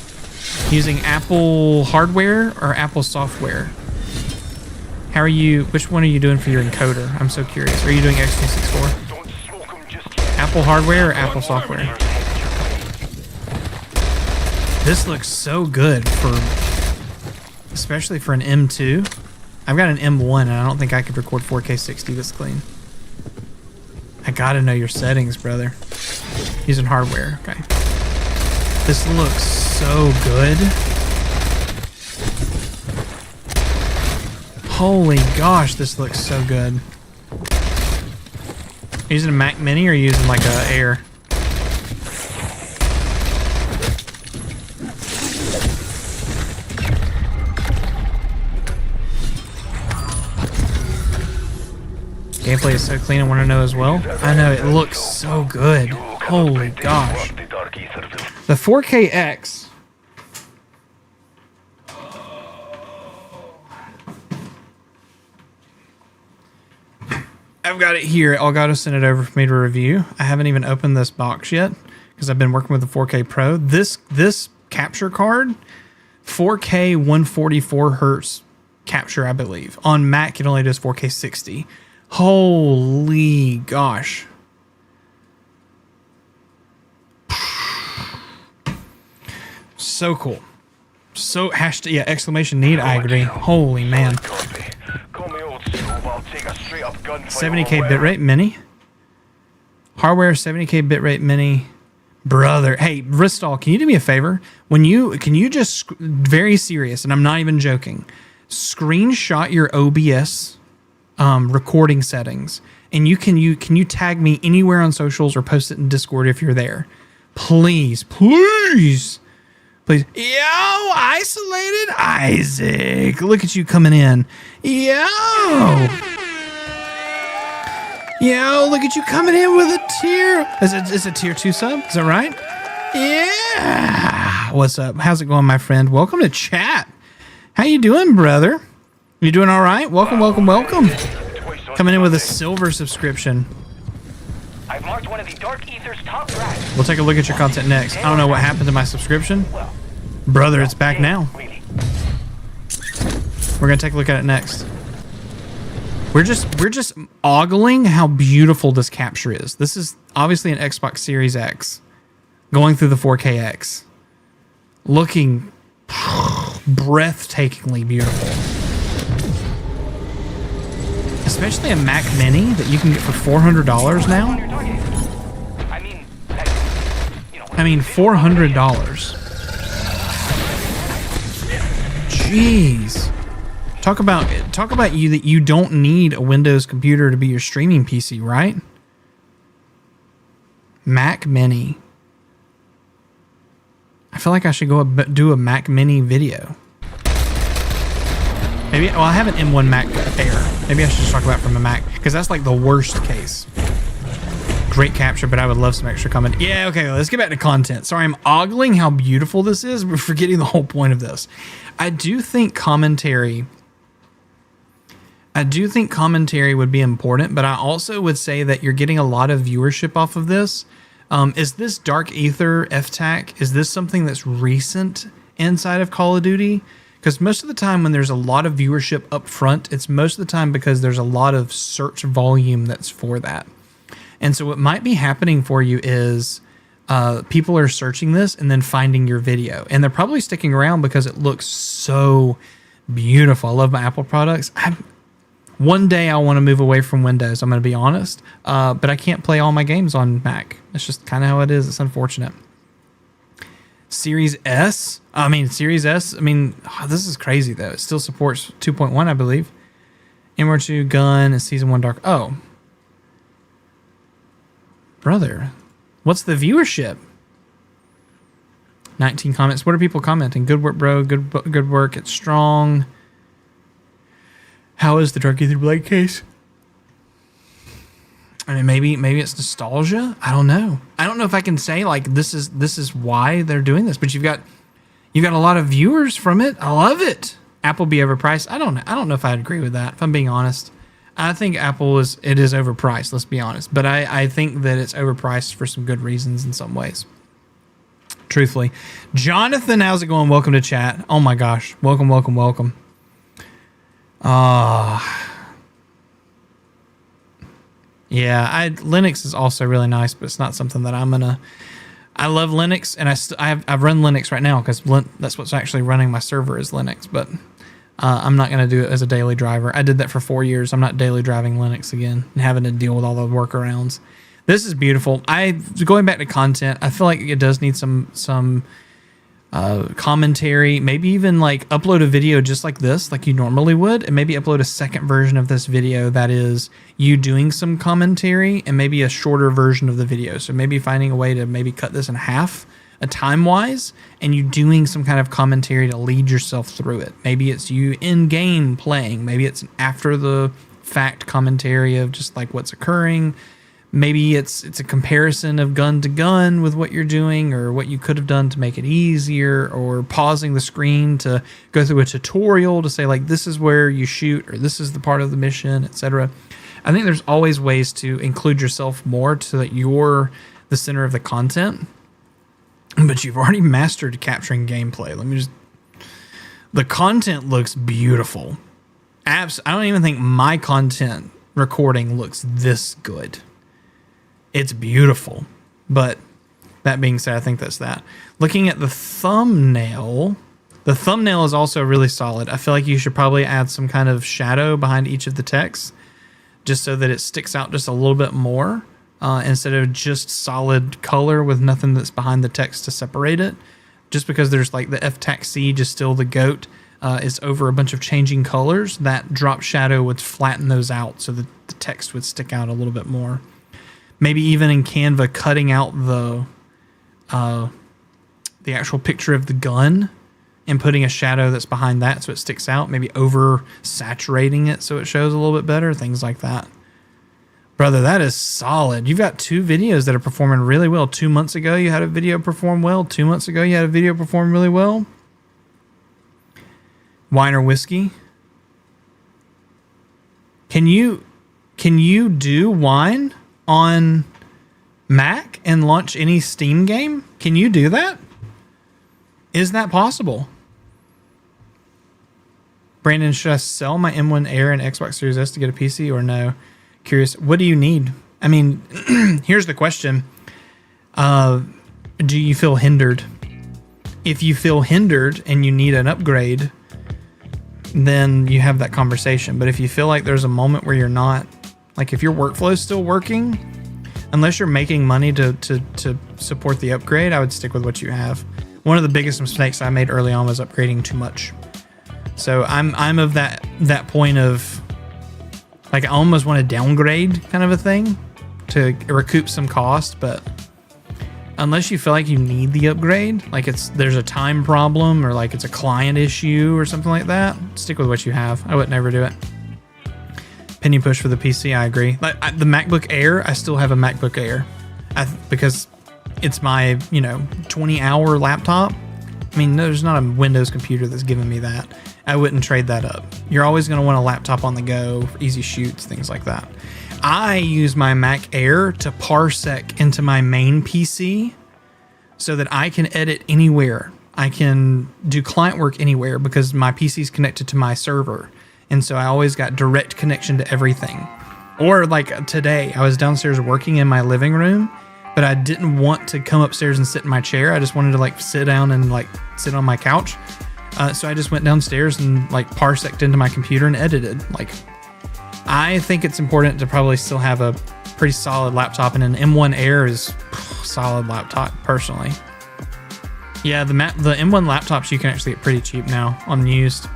Speaker 1: using Apple hardware or Apple software? How are you, which one are you doing for your encoder? I'm so curious. Are you doing X264? Apple hardware or Apple software? This looks so good for, especially for an M2. I've got an M1 and I don't think I could record 4K 60 this clean. I gotta know your settings, brother. Using hardware, okay. This looks so good. Holy gosh, this looks so good. Are you using a Mac Mini or are you using like a Air? Gameplay is so clean, I want to know as well. I know, it looks so good. Holy gosh. The 4KX. I've got it here. Elgato sent it over for me to review. I haven't even opened this box yet because I've been working with the 4K Pro. This capture card, 4K 144 hertz capture, I believe. On Mac, it only does 4K 60. Holy gosh. So cool. So hashtag, yeah, exclamation need, I agree. Holy man. 70K bitrate mini. Hardware 70K bitrate mini. Brother, hey, Ristal, can you do me a favor? Can you just, very serious, and I'm not even joking, screenshot your OBS recording settings, and can you tag me anywhere on socials or post it in Discord if you're there, please. Yo, Isolated Isaac, look at you coming in. Yo, look at you coming in with a tier. Is it tier 2 sub? Is that right? Yeah. What's up? How's it going, my friend? Welcome to chat. How you doing, brother? You doing all right? Welcome. Coming in with a silver subscription.
Speaker 17: I've marked one of the Dark Ether's top racks.
Speaker 1: We'll take a look at your content next. I don't know what happened to my subscription. Brother, it's back now. We're gonna take a look at it next. We're just ogling how beautiful this capture is. This is obviously an Xbox Series X going through the 4KX. Looking breathtakingly beautiful. Especially a Mac Mini that you can get for $400 now. I mean, $400. Jeez. Talk about you that you don't need a Windows computer to be your streaming PC, right? Mac Mini. I feel like I should go do a Mac Mini video. Maybe, well, I have an M1 Mac Air. Maybe I should just talk about it from a Mac, because that's like the worst case. Great capture, but I would love some extra comment. Yeah, okay, let's get back to content. Sorry, I'm ogling how beautiful this is, but forgetting the whole point of this. I do think commentary would be important, but I also would say that you're getting a lot of viewership off of this. Is this Dark Ether FTAC? Is this something that's recent inside of Call of Duty? Because most of the time when there's a lot of viewership up front, it's most of the time because there's a lot of search volume that's for that. And so what might be happening for you is people are searching this and then finding your video. And they're probably sticking around because it looks so beautiful. I love my Apple products. One day I want to move away from Windows, I'm going to be honest. But I can't play all my games on Mac. It's just kind of how it is. It's unfortunate. Series S? This is crazy though. It still supports 2.1, I believe. MR2 gun and Season 1 Dark. Oh. Brother, what's the viewership? 19 comments. What are people commenting? Good work, bro. Good work. It's strong. How is the Dark Ether Blade case? I mean, maybe it's nostalgia. I don't know. I don't know if I can say like this is why they're doing this. But you've got a lot of viewers from it. I love it. Apple be overpriced. I don't know if I'd agree with that. If I'm being honest, I think Apple is overpriced. Let's be honest. But I think that it's overpriced for some good reasons in some ways. Truthfully, Jonathan, how's it going? Welcome to chat. Oh my gosh, welcome. Yeah, Linux is also really nice, but it's not something that I'm gonna. I love Linux, and I've run Linux right now because that's what's actually running my server is Linux. But I'm not gonna do it as a daily driver. I did that for 4 years. I'm not daily driving Linux again and having to deal with all the workarounds. This is beautiful. Going back to content, I feel like it does need some commentary, maybe even like upload a video just like this, like you normally would, and maybe upload a second version of this video that is you doing some commentary and maybe a shorter version of the video. So maybe finding a way to maybe cut this in half time-wise and you doing some kind of commentary to lead yourself through it. Maybe it's you in-game playing. Maybe it's an after-the-fact commentary of just like what's occurring. Maybe it's a comparison of gun to gun with what you're doing or what you could have done to make it easier, or pausing the screen to go through a tutorial to say like this is where you shoot or this is the part of the mission, etc. I think there's always ways to include yourself more so that you're the center of the content. But you've already mastered capturing gameplay. The content looks beautiful. I don't even think my content recording looks this good. It's beautiful, but that being said, I think that's that. Looking at the thumbnail is also really solid. I feel like you should probably add some kind of shadow behind each of the texts just so that it sticks out just a little bit more instead of just solid color with nothing that's behind the text to separate it. Just because there's like the F-Taxi, just still the goat, is over a bunch of changing colors, that drop shadow would flatten those out so that the text would stick out a little bit more. Maybe even in Canva, cutting out the actual picture of the gun and putting a shadow that's behind that so it sticks out. Maybe over saturating it so it shows a little bit better. Things like that. Brother, that is solid. You've got 2 videos that are performing really well. 2 months ago, you had a video perform well. 2 months ago, you had a video perform really well. Wine or whiskey? Can you do wine on Mac and launch any Steam game? Can you do that? Is that possible? Brandon, should I sell my M1 Air and Xbox Series S to get a PC or no? Curious, what do you need? I mean, here's the question. Do you feel hindered? If you feel hindered and you need an upgrade, then you have that conversation. But if you feel like there's a moment where you're not, like if your workflow is still working, unless you're making money to support the upgrade, I would stick with what you have. One of the biggest mistakes I made early on was upgrading too much. So I'm of that point of like I almost want to downgrade kind of a thing to recoup some cost, but unless you feel like you need the upgrade, like there's a time problem or like it's a client issue or something like that, stick with what you have. I would never do it. Penny push for the PC, I agree. Like the MacBook Air, I still have a MacBook Air because it's my 20-hour laptop. I mean, there's not a Windows computer that's giving me that. I wouldn't trade that up. You're always going to want a laptop on the go for easy shoots, things like that. I use my Mac Air to parsec into my main PC so that I can edit anywhere. I can do client work anywhere because my PC is connected to my server. And so I always got direct connection to everything. Or like today, I was downstairs working in my living room, but I didn't want to come upstairs and sit in my chair. I just wanted to like sit down and like sit on my couch. So I just went downstairs and like parseced into my computer and edited. Like, I think it's important to probably still have a pretty solid laptop, and an M1 Air is a solid laptop personally. Yeah, the M1 laptops you can actually get pretty cheap now on used.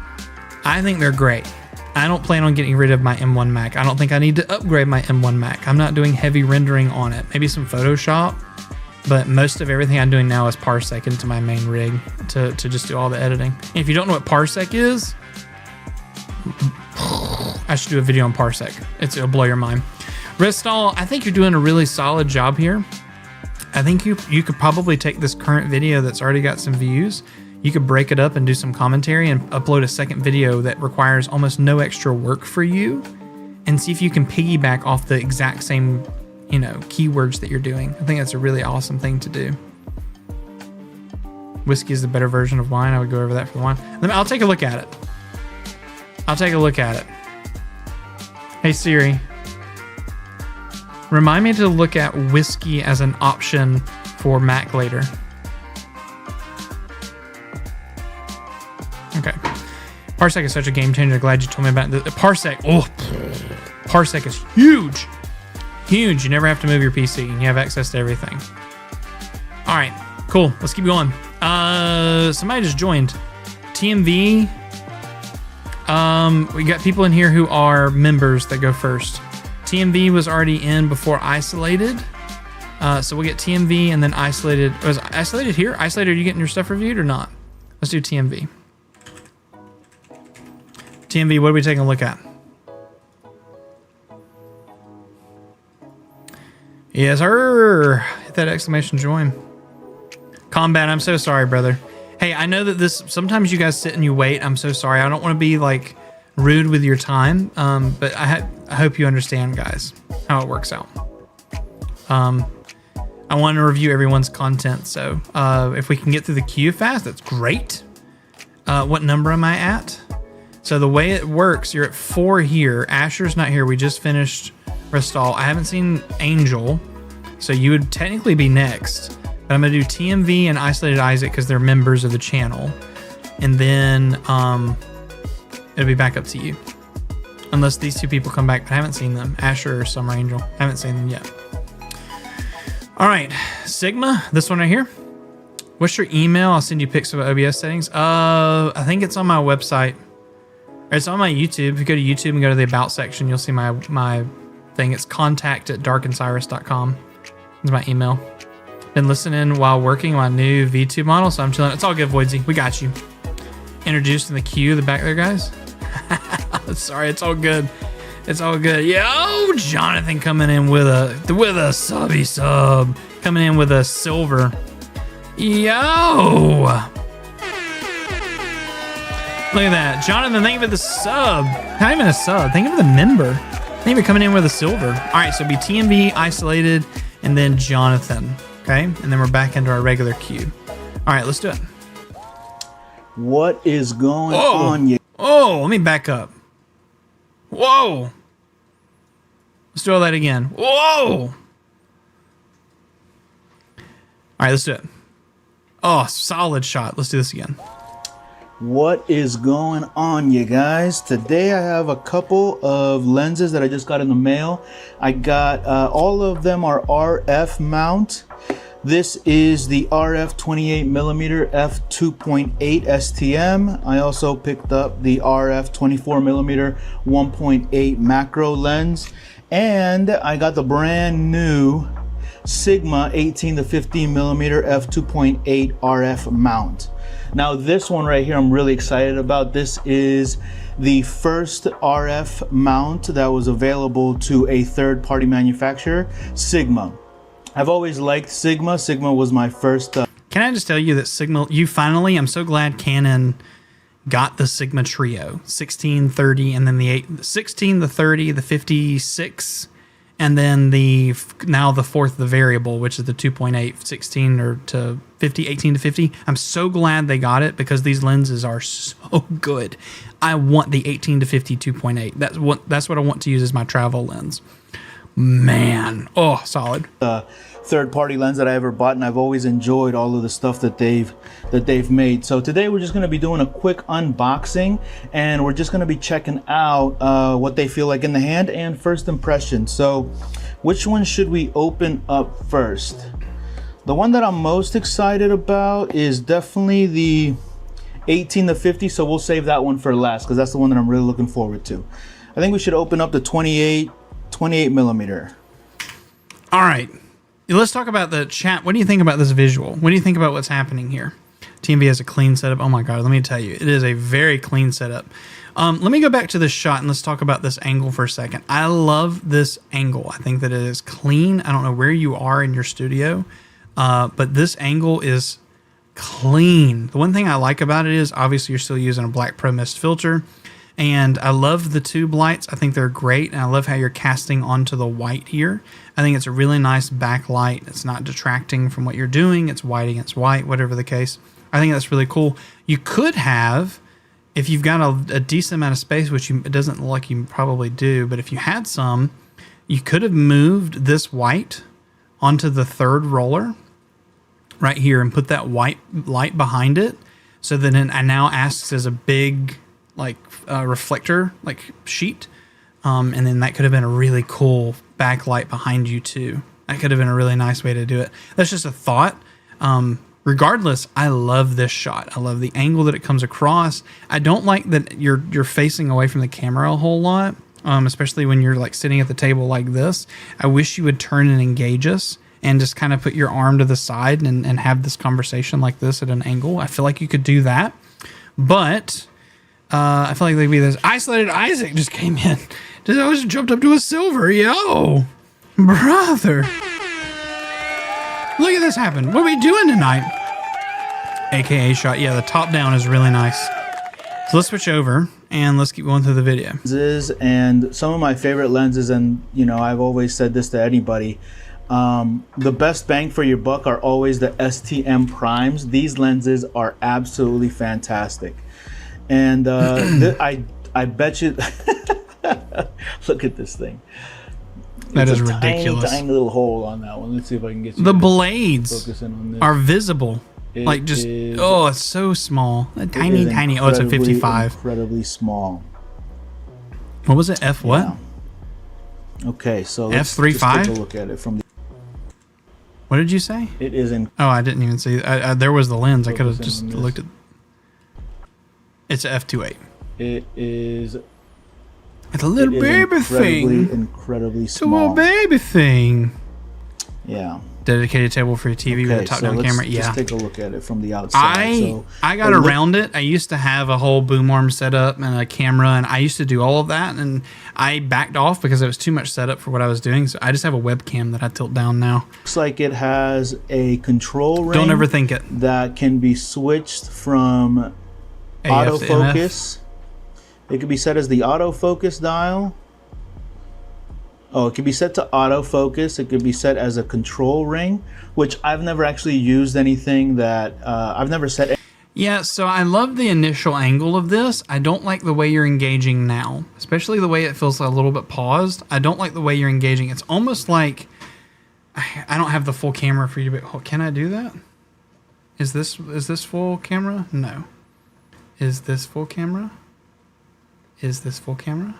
Speaker 1: I think they're great. I don't plan on getting rid of my M1 Mac. I don't think I need to upgrade my M1 Mac. I'm not doing heavy rendering on it. Maybe some Photoshop, but most of everything I'm doing now is parsec into my main rig to just do all the editing. And if you don't know what parsec is, I should do a video on Parsec. It'll blow your mind. Restall, I think you're doing a really solid job here. I think you could probably take this current video that's already got some views. You could break it up and do some commentary and upload a second video that requires almost no extra work for you, and see if you can piggyback off the exact same, you know, keywords that you're doing. I think that's a really awesome thing to do. Whiskey is the better version of wine. I would go over that for the wine. I'll take a look at it. I'll take a look at it. Hey Siri, remind me to look at whiskey as an option for Mac later. Okay. Parsec is such a game changer. Glad you told me about it. Parsec. Oh, Parsec is huge. Huge. You never have to move your PC and you have access to everything. All right. Cool. Let's keep going. Somebody just joined. TMV. We got people in here who are members that go first. TMV was already in before Isolated. So we'll get TMV and then Isolated. Was Isolated here? Isolated, are you getting your stuff reviewed or not? Let's do TMV. TMV, what are we taking a look at? Yes, sir. Hit that exclamation join. Combat, I'm so sorry, brother. Hey, I know that this, sometimes you guys sit and you wait. I'm so sorry. I don't want to be like rude with your time. But I hope you understand, guys, how it works out. I want to review everyone's content. So if we can get through the queue fast, that's great. What number am I at? So the way it works, you're at 4 here. Asher's not here. We just finished Restall. I haven't seen Angel. So you would technically be next. But I'm going to do TMV and Isolated Isaac because they're members of the channel. And then it'll be back up to you. Unless these two people come back, but I haven't seen them. Asher or Summer Angel. I haven't seen them yet. All right. Sigma, this one right here. What's your email? I'll send you pics of OBS settings. I think it's on my website. It's on my YouTube. If you go to YouTube and go to the About section, you'll see my thing. It's contact@darkenedcyrus.com. It's my email. Been listening while working on my new V2 model, so I'm chilling. It's all good, Voidsy. We got you. Introduced in the queue, the back there, guys. Sorry, it's all good. It's all good. Yo, Jonathan coming in with a subby sub. Coming in with a silver. Yo. Look at that. Jonathan, thank you for the sub. Not even a sub. Thank you for the member. Thank you for coming in with a silver. All right, so it'll be TMV, Isolated, and then Jonathan. Okay, and then we're back into our regular queue. All right, let's do it.
Speaker 18: What is going on?
Speaker 1: Oh, let me back up. Whoa. Let's do all that again. Whoa. All right, let's do it. Oh, solid shot. Let's do this again.
Speaker 18: What is going on, you guys? Today I have a couple of lenses that I just got in the mail. I got all of them are RF mount. This is the RF 28mm f2.8 STM. I also picked up the RF 24mm 1.8 macro lens, and I got the brand new Sigma 18 to 15mm f2.8 RF mount. Now this one right here I'm really excited about. This is the first RF mount that was available to a third-party manufacturer, Sigma. I've always liked Sigma. Sigma was my first.
Speaker 1: Can I just tell you that Sigma, I'm so glad Canon got the Sigma Trio, 16, 30, and then the 16, the 30, the 56, and then now the fourth, the variable, which is the 2.8, 16 or to 50, 18 to 50. I'm so glad they got it because these lenses are so good. I want the 18 to 50 2.8. That's what I want to use as my travel lens. Man, oh, solid.
Speaker 18: Third-party lens that I ever bought, and I've always enjoyed all of the stuff that they've made. So today we're just going to be doing a quick unboxing, and we're just going to be checking out what they feel like in the hand and first impressions. So which one should we open up first? The one that I'm most excited about is definitely the 18 to 50, so we'll save that one for last because that's the one that I'm really looking forward to. I think we should open up the 28mm.
Speaker 1: All right, let's talk about the chat. What do you think about this visual? What do you think about what's happening here? TMV has a clean setup. Oh my God, let me tell you, it is a very clean setup. Let me go back to this shot and let's talk about this angle for a second. I love this angle. I think that it is clean. I don't know where you are in your studio, but this angle is clean. The one thing I like about it is obviously you're still using a black Pro Mist filter, and I love the tube lights. I think they're great, and I love how you're casting onto the white here. I think it's a really nice backlight. It's not detracting from what you're doing. It's white against white, whatever the case. I think that's really cool. You could have, if you've got a decent amount of space, which it doesn't look like you probably do, but if you had some, you could have moved this white onto the third roller right here and put that white light behind it, so that it now acts as a big reflector sheet, and then that could have been a really cool backlight behind you too. That could have been a really nice way to do it. That's just a thought. Regardless, I love this shot. I love the angle that it comes across. I don't like that you're facing away from the camera a whole lot, especially when you're like sitting at the table like this. I wish you would turn and engage us and just kind of put your arm to the side and have this conversation like this at an angle. I feel like you could do that, but I feel like they'd be this. Isolated Isaac just came in. Just jumped up to a silver. Yo, brother. Look at this happen. What are we doing tonight? AKA shot. Yeah, the top down is really nice. So let's switch over and let's keep going through the video.
Speaker 18: And some of my favorite lenses, and you know, I've always said this to anybody, the best bang for your buck are always the STM primes. These lenses are absolutely fantastic. And I bet you, look at this thing.
Speaker 1: That is ridiculous.
Speaker 18: Tiny little hole on that one. Let's see if I can get you
Speaker 1: the blades
Speaker 18: focusing on this.
Speaker 1: Are visible. It's so small. Tiny. Oh, it's a 55.
Speaker 18: Incredibly small.
Speaker 1: What was it? F what?
Speaker 18: Yeah. Okay, so let's
Speaker 1: F35.
Speaker 18: just take a look at it from the.
Speaker 1: What did you say?
Speaker 18: It is in.
Speaker 1: Oh, I didn't even see. There was the lens. I could have just looked at. It's a F28.
Speaker 18: It is.
Speaker 1: It's a little baby thing.
Speaker 18: Incredibly small.
Speaker 1: It's a little baby thing.
Speaker 18: Yeah.
Speaker 1: Dedicated table for your TV with a top-down camera. Yeah.
Speaker 18: Just take a look at it from the outside.
Speaker 1: I got around it. I used to have a whole boom arm setup and a camera, and I used to do all of that, and I backed off because it was too much setup for what I was doing. So I just have a webcam that I tilt down now.
Speaker 18: Looks like it has a control ring.
Speaker 1: Don't overthink it.
Speaker 18: That can be switched from autofocus. It could be set as the autofocus dial. Oh, it could be set to autofocus. It could be set as a control ring, which I've never actually used anything that I've never set.
Speaker 1: Yeah, so I love the initial angle of this. I don't like the way you're engaging now, especially the way it feels a little bit paused. I don't like the way you're engaging. It's almost like I don't have the full camera for you to be. Oh, can I do that? Is this full camera? No. Is this full camera? Is this full camera?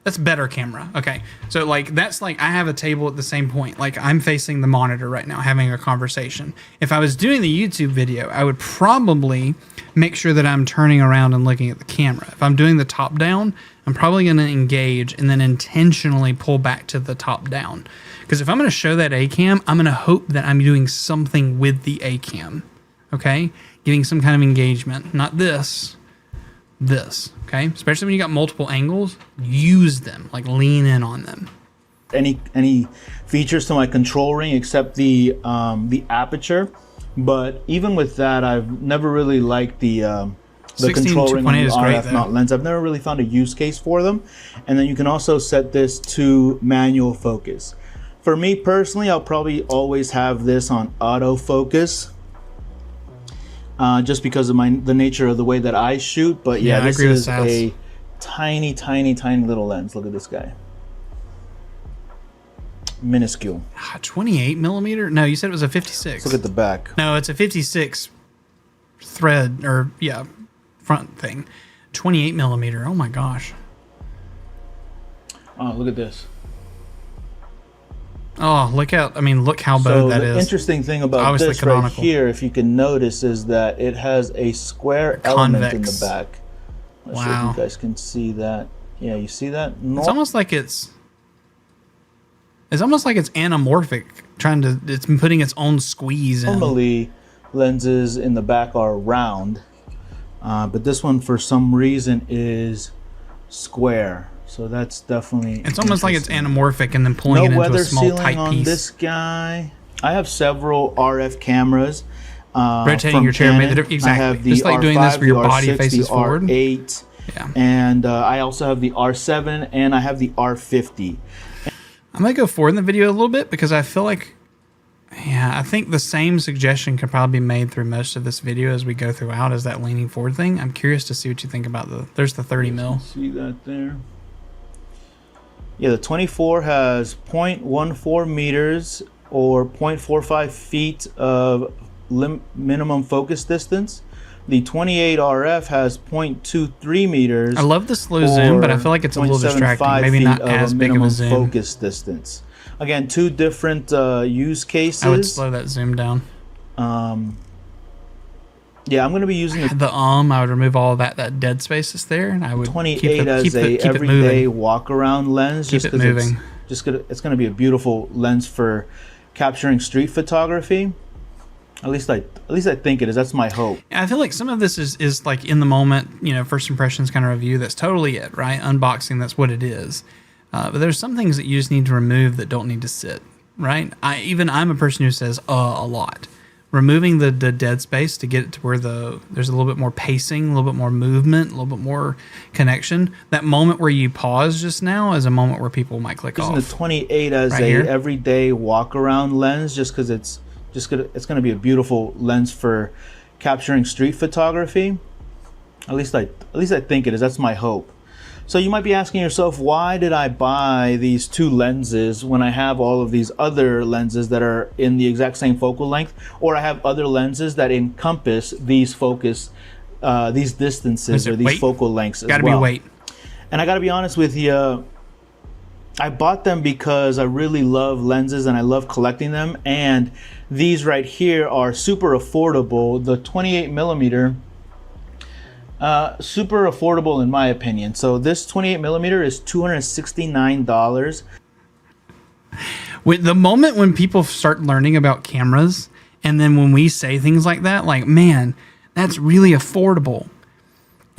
Speaker 1: That's better camera. Okay. So like, that's like, I have a table at the same point. Like I'm facing the monitor right now, having a conversation. If I was doing the YouTube video, I would probably make sure that I'm turning around and looking at the camera. If I'm doing the top down, I'm probably going to engage and then intentionally pull back to the top down. Because if I'm going to show that A-cam, I'm going to hope that I'm doing something with the A-cam. Okay. Getting some kind of engagement, not this. Okay, especially when you got multiple angles, use them, like lean in on them.
Speaker 18: Any features to my control ring except the aperture, but even with that, I've never really liked the control ring on the RF mount lens. I've never really found a use case for them. And then you can also set this to manual focus. For me personally, I'll probably always have this on autofocus. Just because of the nature of the way that I shoot. But yeah, this is a tiny little lens. Look at this guy. Minuscule.
Speaker 1: 28 millimeter? No, you said it was a 56.
Speaker 18: Look at the back.
Speaker 1: No, it's a 56 thread, or yeah, front thing. 28 millimeter. Oh my gosh.
Speaker 18: Oh, look at this.
Speaker 1: Oh, look out. I mean, look how bowed that is.
Speaker 18: The interesting thing about this right here, if you can notice, is that it has a square element in the back. Let's see if you guys can see that. Yeah, you see that?
Speaker 1: It's almost like it's anamorphic, it's putting its own squeeze in.
Speaker 18: Normally, lenses in the back are round, But this one for some reason is square. So that's definitely
Speaker 1: It's almost like it's anamorphic and then pulling it into a small tight
Speaker 18: on
Speaker 1: piece.
Speaker 18: This guy. I have several RF cameras.
Speaker 1: Rotating your chair made the difference. Exactly.
Speaker 18: I have the
Speaker 1: Just like
Speaker 18: R5,
Speaker 1: doing this where your
Speaker 18: the
Speaker 1: body
Speaker 18: R6,
Speaker 1: faces
Speaker 18: the
Speaker 1: forward.
Speaker 18: R8,
Speaker 1: yeah.
Speaker 18: And I also have the R7 and I have the R50.
Speaker 1: I'm going to go forward in the video a little bit because I feel like, yeah, I think the same suggestion could probably be made through most of this video as we go throughout as that leaning forward thing. I'm curious to see what you think about there's the 30 mil.
Speaker 18: See that there? Yeah, the 24 has 0.14 meters or 0.45 feet of minimum focus distance. The 28 RF has 0.23 meters.
Speaker 1: I love the slow zoom, but I feel like it's a little distracting. Maybe not as big of a zoom.
Speaker 18: Focus distance. Again, two different use cases.
Speaker 1: I would slow that zoom down.
Speaker 18: Yeah, I'm going to be using
Speaker 1: I would remove all of that dead space that's there, and I would
Speaker 18: 28 as a everyday walk around lens.
Speaker 1: Keep it moving.
Speaker 18: It's going to be a beautiful lens for capturing street photography. At least I think it is. That's my hope.
Speaker 1: I feel like some of this is like in the moment, first impressions kind of review. That's totally it, right? Unboxing, that's what it is. But there's some things that you just need to remove that don't need to sit, right? I'm a person who says a lot. Removing the dead space to get it to where there's a little bit more pacing, a little bit more movement, a little bit more connection. That moment where you pause just now is a moment where people might click off.
Speaker 18: Using the 28 as everyday walk around lens, just because it's going to be a beautiful lens for capturing street photography. At least I think it is. That's my hope. So you might be asking yourself, why did I buy these two lenses when I have all of these other lenses that are in the exact same focal length, or I have other lenses that encompass these these distances or these focal lengths as well.
Speaker 1: Gotta be weight.
Speaker 18: And I gotta be honest with you, I bought them because I really love lenses and I love collecting them. And these right here are super affordable. The 28 millimeter, super affordable in my opinion. So this 28 millimeter is $269.
Speaker 1: With the moment when people start learning about cameras, and then when we say things like that, like, man, that's really affordable.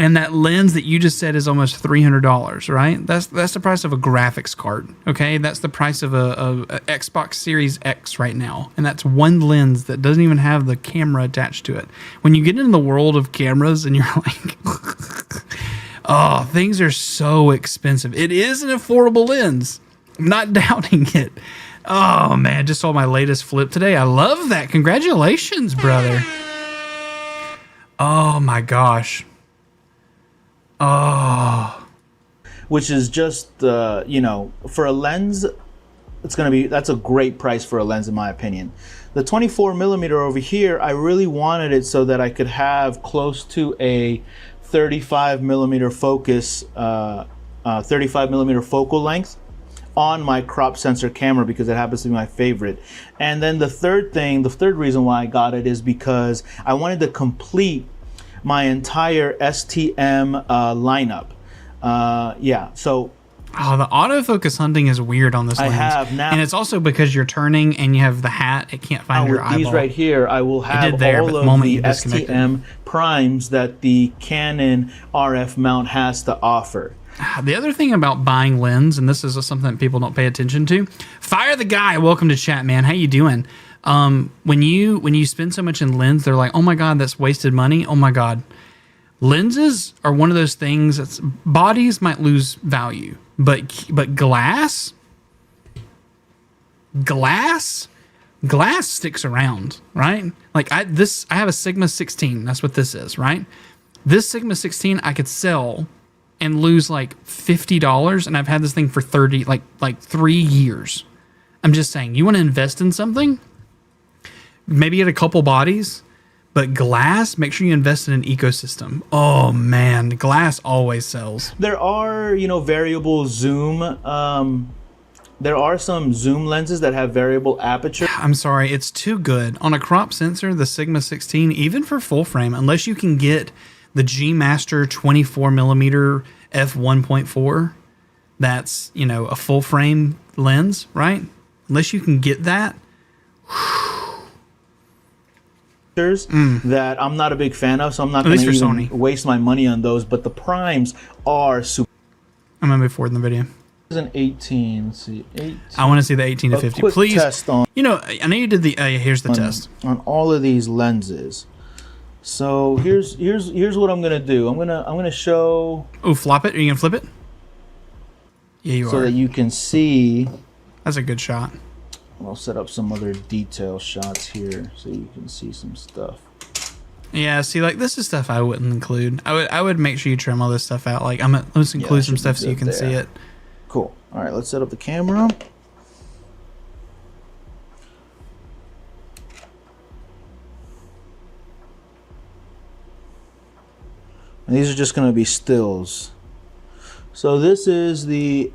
Speaker 1: And that lens that you just said is almost $300, right? That's the price of a graphics card, okay? That's the price of a Xbox Series X right now. And that's one lens that doesn't even have the camera attached to it. When you get into the world of cameras and you're like, oh, things are so expensive. It is an affordable lens. I'm not doubting it. Oh, man, just saw my latest flip today. I love that. Congratulations, brother. Oh, my gosh. Oh,
Speaker 18: which is just for a lens, that's a great price for a lens in my opinion. The 24 millimeter over here, I really wanted it so that I could have close to a 35 millimeter focus, 35 millimeter focal length on my crop sensor camera because it happens to be my favorite. And then the third reason why I got it is because I wanted to complete my entire STM lineup. So
Speaker 1: the autofocus hunting is weird on this lens.
Speaker 18: I have now,
Speaker 1: and it's also because you're turning and you have the hat. It can't find your eyeball.
Speaker 18: These right here, I will have all of the STM primes that the Canon RF mount has to offer.
Speaker 1: The other thing about buying lens, and this is something that people don't pay attention to, Fire the Guy, welcome to chat, man. How you doing? When you spend so much in lens, they're like, oh my God, that's wasted money. Oh my God. Lenses are one of those things that's bodies might lose value, but glass sticks around, right? Like I have a Sigma 16. That's what this is, right? This Sigma 16 I could sell and lose like $50, and I've had this thing for 3 years. I'm just saying, you want to invest in something? Maybe get a couple bodies, but glass, make sure you invest in an ecosystem. Oh man, glass always sells.
Speaker 18: There are, variable zoom. There are some zoom lenses that have variable aperture.
Speaker 1: I'm sorry, it's too good. On a crop sensor, the Sigma 16, even for full frame, unless you can get the G Master 24 millimeter f1.4, that's, a full frame lens, right? Unless you can get that,
Speaker 18: that I'm not a big fan of, so I'm not going to even waste my money on those. But the primes are super.
Speaker 1: I'm gonna move forward in the video.
Speaker 18: 2018. Let's see, 18.
Speaker 1: I want to see the 18 to 50. Please.
Speaker 18: Test on,
Speaker 1: you know, I know you did the. Here's the test
Speaker 18: on all of these lenses. So here's what I'm gonna do. I'm gonna show.
Speaker 1: Oh, flop it. Are you gonna flip it? Yeah, you are.
Speaker 18: So that you can see.
Speaker 1: That's a good shot.
Speaker 18: I'll set up some other detail shots here so you can see some stuff.
Speaker 1: Yeah, see, like this is stuff I wouldn't include. I would make sure you trim all this stuff out. Like let's include some stuff so you can see it.
Speaker 18: Cool. All right, let's set up the camera. And these are just going to be stills. So this is the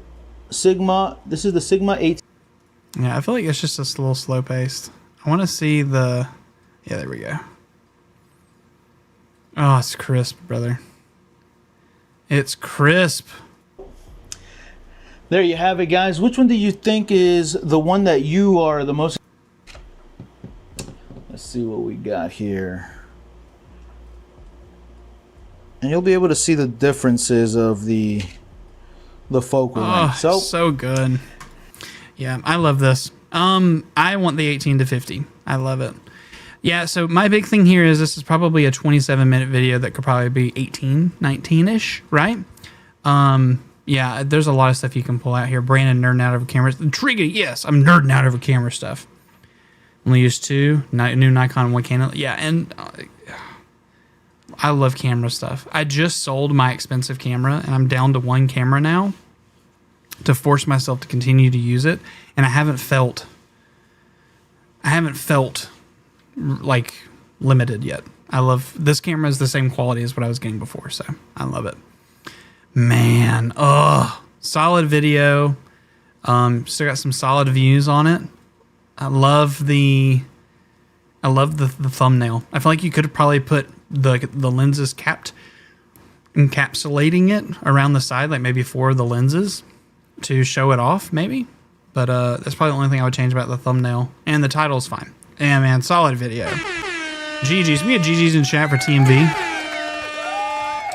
Speaker 18: Sigma. This is the Sigma 18.
Speaker 1: Yeah, I feel like it's just a little slow paced. I want to see the. Yeah, there we go. Oh, it's crisp, brother. It's crisp.
Speaker 18: There you have it, guys. Which one do you think is the one that you are the most... Let's see what we got here. And you'll be able to see the differences of the focal length.
Speaker 1: So good. Yeah, I love this. I want the 18 to 50. I love it. Yeah, so my big thing here is this is probably a 27-minute video that could probably be 18, 19-ish, right? Yeah, there's a lot of stuff you can pull out here. Brandon nerding out over cameras. Trigger, yes, I'm nerding out over camera stuff. Only used 2, new Nikon 1 Canon. Yeah, and I love camera stuff. I just sold my expensive camera, and I'm down to 1 camera now to force myself to continue to use it, and I haven't felt like limited yet. I love this camera is the same quality as what I was getting before, so I love it. Man, solid video. Still got some solid views on it. I love the thumbnail. I feel like you could have probably put the lenses encapsulating it around the side, like maybe 4 of the lenses to show it off, maybe. But that's probably the only thing I would change about the thumbnail. And the title's fine. Yeah, man, solid video. GG's. We had GG's in chat for TMV.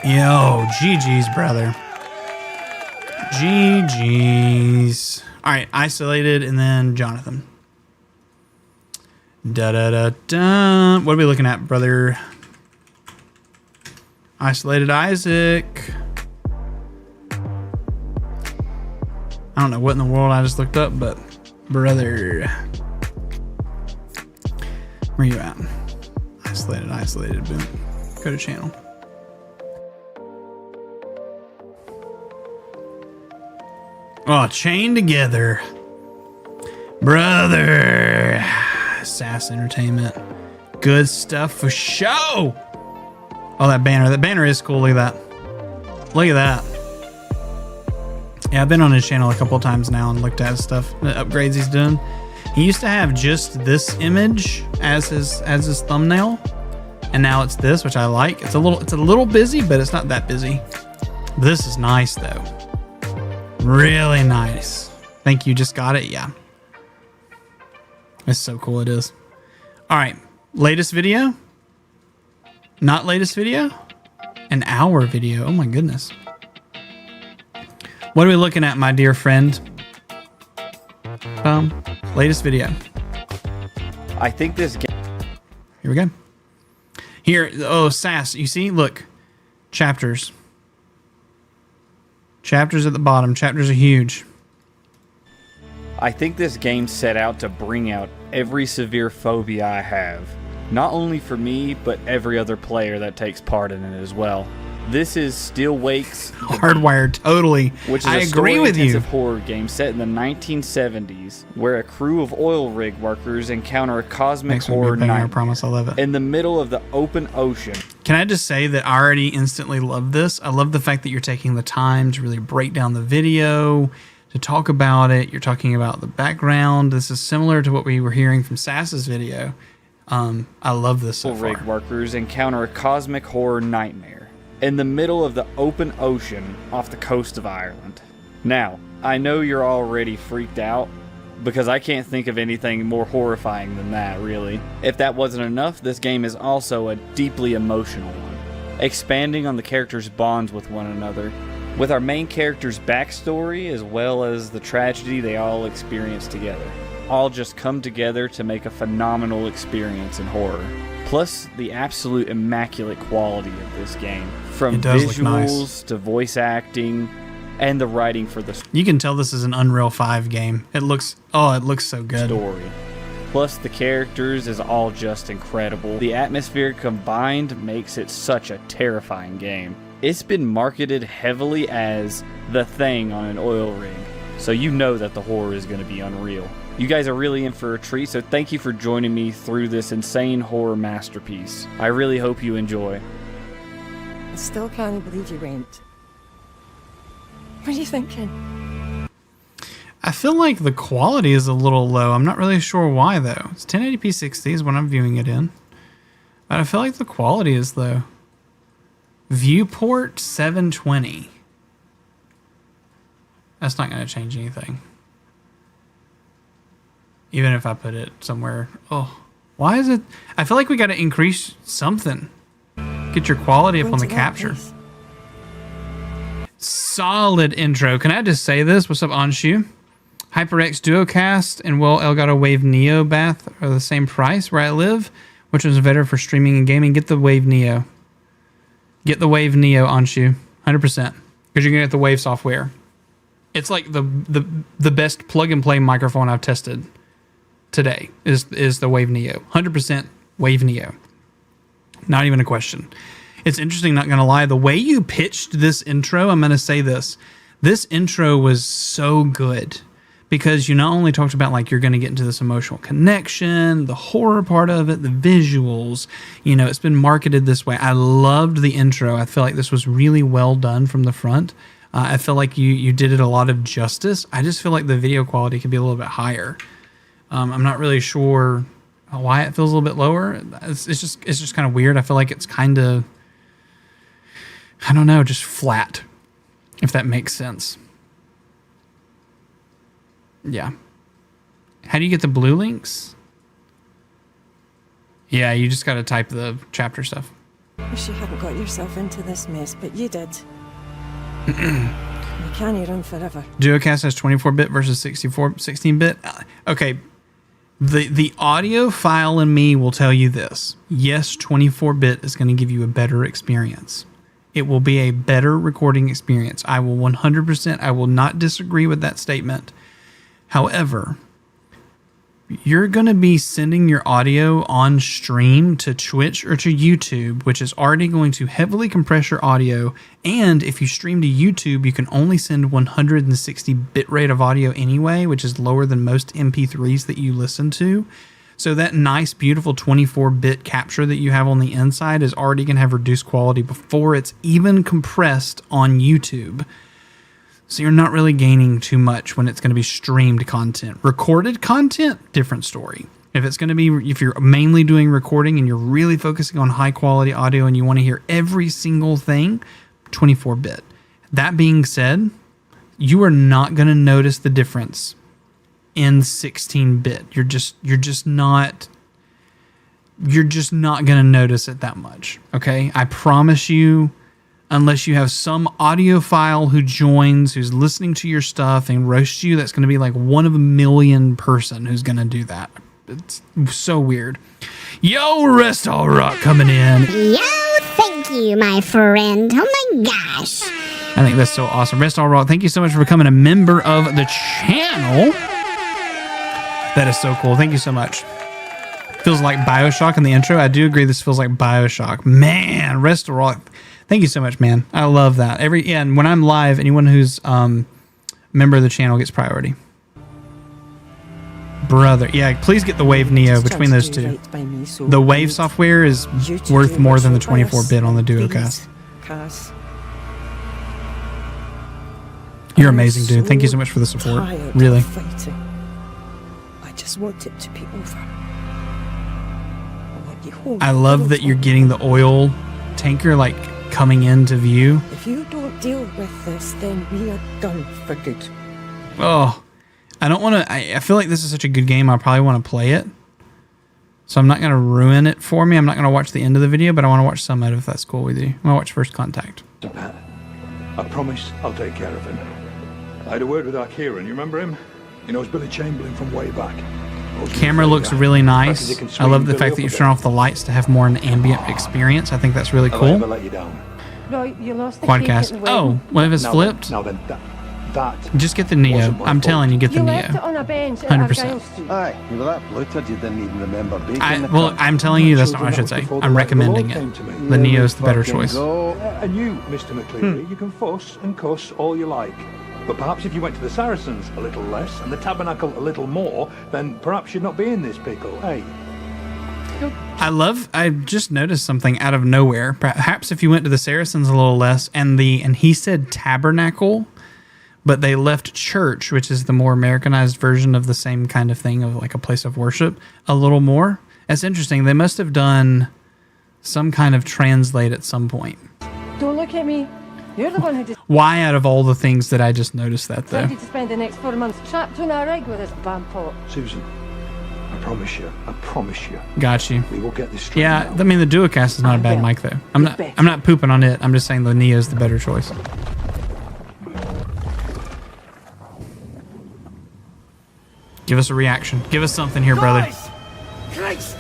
Speaker 1: Yo, GG's, brother. GG's. All right, isolated, and then Jonathan. Da-da-da-da. What are we looking at, brother? Isolated Isaac. I don't know what in the world I just looked up, but brother. Where you at? Isolated, boom. Go to channel. Oh, chained together. Brother. Sass Entertainment. Good stuff for show. Oh, that banner. That banner is cool. Look at that. Look at that. Yeah, I've been on his channel a couple of times now and looked at his stuff, the upgrades he's doing. He used to have just this image as his thumbnail, and now it's this, which I like. It's a little busy, but it's not that busy. This is nice though. Really nice. Think you just got it? Yeah. It's so cool it is. All right, latest video? Not latest video? An hour video. Oh my goodness. What are we looking at, my dear friend? Latest video.
Speaker 19: I think this game.
Speaker 1: Here we go. Here, oh, Sass, you see? Look. Chapters. Chapters at the bottom. Chapters are huge.
Speaker 19: I think this game set out to bring out every severe phobia I have. Not only for me, but every other player that takes part in it as well. This is Still Wakes
Speaker 1: Hardwired, totally.
Speaker 19: Which is
Speaker 1: I
Speaker 19: a
Speaker 1: agree with you.
Speaker 19: story-intensive horror game set in the 1970s, where a crew of oil rig workers encounter a cosmic horror
Speaker 1: nightmare. I promise, I love it.
Speaker 19: In the middle of the open ocean.
Speaker 1: Can I just say that I already instantly love this? I love the fact that you're taking the time to really break down the video, to talk about it. You're talking about the background. This is similar to what we were hearing from Sass's video. I love this so far.
Speaker 19: Rig workers encounter a cosmic horror nightmare in the middle of the open ocean off the coast of Ireland. Now, I know you're already freaked out, because I can't think of anything more horrifying than that, really. If that wasn't enough, this game is also a deeply emotional one, expanding on the characters' bonds with one another, with our main character's backstory as well as the tragedy they all experience together. All just come together to make a phenomenal experience in horror. Plus, the absolute immaculate quality of this game, from visuals to voice acting, and the writing for the
Speaker 1: You can tell this is an Unreal 5 game. It looks so good.
Speaker 19: Story. Plus, the characters is all just incredible. The atmosphere combined makes it such a terrifying game. It's been marketed heavily as the thing on an oil rig, so you know that the horror is going to be unreal. You guys are really in for a treat, so thank you for joining me through this insane horror masterpiece. I really hope you enjoy.
Speaker 12: I still can't believe you went. What are you thinking?
Speaker 1: I feel like the quality is a little low. I'm not really sure why, though. It's 1080p 60 is what I'm viewing it in. But I feel like the quality is low. Viewport 720. That's not going to change anything. Even if I put it somewhere. Oh, why is it? I feel like we got to increase something. Get your quality up on the capture. Solid intro. Can I just say this? What's up, Anshu? HyperX Duocast and Well Elgato Wave Neo Bath are the same price where I live. Which one's better for streaming and gaming? Get the Wave Neo. Get the Wave Neo, Anshu. 100%. Because you're going to get the Wave software. It's like the best plug-and-play microphone I've tested today is the Wave Neo. 100% Wave Neo. Not even a question. It's interesting, not going to lie. The way you pitched this intro, I'm going to say this. This intro was so good because you not only talked about like you're going to get into this emotional connection, the horror part of it, the visuals, you know, it's been marketed this way. I loved the intro. I feel like this was really well done from the front. I feel like you did it a lot of justice. I just feel like the video quality could be a little bit higher. I'm not really sure why it feels a little bit lower. It's just kind of weird. I feel like it's kind of, I don't know, just flat, if that makes sense. Yeah. How do you get the blue links? Yeah, you just got to type the chapter stuff.
Speaker 12: Wish you hadn't got yourself into this mess, but you did. You can't run forever.
Speaker 1: Duocast has 24-bit versus 16-bit. Okay, the audio file in me will tell you this. Yes, 24-bit is going to give you a better experience. It will be a better recording experience. I will 100%, I will not disagree with that statement. However, you're going to be sending your audio on stream to Twitch or to YouTube, which is already going to heavily compress your audio. And if you stream to YouTube, you can only send 160 bitrate of audio anyway, which is lower than most MP3s that you listen to. So that nice, beautiful 24-bit capture that you have on the inside is already going to have reduced quality before it's even compressed on YouTube. So you're not really gaining too much when it's going to be streamed content. Recorded content, different story. If it's going to be, if you're mainly doing recording and you're really focusing on high quality audio and you want to hear every single thing, 24-bit. That being said, you are not going to notice the difference in 16-bit. You're just not going to notice it that much. Okay, I promise you. Unless you have some audiophile who joins, who's listening to your stuff and roasts you, that's going to be like one of a million person who's going to do that. It's so weird. Yo, Rest All Rock coming in.
Speaker 20: Yo, thank you, my friend. Oh my gosh.
Speaker 1: I think that's so awesome. Rest All Rock, thank you so much for becoming a member of the channel. That is so cool. Thank you so much. Feels like Bioshock in the intro. I do agree this feels like Bioshock. Man, Rest All Rock. Thank you so much, man. I love that. And when I'm live, anyone who's member of the channel gets priority. Brother, yeah, please get the Wave Neo between those two. The Wave software is worth more than the 24-bit on the Duocast. You're amazing, dude. Thank you so much for the support. Really.
Speaker 12: I just want it to be over.
Speaker 1: I love that you're getting the oil tanker like coming into view.
Speaker 12: If you don't deal with this, then we are done for good.
Speaker 1: Oh, I don't want to. I feel like this is such a good game. I probably want to play it. So I'm not going to ruin it for me. I'm not going to watch the end of the video, but I want to watch some of it if that's cool with you. I'm going to watch First Contact.
Speaker 17: I promise I'll take care of him. I had a word with our Kieran. You remember him? He knows Billy Chamberlain from way back.
Speaker 1: Camera looks really nice. I love the fact that you turn off the lights to have more an ambient experience. I think that's really cool.
Speaker 17: Let you down.
Speaker 12: Right, you lost the
Speaker 1: Quadcast. Oh, what if it's flipped?
Speaker 17: Now then, that
Speaker 1: just get the Neo. I'm telling you, get the Neo. 100%.
Speaker 4: Aye, you were that bloated you didn't even remember being
Speaker 1: well, I'm telling you, that's not what I should say. I'm recommending it. The Neo's the better choice.
Speaker 17: And you, Mr. McCleary, you can fuss and cuss all you like. But perhaps if you went to the Saracens a little less and the Tabernacle a little more, then perhaps you'd not be in this pickle, eh?
Speaker 1: I just noticed something out of nowhere. Perhaps if you went to the Saracens a little less and he said Tabernacle, but they left church, which is the more Americanized version of the same kind of thing of like a place of worship, a little more. That's interesting. They must have done some kind of translate at some point.
Speaker 12: Don't look at me. You're the one who
Speaker 1: Why out of all the things did I just notice that though?
Speaker 12: decided to spend the next 4 months trapped on a rig with this vampire.
Speaker 17: Susan, I promise you.
Speaker 1: Got you.
Speaker 17: We will get this straight.
Speaker 1: Yeah, I mean the Duocast is not a bad mic though. I'm not pooping on it. I'm just saying the Neo is the better choice. Give us a reaction. Give us something here, brother.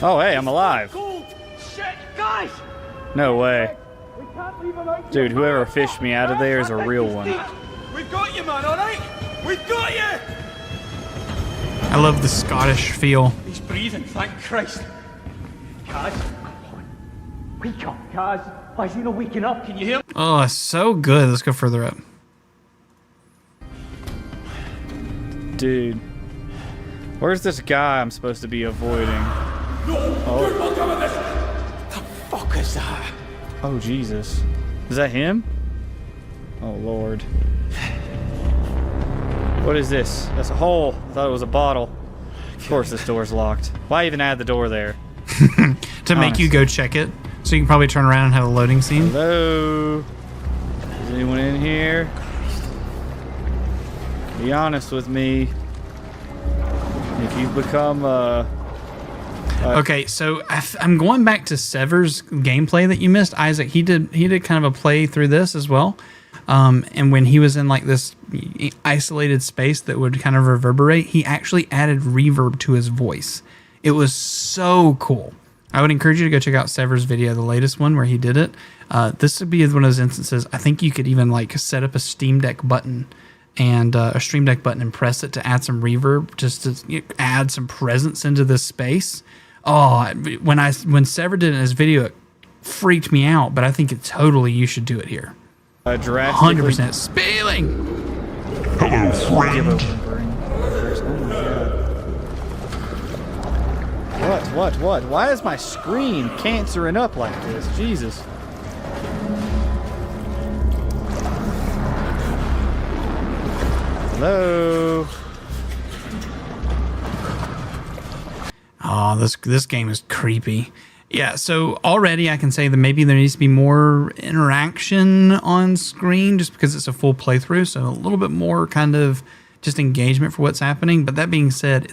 Speaker 19: Oh, hey, I'm alive.
Speaker 17: Shit, guys!
Speaker 19: No way. Dude, whoever fished me out of there is a real one.
Speaker 17: We've got you, man, alright? We've got you!
Speaker 1: I love the Scottish feel.
Speaker 17: He's breathing, thank Christ. Kaz? Wake up, Kaz. Why is he not waking up? Can you hear me?
Speaker 1: Oh, so good. Let's go further up.
Speaker 19: Dude. Where's this guy I'm supposed to be avoiding?
Speaker 17: Oh. The fuck is that?
Speaker 19: Oh, Jesus. Is that him? Oh, Lord. What is this? That's a hole. I thought it was a bottle. Of course this door's locked. Why even add the door there?
Speaker 1: To make you go check it. So you can probably turn around and have a loading scene.
Speaker 19: Hello? Is anyone in here? Be honest with me. If you become
Speaker 1: okay, so I'm going back to Sever's gameplay that you missed, Isaac. He did kind of a play through this as well, and when he was in like this isolated space that would kind of reverberate, he actually added reverb to his voice. It was so cool. I would encourage you to go check out Sever's video, the latest one where he did it. This would be one of those instances. I think you could even like set up a Steam Deck button and a Stream Deck button and press it to add some reverb, just to add some presence into this space. Oh, when Sever did it in his video, it freaked me out, but I think you should do it here. 100% spelling.
Speaker 17: Hello, friend.
Speaker 19: What? Why is my screen cancering up like this? Jesus. Hello.
Speaker 1: Oh, this game is creepy. Yeah, so already I can say that maybe there needs to be more interaction on screen just because it's a full playthrough, so a little bit more kind of just engagement for what's happening. But that being said,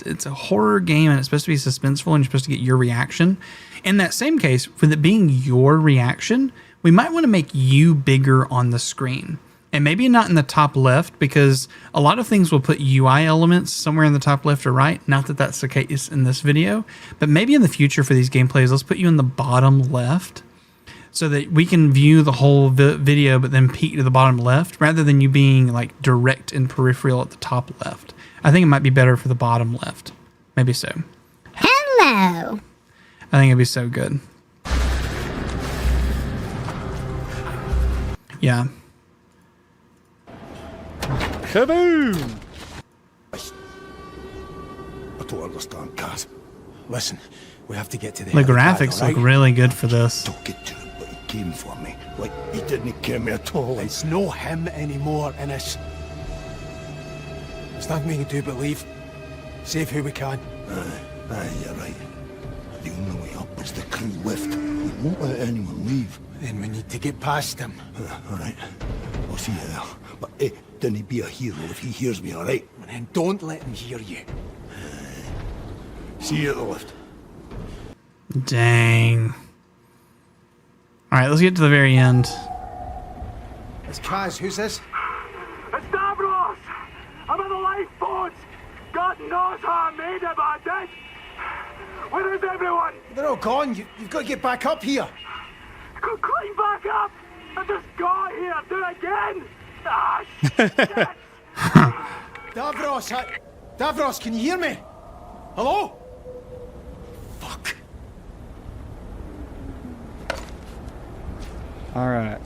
Speaker 1: it's a horror game and it's supposed to be suspenseful and you're supposed to get your reaction. In that same case, with it being your reaction, we might want to make you bigger on the screen. And maybe not in the top left, because a lot of things will put UI elements somewhere in the top left or right. Not that that's the case in this video, but maybe in the future for these gameplays, let's put you in the bottom left so that we can view the whole video, but then peek to the bottom left rather than you being like direct and peripheral at the top left. I think it might be better for the bottom left. Maybe so.
Speaker 20: Hello.
Speaker 1: I think it'd be so good. Yeah.
Speaker 19: Kaboom!
Speaker 17: I don't understand, Kaz.
Speaker 10: Listen, we have to get to the
Speaker 1: graphics look really good for this.
Speaker 17: Don't get to it, but he came for me. Like, he didn't care me at all.
Speaker 10: It's no him anymore, Innes. There's nothing we can do but leave. Save who we can.
Speaker 17: Aye, you're right. The only way up is the crew lift. We won't let anyone leave.
Speaker 10: Then we need to get past them.
Speaker 17: All right. I'll see you there.
Speaker 21: But don't be a hero if he hears me, all right?
Speaker 10: And then don't let him hear you.
Speaker 21: See you at the lift.
Speaker 1: Dang. All right, let's get to the very end.
Speaker 10: It's Kaz. Who's this?
Speaker 22: It's Davros! I'm on the lifeboat! God knows how I made it, but I did! Where is everyone?
Speaker 10: They're all gone. You've got to get back up here.
Speaker 22: Climb back up! I just got here! Do it again! Ah, shit!
Speaker 10: Davros, can you hear me? Hello? Fuck.
Speaker 19: Alright.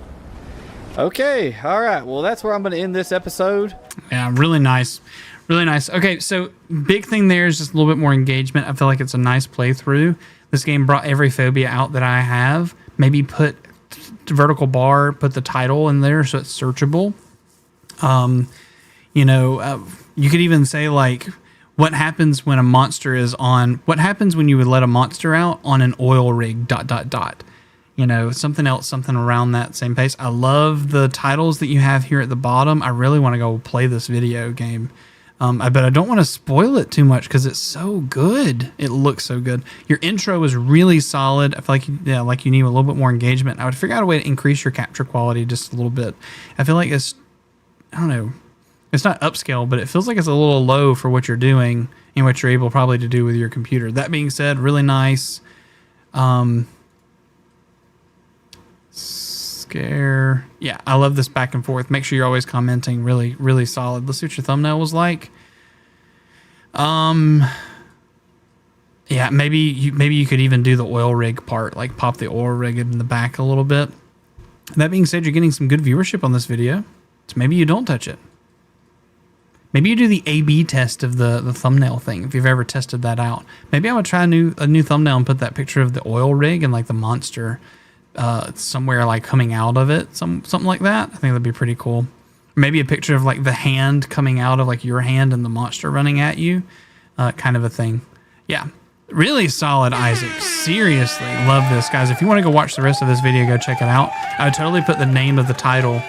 Speaker 19: Okay, alright. Well, that's where I'm going to end this episode.
Speaker 1: Yeah, really nice. Really nice. Okay, so big thing there is just a little bit more engagement. I feel like it's a nice playthrough. This game brought every phobia out that I have. Maybe put vertical bar, put the title in there so it's searchable. You could even say like, what happens when a monster is on, what happens when you would let a monster out on an oil rig, ... Something else, something around that same pace. I love the titles that you have here at the bottom. I really want to go play this video game. But I don't want to spoil it too much because it's so good. It looks so good. Your intro is really solid. I feel like you need a little bit more engagement. I would figure out a way to increase your capture quality just a little bit. I feel like it's not upscale, but it feels like it's a little low for what you're doing and what you're able probably to do with your computer. That being said, really nice. Scare. Yeah, I love this back and forth. Make sure you're always commenting. Really, really solid. Let's see what your thumbnail was like. Yeah, maybe you could even do the oil rig part, like pop the oil rig in the back a little bit. That being said, you're getting some good viewership on this video, so maybe you don't touch it. Maybe you do the A/B test of the thumbnail thing if you've ever tested that out. Maybe I would try a new thumbnail and put that picture of the oil rig and like the monster somewhere like coming out of it, something like that. I think that'd be pretty cool. Maybe a picture of like the hand coming out of like your hand and the monster running at you, kind of a thing. Yeah, really solid, Isaac. Seriously, love this, guys. If you want to go watch the rest of this video, go check it out. I would totally put the name of the title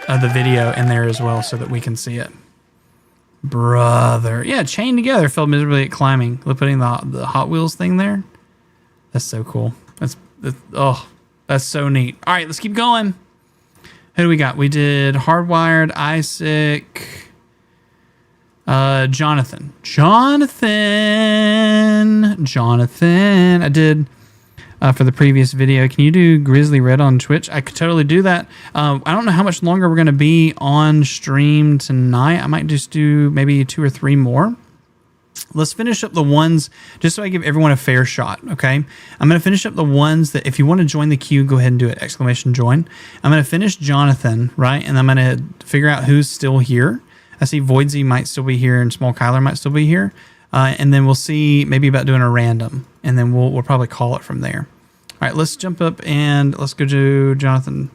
Speaker 1: of the video in there as well so that we can see it. Brother, yeah, chained together, failed miserably at climbing. Look, putting the Hot Wheels thing there. That's so cool. That's so neat. All right, let's keep going. Who do we got? We did Hardwired, Isaac, Jonathan. I did for the previous video. Can you do Grizzly Red on Twitch? I could totally do that. I don't know how much longer we're going to be on stream tonight. I might just do maybe 2 or 3 more. Let's finish up the ones just so I give everyone a fair shot, okay? I'm going to finish up the ones that if you want to join the queue, go ahead and do it, ! Join. I'm going to finish Jonathan, right? And I'm going to figure out who's still here. I see Voidsy might still be here and Small Kyler might still be here. And then we'll see maybe about doing a random. And then we'll probably call it from there. All right, let's jump up and let's go to Jonathan.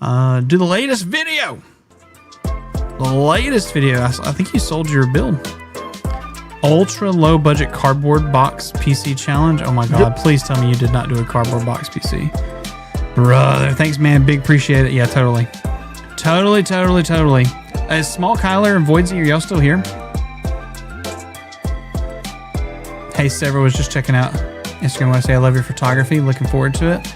Speaker 1: Do the latest video. I think you sold your build. Ultra low budget cardboard box PC challenge. Oh my god, please tell me you did not do a cardboard box PC. Brother, thanks man, big appreciate it. Yeah, totally. Is Small Kyler and Voidsy, are y'all still here? Hey, Sever was just checking out Instagram. Want to say I love your photography, looking forward to it.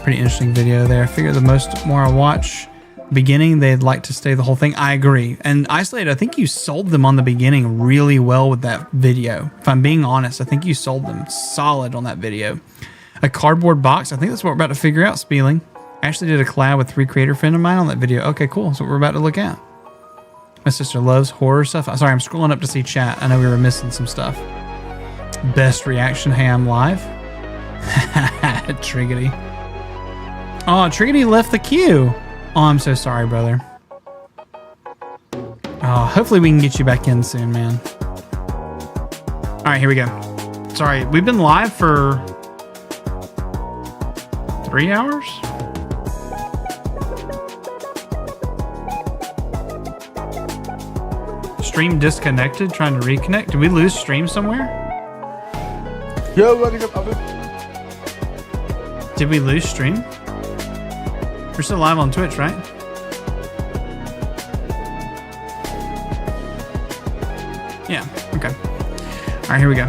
Speaker 1: Pretty interesting video there. I figure the more I watch beginning, they'd like to stay the whole thing. I agree. And Isolated, I think you sold them on the beginning really well with that video. If I'm being honest, I think you sold them solid on that video. A cardboard box, I think that's what we're about to figure out, Spieling. I actually did a collab with 3 creator friend of mine on that video. Okay, cool. That's what we're about to look at. My sister loves horror stuff. Sorry, I'm scrolling up to see chat. I know we were missing some stuff. Best reaction. Hey, I'm live. Triggity. Oh, Triggity left the queue. Oh, I'm so sorry, brother. Oh, hopefully we can get you back in soon, man. All right, here we go. Sorry, we've been live for 3 hours? Stream disconnected, trying to reconnect. Did we lose stream somewhere? Did we lose stream? We're still live on Twitch, right? All right, here we go.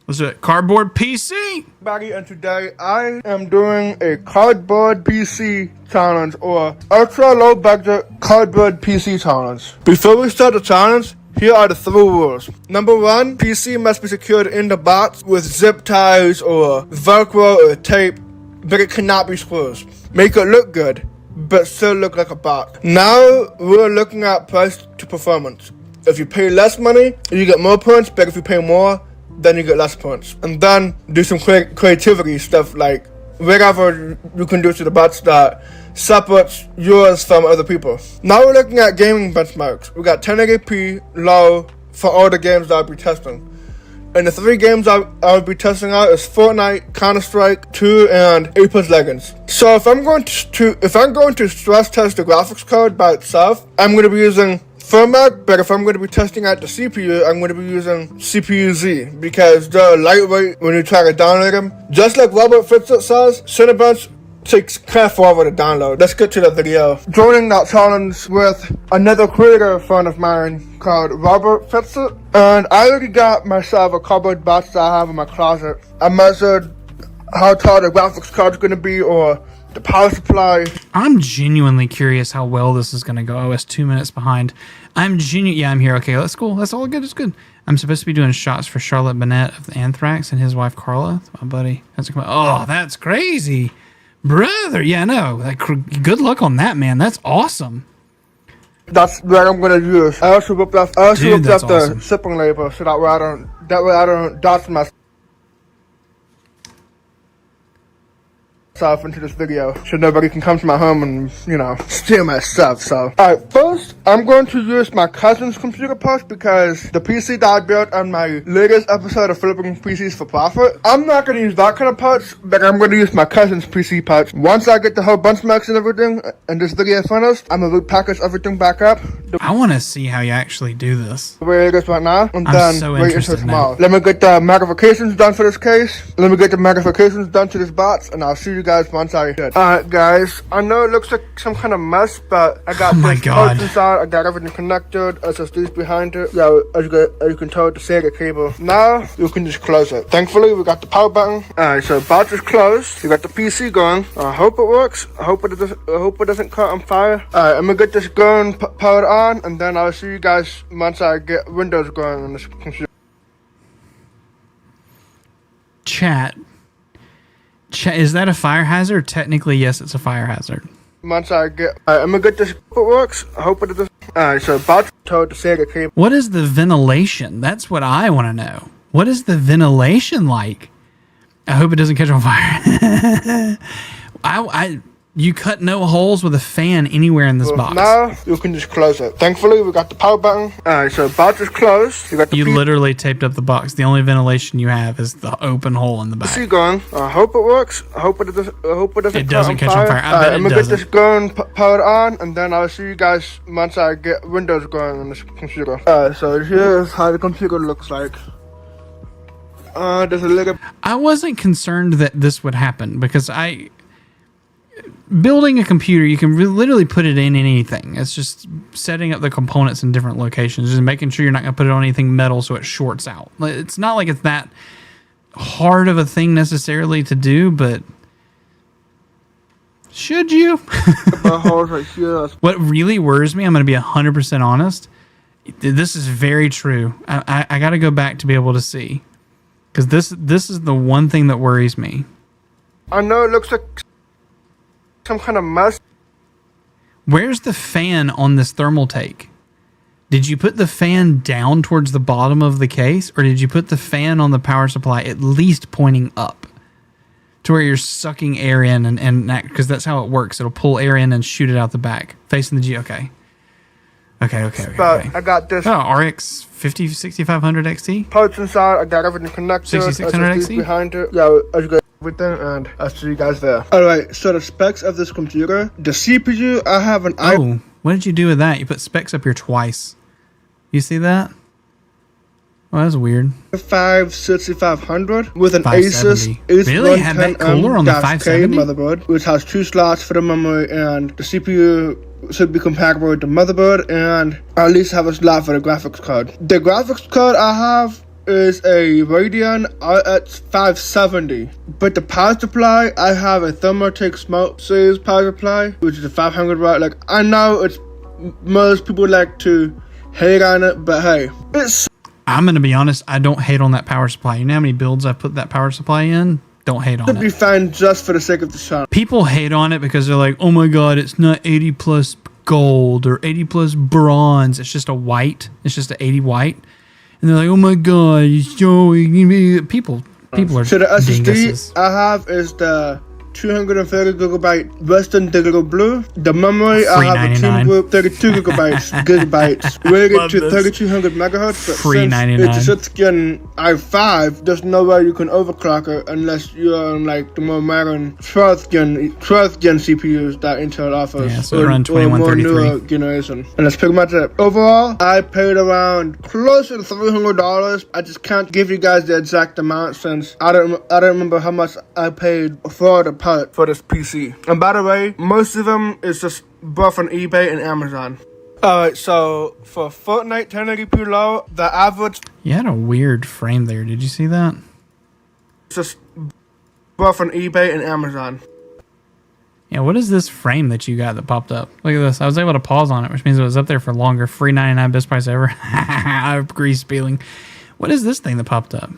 Speaker 1: Let's do it. Cardboard PC.
Speaker 2: Everybody, and today I am doing a cardboard PC challenge, or ultra low budget cardboard PC challenge. Before we start the challenge, here are the 3 rules. Number 1, PC must be secured in the box with zip ties or Velcro or tape, but it cannot be screws. Make it look good, but still look like a box. Now we're looking at price to performance. If you pay less money, you get more points, but if you pay more, then you get less points. And then do some creativity stuff, like whatever you can do to the bots that separates yours from other people. Now we're looking at gaming benchmarks. We got 1080p low for all the games that I'll be testing. And the 3 games I'll be testing out is Fortnite, Counter-Strike 2, and Apex Legends. So if I'm going to stress test the graphics card by itself, I'm going to be using firmware, but if I'm going to be testing out the CPU, I'm going to be using CPU-Z, because they're lightweight when you try to download them. Just like Robert Fitzit says, Cinebench takes kind of forever to download. Let's get to the video. Joining that challenge with another creator friend of mine called Robert Fitzit, and I already got myself a cardboard box that I have in my closet. I measured how tall the graphics card's going to be, or the power supply.
Speaker 1: I'm genuinely curious how well this is going to go. I was 2 minutes behind. Yeah, I'm here. Okay, that's cool. That's all good. It's good. I'm supposed to be doing shots for Charlotte Bennett of the Anthrax and his wife Carla. My buddy. Oh, that's crazy, brother. Yeah, no. Good luck on that, man. That's awesome.
Speaker 2: That's what I'm gonna use. I also ripped off the shipping label so that way I don't dot myself into this video, so nobody can come to my home and, steal my stuff. So, alright, first, I'm going to use my cousin's computer parts, because the PC that I built on my latest episode of Flipping PCs for Profit, I'm not going to use that kind of parts, but I'm going to use my cousin's PC parts. Once I get the whole benchmarks and everything, and this video finished, I'm going to repackage everything back up.
Speaker 1: I want to see how you actually do this.
Speaker 2: The way it is right now, and
Speaker 1: I'm
Speaker 2: then
Speaker 1: so
Speaker 2: wait until
Speaker 1: interested
Speaker 2: tomorrow.
Speaker 1: now.
Speaker 2: Let me get the magnifications done for this case. Let me get the magnifications done to this box, and I'll see you guys once I did. Alright guys, I know it looks like some kind of mess, but I got this parts inside, I got everything connected, SSDs behind it. Yeah, as you can tell, the Sega cable. Now, you can just close it. Thankfully, we got the power button. Alright, so box is closed. We got the PC going. I hope it works. I hope it doesn't caught on fire. Alright, I'm gonna get this going, powered on, and then I'll see you guys once I get Windows going on this computer.
Speaker 1: Chat, is that a fire hazard? Technically, yes, it's a fire hazard.
Speaker 2: Once I get, I'm gonna get this. If it works, I hope it does. Alright, so box told the Sega cable.
Speaker 1: What is the ventilation? That's what I want to know. What is the ventilation like? I hope it doesn't catch on fire. You cut no holes with a fan anywhere in this box.
Speaker 2: Now you can just close it. Thankfully, we got the power button. Alright, so box is closed.
Speaker 1: You literally taped up the box. The only ventilation you have is the open hole in the back.
Speaker 2: See going. I hope it works. I hope it doesn't.
Speaker 1: It doesn't catch on fire. I bet
Speaker 2: I'm gonna get this going, powered on, and then I'll see you guys once I get Windows going on this computer. So here's how the computer looks like. There's a little.
Speaker 1: I wasn't concerned that this would happen, because building a computer, you can literally put it in anything. It's just setting up the components in different locations, just making sure you're not going to put it on anything metal so it shorts out. It's not like it's that hard of a thing necessarily to do, but should you? What really worries me, I'm going to be 100% honest, this is very true. I got to go back to be able to see, because this is the one thing that worries me.
Speaker 2: I know it looks like some kind of mess.
Speaker 1: Where's the fan on this thermal take? Did you put the fan down towards the bottom of the case, or did you put the fan on the power supply at least pointing up to where you're sucking air in, and because that's how it works. It'll pull air in and shoot it out the back facing the G. Okay.
Speaker 2: I got this.
Speaker 1: Oh, RX 6500 XT.
Speaker 2: Parts inside. I got everything connected.
Speaker 1: 6600 XT
Speaker 2: behind it. Yeah, as you guys everything, and I'll see you guys there. Alright, so the specs of this computer. The CPU, I have an
Speaker 1: what did you do with that? You put specs up here twice. You see that? Well, that's weird.
Speaker 2: 6500 with an
Speaker 1: 570.
Speaker 2: Asus
Speaker 1: Really? Had that cooler on the
Speaker 2: K
Speaker 1: 570?
Speaker 2: motherboard, which has 2 slots for the memory, and the CPU should be compatible with the motherboard, and at least have a slot for the graphics card. The graphics card I have is a Radeon RX 570, but the power supply, I have a Thermaltake Smart Series power supply, which is a 500 watt. Like, I know it's most people like to hate on it, but hey,
Speaker 1: I'm going to be honest, I don't hate on that power supply. You know how many builds I put that power supply in? Don't hate on it.
Speaker 2: Should be fine just for the sake of the channel.
Speaker 1: People hate on it because they're like, oh my god, it's not 80 plus gold or 80 plus bronze. It's just a white. It's just an 80 white. And they're like, oh my god, it's so... People are
Speaker 2: So the SSD
Speaker 1: dinguses.
Speaker 2: I have is the 230 gigabyte Western Digital Blue. The memory I have a Team Group 32 gigabytes rated to 3200 megahertz. But
Speaker 1: Free
Speaker 2: since
Speaker 1: 99.
Speaker 2: it's a 6th gen i5, there's no way you can overclock it unless you're on like the more modern 12th gen CPUs that Intel offers.
Speaker 1: Yeah, so it runs
Speaker 2: or more
Speaker 1: 2133.
Speaker 2: newer generation. And that's pretty much it. Overall, I paid around closer to $300. I just can't give you guys the exact amount since I don't remember how much I paid for the part for this PC. And by the way, most of them is just bought from eBay and Amazon. Alright, so for Fortnite 1080p low, the average...
Speaker 1: You had a weird frame there. Did you see that?
Speaker 2: Just bought from eBay and Amazon.
Speaker 1: Yeah, what is this frame that you got that popped up? Look at this. I was able to pause on it, which means it was up there for longer. Free 99, best price ever. Grease peeling. What is this thing that popped up?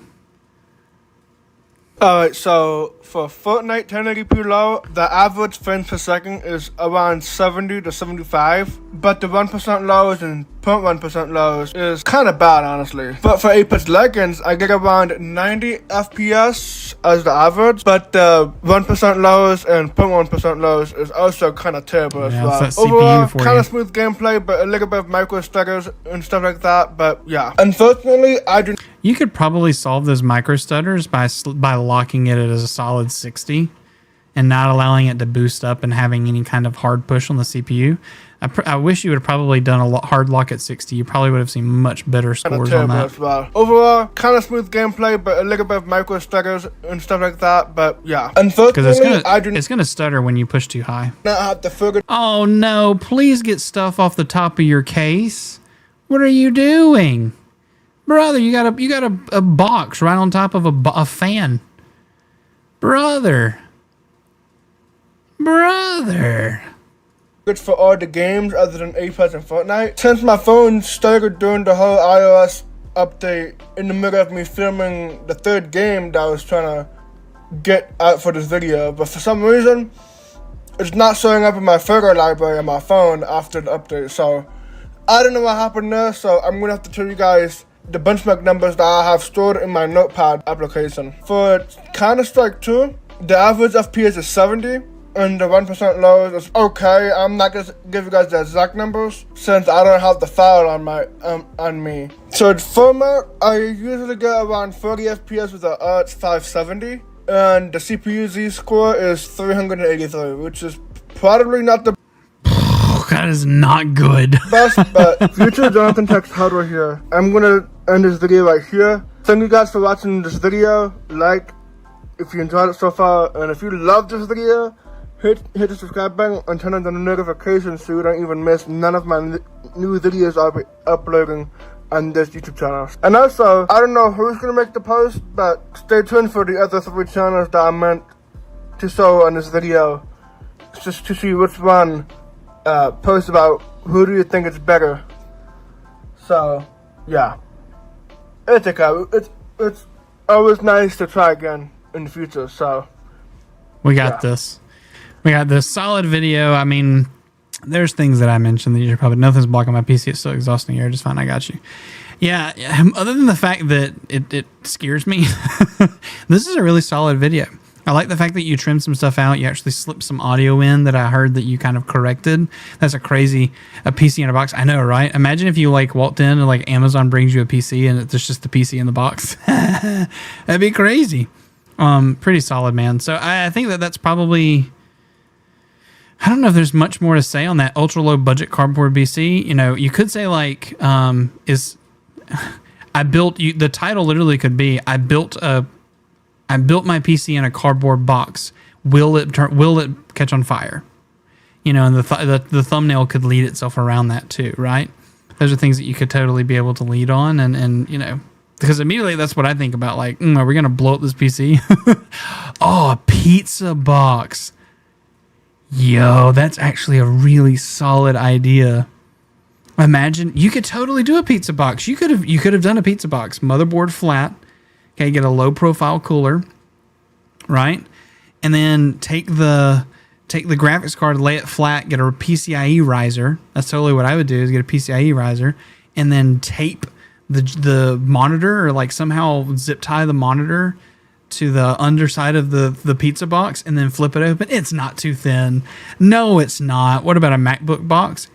Speaker 2: Alright, so for Fortnite 1080p low, the average frames per second is around 70 to 75, but the 1% lows and 0.1% lows is kind of bad, honestly. But for Apex Legends, I get around 90 FPS as the average, but the 1% lows and 0.1% lows is also kind of terrible as well.
Speaker 1: That's that CPU
Speaker 2: Overall,
Speaker 1: for
Speaker 2: kind
Speaker 1: you.
Speaker 2: of smooth gameplay, but a little bit of micro stutters and stuff like that, but yeah. Unfortunately, I do...
Speaker 1: You could probably solve those micro stutters by locking it as a solid 60 and not allowing it to boost up and having any kind of hard push on the CPU. I wish you would have probably done a hard lock at 60. You probably would have seen much better scores on that.
Speaker 2: As well. Overall, kind of smooth gameplay, but a little bit of micro stutters and stuff like that, but yeah. Unfortunately,
Speaker 1: it's gonna stutter when you push too high.
Speaker 2: not have to figure...
Speaker 1: Oh no, please get stuff off the top of your case. What are you doing? Brother, you got a box right on top of a fan. Brother.
Speaker 2: Good for all the games other than Apex and Fortnite. Since my phone stuttered during the whole iOS update in the middle of me filming the 3rd game that I was trying to get out for this video, but for some reason, it's not showing up in my photo library on my phone after the update, so I don't know what happened there, so I'm gonna have to tell you guys the benchmark numbers that I have stored in my notepad application. For Counter-Strike 2, the average FPS is 70 and the 1% lows is okay. I'm not gonna give you guys the exact numbers since I don't have the file on my on me. So in format, I usually get around 40 FPS with the RX 570 and the CPU Z-score is 383, which is probably not the
Speaker 1: That is not good.
Speaker 2: best, but future Jonathan Tech's hardware here. I'm gonna end this video right here. Thank you guys for watching this video. Like if you enjoyed it so far, and if you love this video, hit the subscribe button and turn on the notifications so you don't even miss none of my new videos I'll be uploading on this YouTube channel. And also, I don't know who's gonna make the post, but stay tuned for the other 3 channels that I meant to show on this video, just to see which one post about who do you think is better. So yeah, it's okay. It's always nice to try again in the future. So
Speaker 1: We got this. We got this solid video. I mean, there's things that I mentioned that you're probably nothing's blocking my PC. It's so exhausting. You're just fine. I got you. Yeah. Other than the fact that it scares me, this is a really solid video. I like the fact that you trimmed some stuff out. You actually slipped some audio in that I heard that you kind of corrected. That's a PC in a box. I know, right? Imagine if you like walked in and like Amazon brings you a PC and it's just the PC in the box. That'd be crazy. Pretty solid, man. So I think that's probably, I don't know if there's much more to say on that ultra low budget cardboard PC. You know, you could say like, I built the title literally could be I built my PC in a cardboard box. Will it catch on fire? And the thumbnail could lead itself around that too, right? Those are things that you could totally be able to lead on, and because immediately that's what I think about. Like, are we gonna blow up this PC? Oh, a pizza box. Yo, that's actually a really solid idea. Imagine you could totally do a pizza box. You could have done a pizza box, motherboard flat. Okay, get a low profile cooler, right? And then take the graphics card, lay it flat, get a PCIe riser. That's totally what I would do, is get a PCIe riser, and then tape the monitor, or like somehow zip tie the monitor to the underside of the pizza box, and then flip it open. It's not too thin. No, it's not. What about a MacBook box?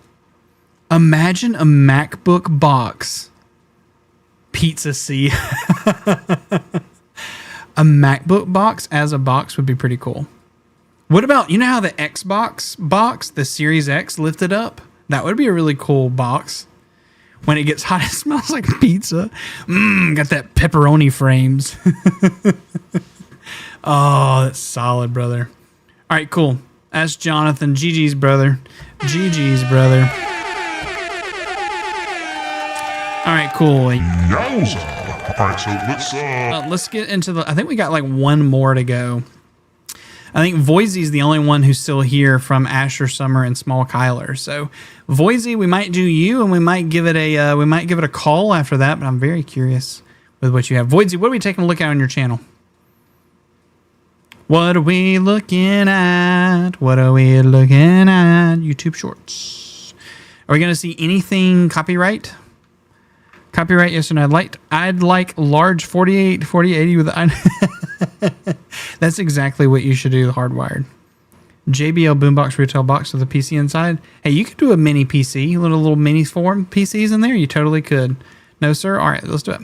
Speaker 1: Imagine a MacBook box. Pizza C. A MacBook box as a box would be pretty cool. What about, how the Xbox box, the Series X, lifted up? That would be a really cool box. When it gets hot, it smells like pizza. Got that pepperoni frames. Oh, that's solid, brother. All right, cool. That's Jonathan. GG's, brother. GG's, brother. All right, cool.
Speaker 6: Yowza. All right, so
Speaker 1: let's get into I think we got like one more to go. I think Voisy's the only one who's still here from Asher, Summer, and Small Kyler. So, Voisy, we might do you, and we might give it a call after that. But I'm very curious with what you have. Voisy, what are we taking a look at on your channel? What are we looking at? What are we looking at? YouTube Shorts. Are we going to see anything copyright? Copyright, yes or no? I'd like large 4080 with That's exactly what you should do, the hardwired. JBL boombox retail box with a PC inside. Hey, you could do a mini PC, little mini form PCs in there. You totally could. No, sir? All right, let's do it.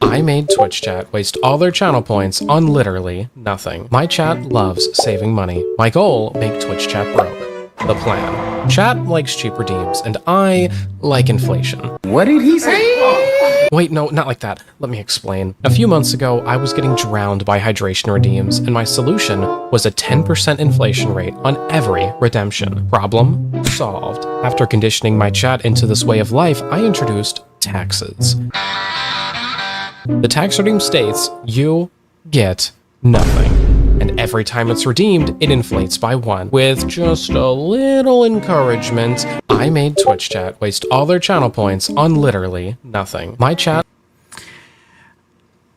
Speaker 7: I made Twitch chat waste all their channel points on literally nothing. My chat loves saving money. My goal, make Twitch chat broke. The plan. Chat likes cheap redeems, and I like inflation. What did he say? Wait, no, not like that. Let me explain. A few months ago, I was getting drowned by hydration redeems, and my solution was a 10% inflation rate on every redemption. Problem solved. After conditioning my chat into this way of life, I introduced taxes. The tax redeem states you get nothing. And every time it's redeemed, it inflates by 1. With just a little encouragement, I made Twitch chat waste all their channel points on literally nothing. My chat...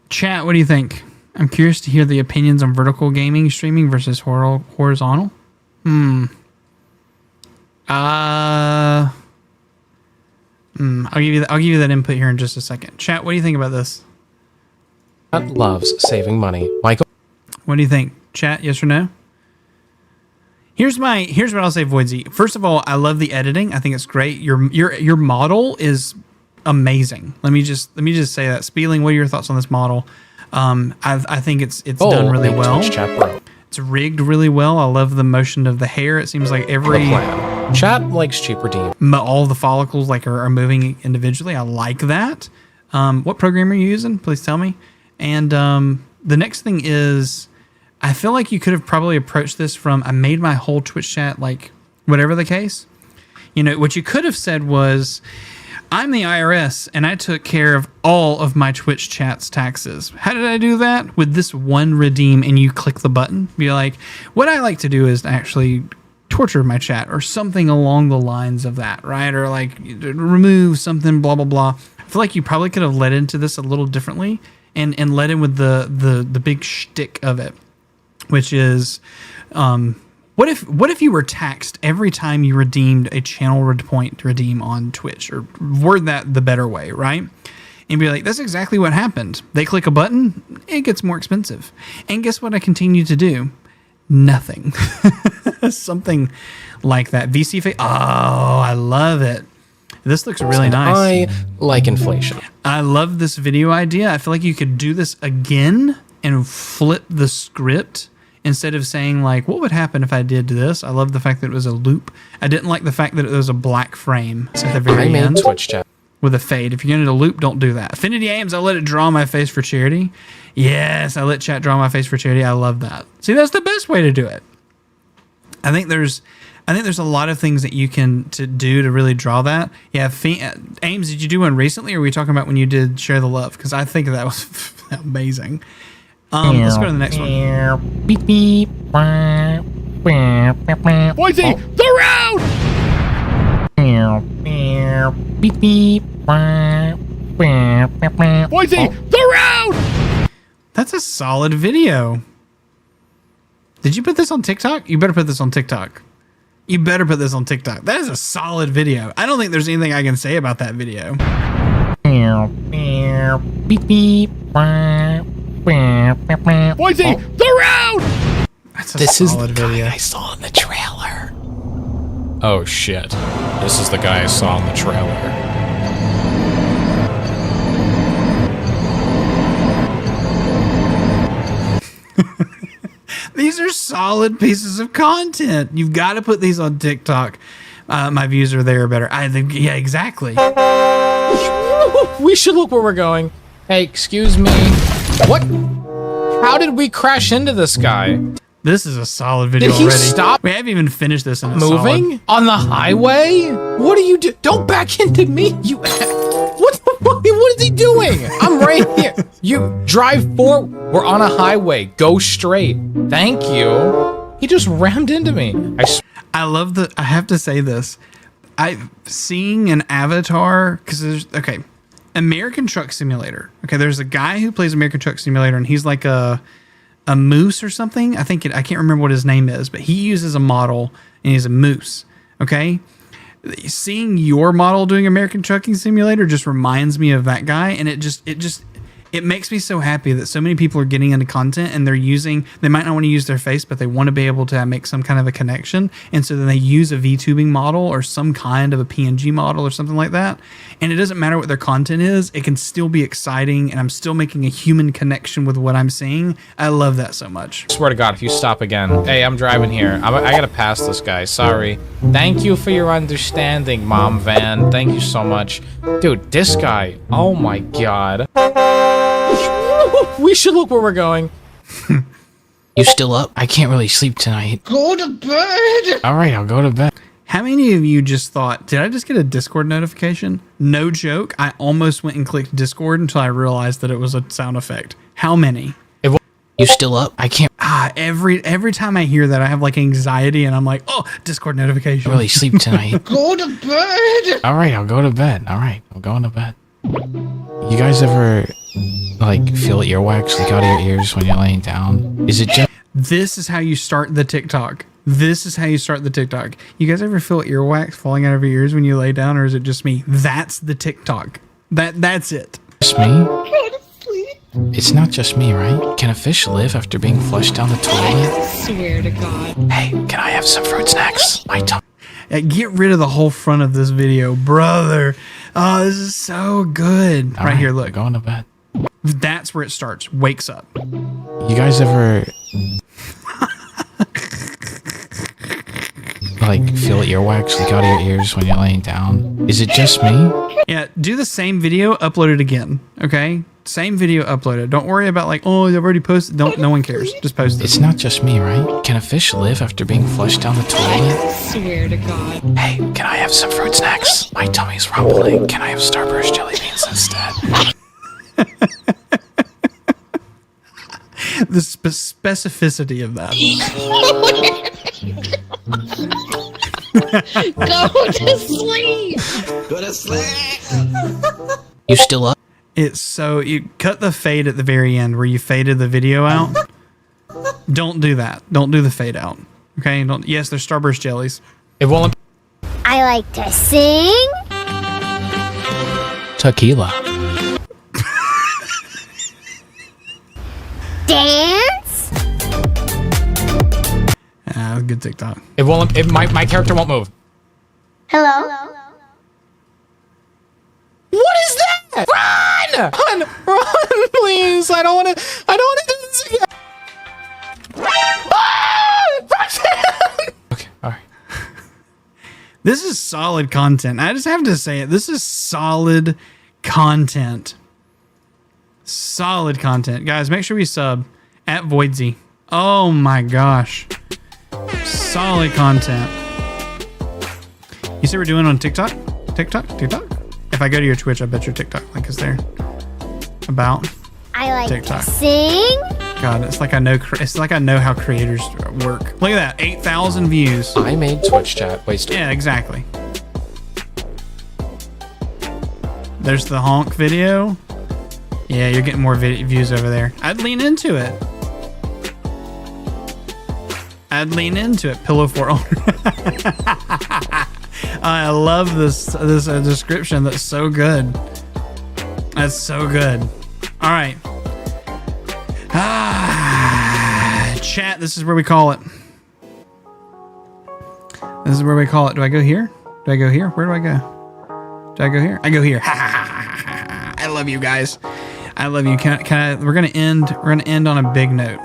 Speaker 1: Chat, what do you think? I'm curious to hear the opinions on vertical gaming streaming versus horizontal. I'll give you that input here in just a second. Chat, what do you think about this?
Speaker 7: Chat loves saving money. Michael,
Speaker 1: what do you think? Chat, yes or no? Here's what I'll say, Voidsy. First of all, I love the editing. I think it's great. Your model is amazing. Let me just say that. Spieling, what are your thoughts on this model? I think it's done really well. It's rigged really well. I love the motion of the hair. It seems like every
Speaker 7: chat likes cheap redeem.
Speaker 1: All the follicles are moving individually. I like that. What program are you using? Please tell me. And the next thing is, I feel like you could have probably approached this from, I made my whole Twitch chat, like, whatever the case. What you could have said was, I'm the IRS, and I took care of all of my Twitch chat's taxes. How did I do that? With this one redeem, and you click the button. Be like, what I like to do is actually torture my chat, or something along the lines of that, right? Or like, remove something, blah, blah, blah. I feel like you probably could have led into this a little differently, and led in with the big shtick of it. Which is, what if you were taxed every time you redeemed a channel point to redeem on Twitch, or word that the better way, right? And be like, that's exactly what happened. They click a button, it gets more expensive. And guess what I continue to do? Nothing. Something like that. VC face. Oh, I love it. This looks really nice.
Speaker 7: I like inflation.
Speaker 1: I love this video idea. I feel like you could do this again and flip the script. Instead of saying, like, what would happen if I did this? I love the fact that it was a loop. I didn't like the fact that it was a black frame at the very end.
Speaker 7: Twitch chat.
Speaker 1: with a fade. If you're going to loop, don't do that. Affinity Aims, I let it draw my face for charity. Yes, I let chat draw my face for charity. I love that. See, that's the best way to do it. I think there's a lot of things that you can do to really draw that. Yeah, Ames, did you do one recently, or are we talking about when you did Share the Love? Because I think that was amazing. Let's go to the next one.
Speaker 7: Beep beep.
Speaker 2: Boise, the round!
Speaker 7: Beep beep.
Speaker 2: Boise, the round!
Speaker 1: That's a solid video. Did you put this on TikTok? You better put this on TikTok. You better put this on TikTok. That is a solid video. I don't think there's anything I can say about that video.
Speaker 7: Beep beep.
Speaker 2: Boise, the round!
Speaker 1: That's a solid video.
Speaker 7: I saw in the trailer. Oh shit. This is the guy I saw in the trailer.
Speaker 1: These are solid pieces of content. You've got to put these on TikTok. My views are there better. I think, yeah, exactly.
Speaker 7: We should look where we're going. Hey, excuse me. What? How did we crash into this guy?
Speaker 1: This is a solid video
Speaker 7: already.
Speaker 1: Did he
Speaker 7: stop?
Speaker 1: We haven't even finished this in a
Speaker 7: moving on the highway? What are you do? Don't back into me. You. What the fuck? What is he doing? I'm right here. You drive forward. We're on a highway. Go straight. Thank you. He just rammed into me.
Speaker 1: I love the. I have to say this. Seeing an avatar, because there's American Truck Simulator. Okay, there's a guy who plays American Truck Simulator, and he's like a moose or something. I can't remember what his name is, but he uses a model, and he's a moose. Okay, seeing your model doing American Trucking Simulator just reminds me of that guy, and it makes me so happy that so many people are getting into content and they might not want to use their face, but they want to be able to make some kind of a connection. And so then they use a VTubing model or some kind of a PNG model or something like that. And it doesn't matter what their content is. It can still be exciting. And I'm still making a human connection with what I'm seeing. I love that so much.
Speaker 7: I swear to God, if you stop again. Hey, I'm driving here. I got to pass this guy. Sorry. Thank you for your understanding, Mom Van. Thank you so much. Dude, this guy. Oh my God. We should look where we're going. You still up? I can't really sleep tonight.
Speaker 2: Go to bed!
Speaker 7: Alright, I'll go to bed.
Speaker 1: How many of you just thought, did I just get a Discord notification? No joke. I almost went and clicked Discord until I realized that it was a sound effect. How many?
Speaker 7: You still up? I can't
Speaker 1: every time I hear that, I have like anxiety and I'm like, oh, Discord notification.
Speaker 7: really sleep tonight.
Speaker 2: Go to bed!
Speaker 7: Alright, I'll go to bed. Alright, I'm going to bed. You guys ever feel earwax leak out of your ears when you're laying down? Is it just
Speaker 1: This is how you start the TikTok. This is how you start the TikTok. You guys ever feel earwax falling out of your ears when you lay down, or is it just me? That's the TikTok. That's it.
Speaker 7: just me? It's not just me, right? Can a fish live after being flushed down the toilet?
Speaker 8: I swear to God.
Speaker 7: Hey, can I have some fruit snacks? My tummy.
Speaker 1: Get rid of the whole front of this video, brother. Oh, this is so good. Right here, look.
Speaker 7: Going to bed.
Speaker 1: That's where it starts. Wakes up.
Speaker 7: You guys ever feel earwax leak out of your ears when you're laying down? Is it just me?
Speaker 1: Yeah, do the same video, upload it again. Okay? Same video, upload it. Don't worry about oh, I've already posted. No one cares. Just post it.
Speaker 7: It's not just me, right? Can a fish live after being flushed down the toilet?
Speaker 8: I swear to God.
Speaker 7: Hey, can I have some fruit snacks? My tummy's rumbling. Can I have Starburst jelly beans instead?
Speaker 1: The specificity of that.
Speaker 8: Go to sleep.
Speaker 21: Go to sleep.
Speaker 7: You still up?
Speaker 1: It's so you cut the fade at the very end where you faded the video out. Don't do that. Don't do the fade out. Okay? Yes, there's Starburst jellies.
Speaker 7: It won't.
Speaker 20: I like to sing.
Speaker 7: Tequila.
Speaker 20: Dance.
Speaker 1: Good TikTok.
Speaker 7: It won't. My character won't move.
Speaker 20: Hello.
Speaker 7: What is that? Run, please! I don't want to do this again. Okay, all right.
Speaker 1: This is solid content. I just have to say it. This is solid content. Solid content. Guys, make sure we sub at Voidsy. Oh my gosh. Solid content. You see we're doing on TikTok? TikTok? If I go to your Twitch, I bet your TikTok link is there. About
Speaker 20: I like
Speaker 1: TikTok.
Speaker 20: to sing.
Speaker 1: God, it's like I know how creators work. Look at that, 8,000 views.
Speaker 7: I made Twitch chat waste.
Speaker 1: Yeah, exactly. There's the honk video. Yeah, you're getting more views over there. I'd lean into it. Pillow for owner. I love this description. That's so good. That's so good. All right. Chat, this is where we call it. This is where we call it. Do I go here? Do I go here? Where do I go? Do I go here? I go here. I love you guys. I love you. Can I, we're gonna end on a big note.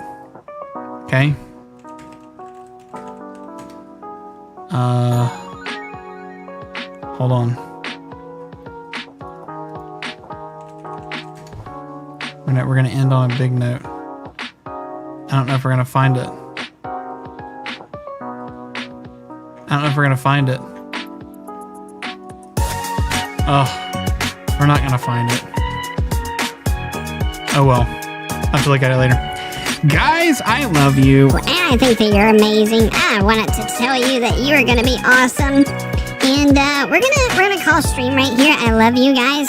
Speaker 1: Okay? Hold on. We're gonna end on a big note. I don't know if we're gonna find it. Oh, we're not gonna find it. Oh well. I'll have to look at it later. Guys, I love you.
Speaker 20: And I think that you're amazing. I wanted to tell you that you are gonna be awesome. And we're gonna call stream right here. I love you guys.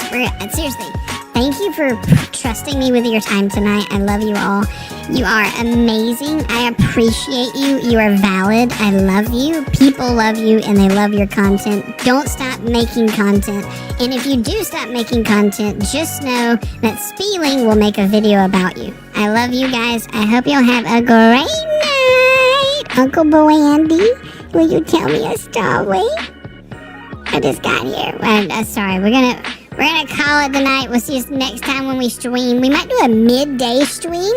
Speaker 20: Seriously, thank you for trusting me with your time tonight. I love you all. You are amazing. I appreciate you. You are valid. I love you. People love you and they love your content. Don't stop making content. And if you do stop making content, just know that Speeling will make a video about you. I love you guys. I hope you'll have a great night. Uncle Bo Andy, will you tell me a story? I just got here. Sorry, we're gonna call it tonight. We'll see you next time when we stream. We might do a midday stream.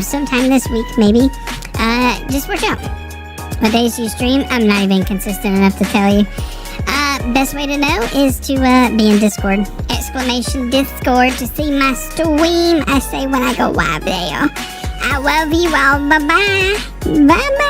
Speaker 20: Sometime this week, maybe. Just watch out. What days do you stream? I'm not even consistent enough to tell you. Best way to know is to be in Discord. Exclamation Discord to see my stream. I say when I go live there. I love you all. Bye-bye. Bye-bye.